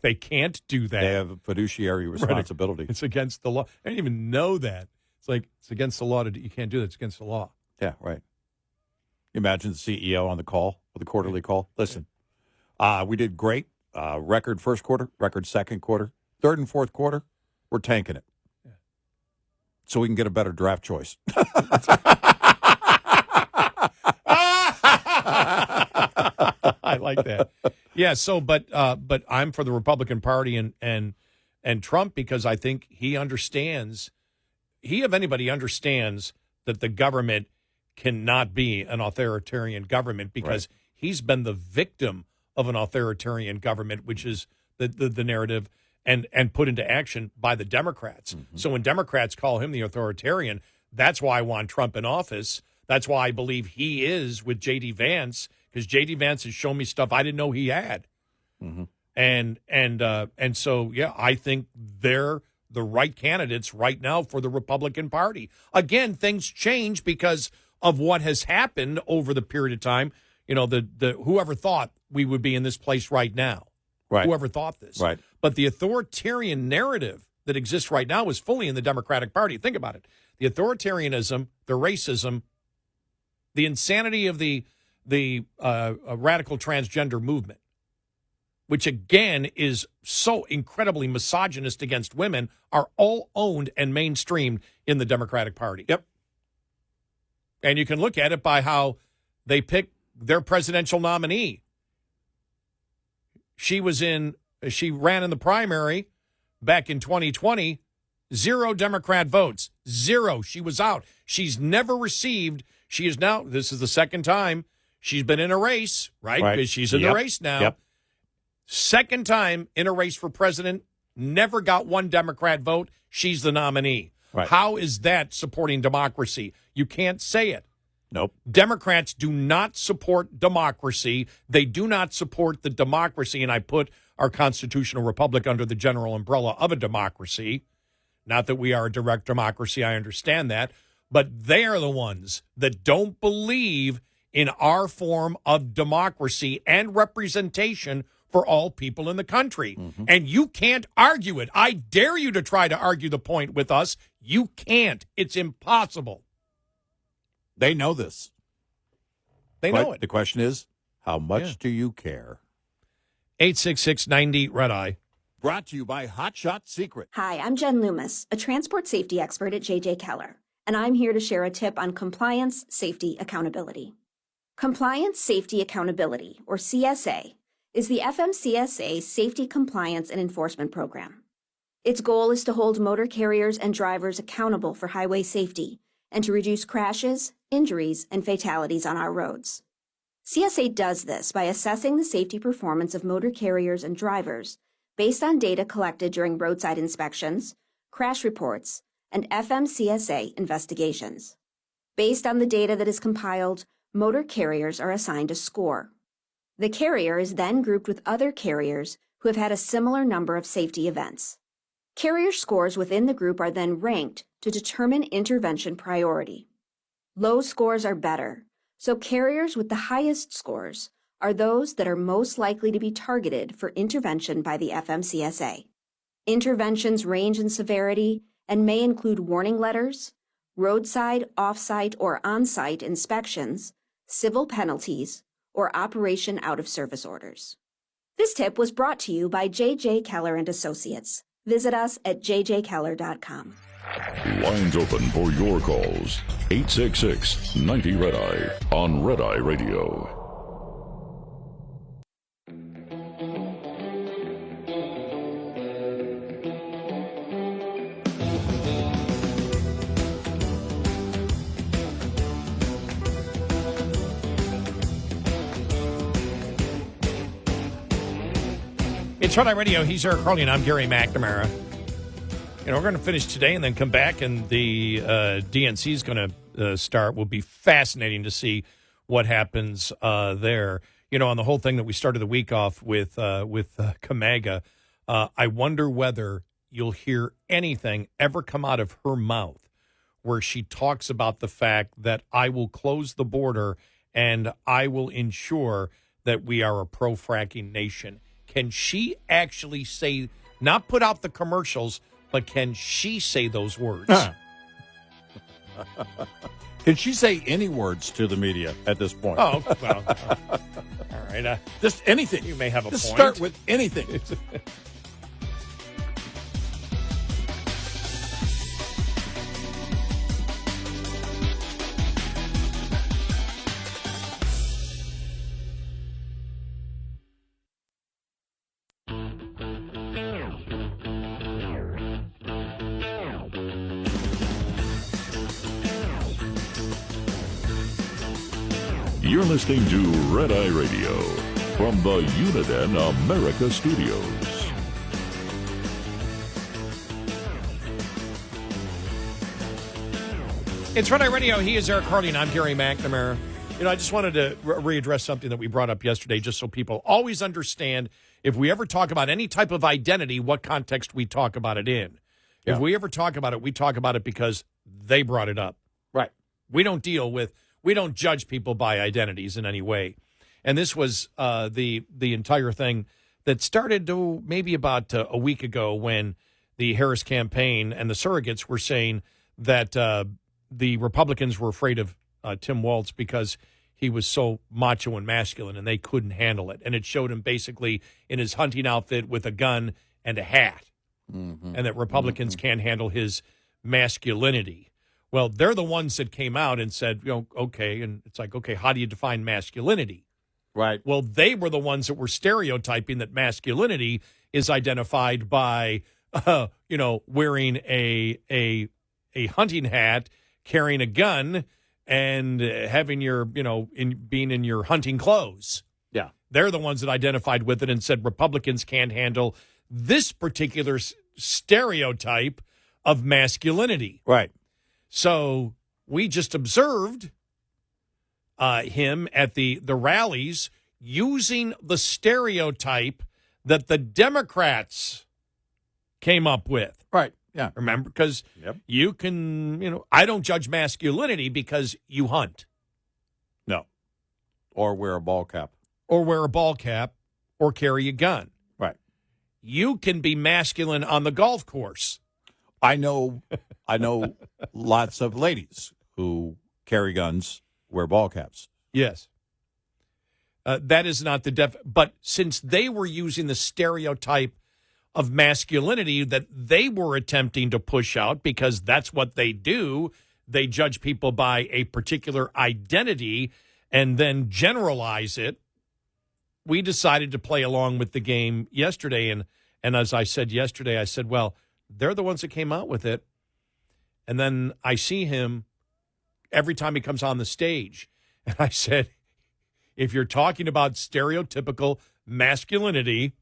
They can't do that. They have a fiduciary responsibility. Right. It's against the law. I didn't even know that. It's like, it's against the law. You can't do that. It's against the law. Yeah, right. Imagine the CEO on the call, or the quarterly call. Listen, we did great. Record first quarter, record second quarter, third and fourth quarter, we're tanking it. Yeah. So we can get a better draft choice. I like that. Yeah, so but I'm for the Republican Party and Trump because I think he understands, he of anybody understands that the government cannot be an authoritarian government because he's been the victim of an authoritarian government, which is the narrative, and put into action by the Democrats. Mm-hmm. So when Democrats call him the authoritarian, that's why I want Trump in office. That's why I believe he is with J.D. Vance, because J.D. Vance has shown me stuff I didn't know he had. Mm-hmm. And so, yeah, I think they're the right candidates right now for the Republican Party. Again, things change because of what has happened over the period of time. You know, the whoever thought we would be in this place right now. Right. Whoever thought this. Right. But the authoritarian narrative that exists right now is fully in the Democratic Party. Think about it. The authoritarianism, the racism, the insanity of the radical transgender movement, which again is so incredibly misogynist against women, are all owned and mainstreamed in the Democratic Party. Yep. And you can look at it by how they pick their presidential nominee. She ran in the primary back in 2020, 0 Democrat votes, 0. She was out. She's never received. She is now, this is the second time she's been in a race, right? Because she's in the race now. Yep. Second time in a race for president, never got 1 Democrat vote. She's the nominee. Right. How is that supporting democracy? You can't say it. Nope. Democrats do not support democracy. They do not support the democracy, and I put our constitutional republic under the general umbrella of a democracy. Not that we are a direct democracy, I understand that, but they are the ones that don't believe in our form of democracy and representation for all people in the country. And you can't argue it. I dare you to try to argue the point with us. You can't. It's impossible. They know this. They know it. The question is, how much do you care? 866-90-RED-EYE. Brought to you by Hot Shot Secret. Hi, I'm Jen Loomis, a transport safety expert at J.J. Keller, and I'm here to share a tip on compliance, safety, accountability. Compliance, Safety, Accountability, or CSA, is the FMCSA Safety, Compliance, and Enforcement Program. Its goal is to hold motor carriers and drivers accountable for highway safety and to reduce crashes, injuries, and fatalities on our roads. CSA does this by assessing the safety performance of motor carriers and drivers based on data collected during roadside inspections, crash reports, and FMCSA investigations. Based on the data that is compiled, motor carriers are assigned a score. The carrier is then grouped with other carriers who have had a similar number of safety events. Carrier scores within the group are then ranked to determine intervention priority. Low scores are better, so carriers with the highest scores are those that are most likely to be targeted for intervention by the FMCSA. Interventions range in severity and may include warning letters, roadside, off-site, or on-site inspections, civil penalties, or operation out-of-service orders. This tip was brought to you by J.J. Keller and Associates. Visit us at jjkeller.com. Lines open for your calls. 866-90-RED-EYE on Red Eye Radio. It's Red Eye Radio. He's Eric Harley, and I'm Gary McNamara. You know, we're going to finish today and then come back, and the DNC is going to start. Will be fascinating to see what happens there. You know, on the whole thing that we started the week off with Kamaga, I wonder whether you'll hear anything ever come out of her mouth where she talks about the fact that I will close the border and I will ensure that we are a pro-fracking nation. Can she actually say, not put out the commercials, but can she say those words? Can she say any words to the media at this point? Oh, well. All right. Just anything. You may have a Just point. start with anything. You're listening to Red Eye Radio from the Uniden America Studios. It's Red Eye Radio. He is Eric Harley, and I'm Gary McNamara. You know, I just wanted to readdress something that we brought up yesterday, just so people always understand if we ever talk about any type of identity, what context we talk about it in. Yeah. If we ever talk about it, we talk about it because they brought it up. Right. We don't judge people by identities in any way. And this was the entire thing that started maybe about a week ago when the Harris campaign and the surrogates were saying that the Republicans were afraid of Tim Walz because he was so macho and masculine and they couldn't handle it. And it showed him basically in his hunting outfit with a gun and a hat. Mm-hmm. And that Republicans can't handle his masculinity. Well, they're the ones that came out and said, you know, okay, and it's like, okay, how do you define masculinity? Right. Well, they were the ones that were stereotyping that masculinity is identified by, wearing a hunting hat, carrying a gun, and having your, being in your hunting clothes. Yeah. They're the ones that identified with it and said Republicans can't handle this particular stereotype of masculinity. Right. So we just observed him at the rallies using the stereotype that the Democrats came up with. Right. Yeah. Remember? Because you can, I don't judge masculinity because you hunt. No. Or wear a ball cap. Or wear a ball cap or carry a gun. Right. You can be masculine on the golf course. I know lots of ladies who carry guns, wear ball caps. Yes. That is not the but since they were using the stereotype of masculinity that they were attempting to push out because that's what they do, they judge people by a particular identity and then generalize it. We decided to play along with the game yesterday, and as I said yesterday, I said, well, they're the ones that came out with it. And then I see him every time he comes on the stage, and I said, if you're talking about stereotypical masculinity,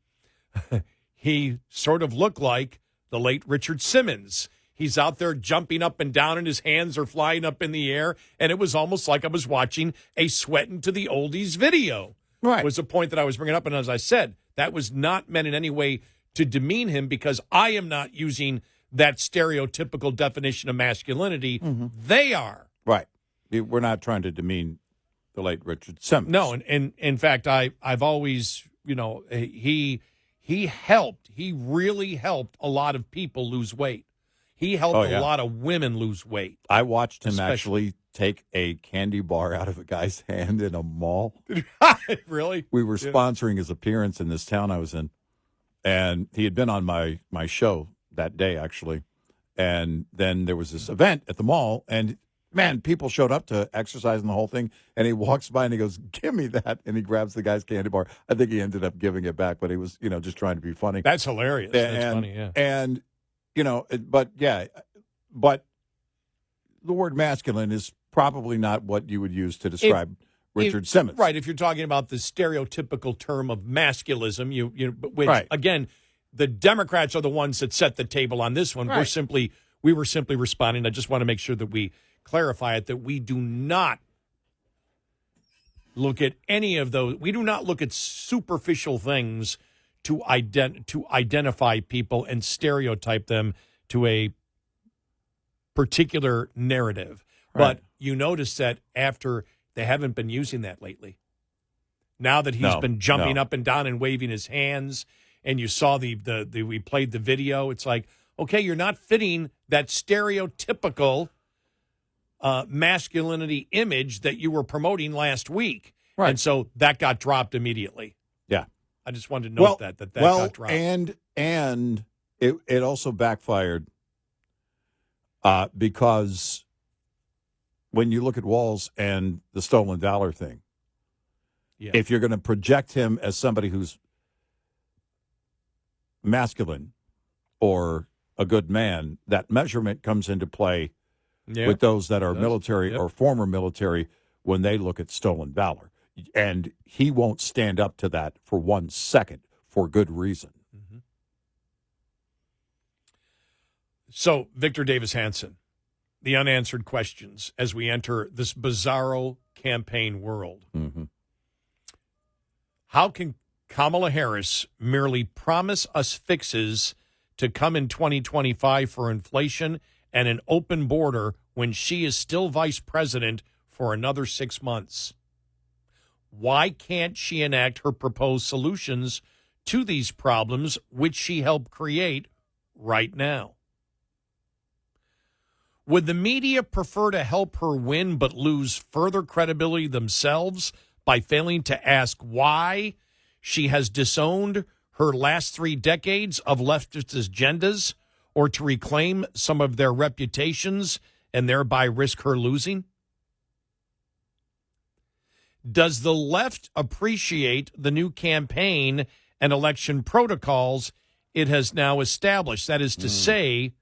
he sort of looked like the late Richard Simmons. He's out there jumping up and down, and his hands are flying up in the air, and it was almost like I was watching a Sweatin' to the Oldies video. Right. Was the point that I was bringing up, and as I said, that was not meant in any way to demean him because I am not using that stereotypical definition of masculinity. Mm-hmm. They are. Right. We're not trying to demean the late Richard Simmons. No, and in fact, I've always, he helped. He really helped a lot of people lose weight. He helped a lot of women lose weight. I watched him actually take a candy bar out of a guy's hand in a mall. Really? We were sponsoring his appearance in this town I was in, and he had been on my show that day, actually. And then there was this event at the mall, and man, people showed up to exercise and the whole thing, and he walks by and he goes, give me that, and he grabs the guy's candy bar. I think he ended up giving it back, but he was, just trying to be funny. That's hilarious. That's funny, yeah. And, but the word masculine is probably not what you would use to describe Richard Simmons. Right, if you're talking about the stereotypical term of masculism, which, right. Again, the Democrats are the ones that set the table on this one. Right. We were simply responding. I just want to make sure that we clarify it, that we do not look at any of those. We do not look at superficial things to identify people and stereotype them to a particular narrative. Right. But you notice that after they haven't been using that lately. Now that he's been jumping up and down and waving his hands, and you saw we played the video, it's like, okay, you're not fitting that stereotypical masculinity image that you were promoting last week. Right. And so that got dropped immediately. Yeah. I just wanted to note that got dropped. And it also backfired because when you look at Walz and the stolen dollar thing, if you're going to project him as somebody who's masculine or a good man, that measurement comes into play with those that are military or former military when they look at stolen valor. And he won't stand up to that for 1 second for good reason. Mm-hmm. So, Victor Davis Hanson, the unanswered questions as we enter this bizarro campaign world. Mm-hmm. How can Kamala Harris merely promise us fixes to come in 2025 for inflation and an open border when she is still vice president for another 6 months? Why can't she enact her proposed solutions to these problems, which she helped create right now? Would the media prefer to help her win but lose further credibility themselves by failing to ask why she has disowned her last 3 decades of leftist agendas, or to reclaim some of their reputations and thereby risk her losing? Does the left appreciate the new campaign and election protocols it has now established? That is to say,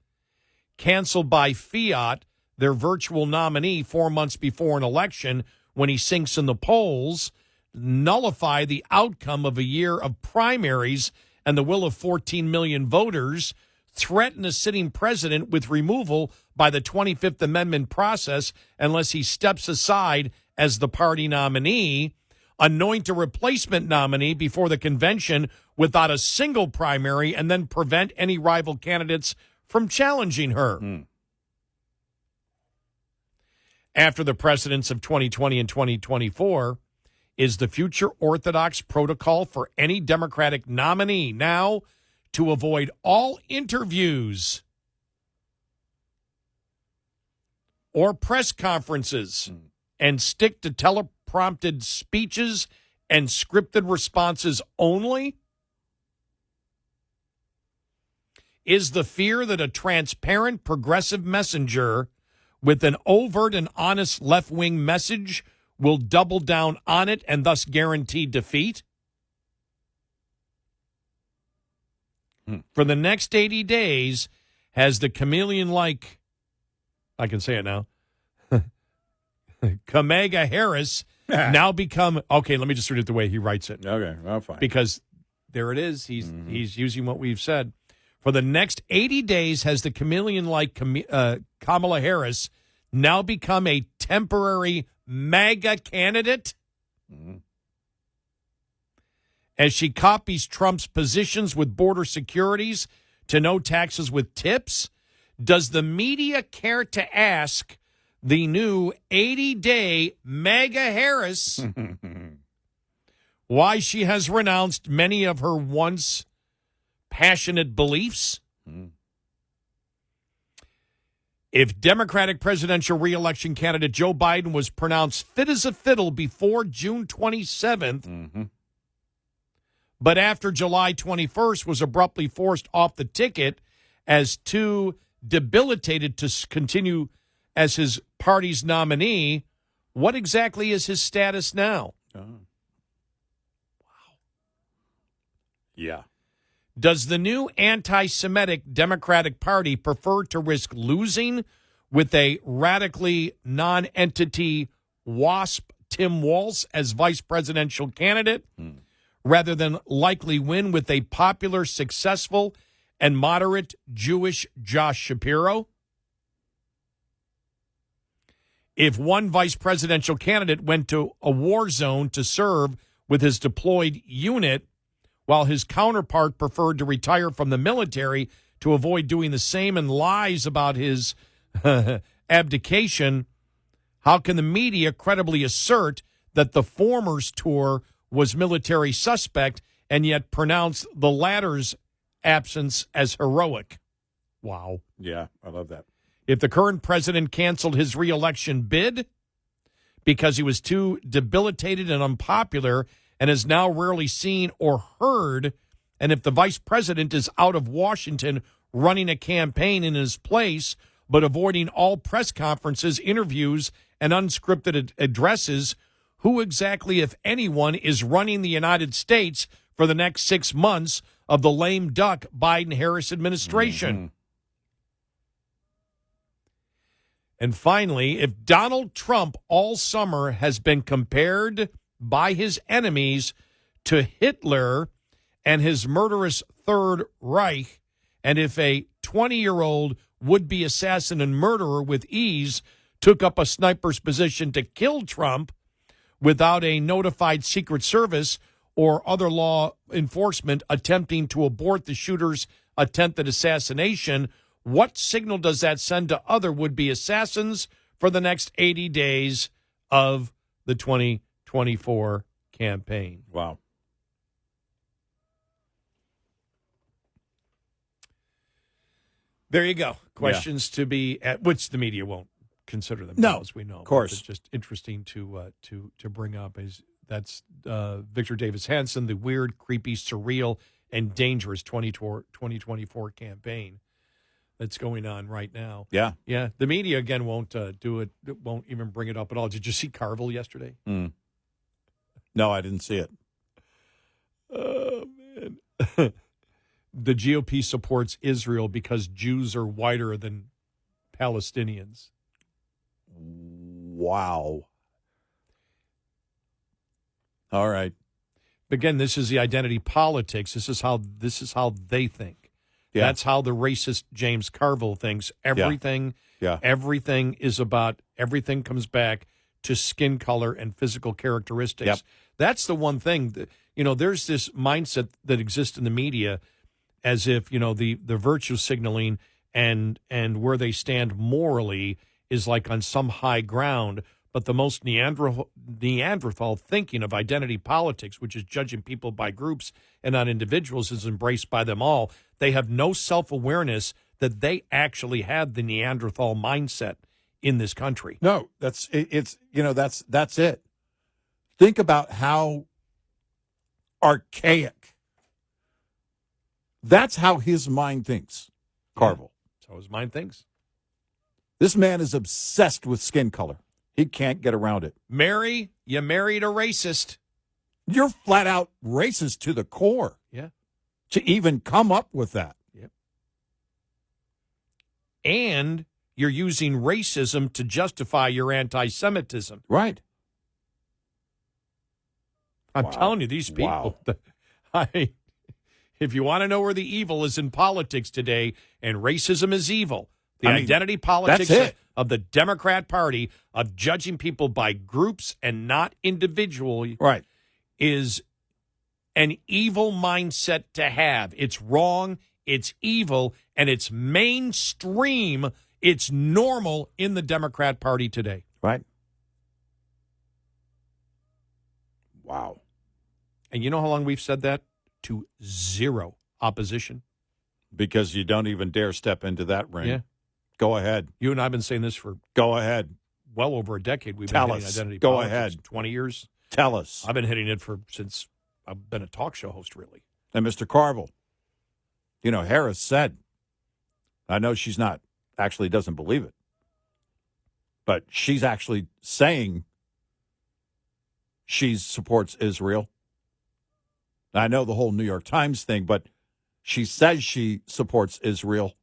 cancel by fiat their virtual nominee 4 months before an election when he sinks in the polls, nullify the outcome of a year of primaries and the will of 14 million voters, threaten a sitting president with removal by the 25th Amendment process unless he steps aside as the party nominee, anoint a replacement nominee before the convention without a single primary, and then prevent any rival candidates from challenging her. After the precedents of 2020 and 2024, is the future orthodox protocol for any Democratic nominee now to avoid all interviews or press conferences and stick to teleprompted speeches and scripted responses only? Is the fear that a transparent progressive messenger with an overt and honest left-wing message will double down on it and thus guarantee defeat? For the next 80 days, has the chameleon-like, I can say it now, Kamala Harris now become, okay, let me just read it the way he writes it. Okay, well, fine. Because there it is. He's using what we've said. For the next 80 days, has the chameleon-like Kamala Harris now become a temporary MAGA candidate? As she copies Trump's positions with border securities to no taxes with tips, does the media care to ask the new 80-day MAGA Harris why she has renounced many of her once passionate beliefs? If Democratic presidential reelection candidate Joe Biden was pronounced fit as a fiddle before June 27th, but after July 21st was abruptly forced off the ticket as too debilitated to continue as his party's nominee, what exactly is his status now? Yeah. Does the new anti-Semitic Democratic Party prefer to risk losing with a radically non-entity WASP Tim Walz as vice presidential candidate rather than likely win with a popular, successful, and moderate Jewish Josh Shapiro? If one vice presidential candidate went to a war zone to serve with his deployed unit, while his counterpart preferred to retire from the military to avoid doing the same and lies about his abdication, how can the media credibly assert that the former's tour was military suspect and yet pronounce the latter's absence as heroic? Wow. Yeah, I love that. If the current president canceled his reelection bid because he was too debilitated and unpopular and is now rarely seen or heard, and if the vice president is out of Washington running a campaign in his place but avoiding all press conferences, interviews, and unscripted addresses, who exactly, if anyone, is running the United States for the next 6 months of the lame duck Biden-Harris administration? And finally, if Donald Trump all summer has been compared by his enemies to Hitler and his murderous Third Reich, and if a 20-year-old would-be assassin and murderer with ease took up a sniper's position to kill Trump without a notified Secret Service or other law enforcement attempting to abort the shooter's attempted assassination, what signal does that send to other would-be assassins for the next 80 days of the 2024 campaign? Wow. There you go. Questions to be at, which the media won't consider them. No, as we know. of course. It's just interesting to bring up. That's Victor Davis Hanson, the weird, creepy, surreal, and dangerous 2024 campaign that's going on right now. Yeah. Yeah. The media, again, won't do it. Won't even bring it up at all. Did you see Carville yesterday? No, I didn't see it. Oh, man. The GOP supports Israel because Jews are whiter than Palestinians. Wow. All right. Again, this is the identity politics. This is how they think. Yeah. That's how the racist James Carville thinks. Everything is about, everything comes back to skin color and physical characteristics. Yep. That's the one thing that, there's this mindset that exists in the media as if, the virtue signaling and where they stand morally is like on some high ground. But the most Neanderthal thinking of identity politics, which is judging people by groups and not individuals, is embraced by them all. They have no self-awareness that they actually had the Neanderthal mindset in this country. No, that's it. Think about how archaic. That's how his mind thinks, Carville. Yeah, so his mind thinks. This man is obsessed with skin color. He can't get around it. Mary, you married a racist. You're flat out racist to the core. Yeah. To even come up with that. Yep. And you're using racism to justify your anti-Semitism. Right. I'm telling you, these people, if you want to know where the evil is in politics today, and racism is evil, the identity politics of the Democrat Party of judging people by groups and not individually is an evil mindset to have. It's wrong, it's evil, and it's mainstream. It's normal in the Democrat Party today. Right. Wow. And you know how long we've said that? To zero opposition. Because you don't even dare step into that ring. Yeah. Go ahead. You and I have been saying this for go ahead. Well over a decade. We've Tell been hitting us. identity Go politics. ahead. 20 years. Tell us. I've been hitting it since I've been a talk show host, really. And Mr. Carville, Harris said, I know she's not, actually doesn't believe it, but she's actually saying she supports Israel. I know the whole New York Times thing, but she says she supports Israel.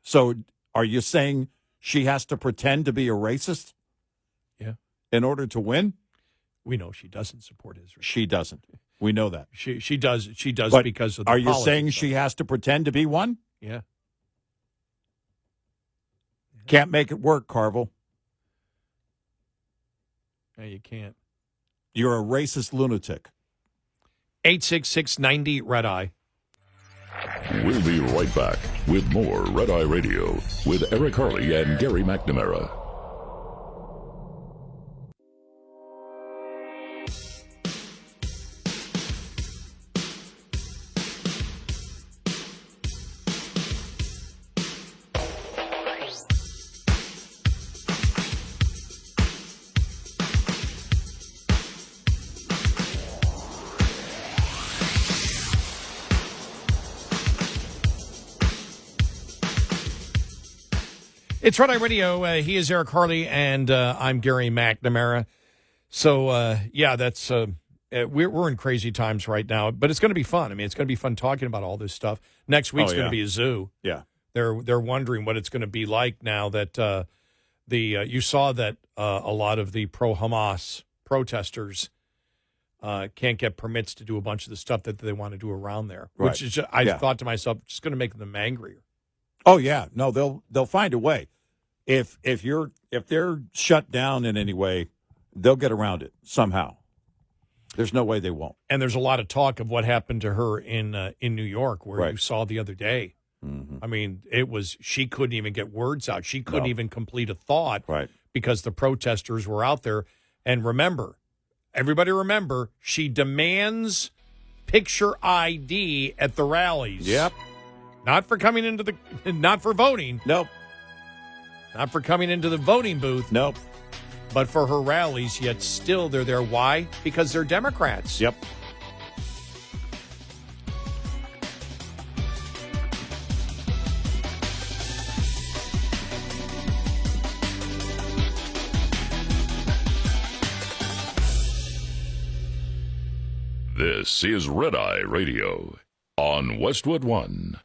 So are you saying she has to pretend to be a racist? Yeah. In order to win? We know she doesn't support Israel. She doesn't. We know that. She does But because of the are you politics saying of she it. has to pretend to be one? Yeah. Can't make it work, Carville. No, you can't. You're a racist lunatic. 866-90 Red Eye. We'll be right back with more Red Eye Radio with Eric Harley and Gary McNamara. It's Red Eye Radio. He is Eric Harley, and I'm Gary McNamara. So, that's we're in crazy times right now, but it's going to be fun. I mean, it's going to be fun talking about all this stuff. Next week's going to be a zoo. Yeah, they're wondering what it's going to be like now that you saw that a lot of the pro-Hamas protesters can't get permits to do a bunch of the stuff that they want to do around there, which is I thought to myself, just going to make them angrier. Oh yeah, no, they'll find a way. If they're shut down in any way, they'll get around it somehow. There's no way they won't. And there's a lot of talk of what happened to her in New York, where you saw the other day. Mm-hmm. I mean, she couldn't even get words out. She couldn't even complete a thought because the protesters were out there. And everybody remember, she demands picture ID at the rallies. Yep. Not for coming not for voting. Nope. Not for coming into the voting booth. Nope. But for her rallies, yet still they're there. Why? Because they're Democrats. Yep. This is Red Eye Radio on Westwood One.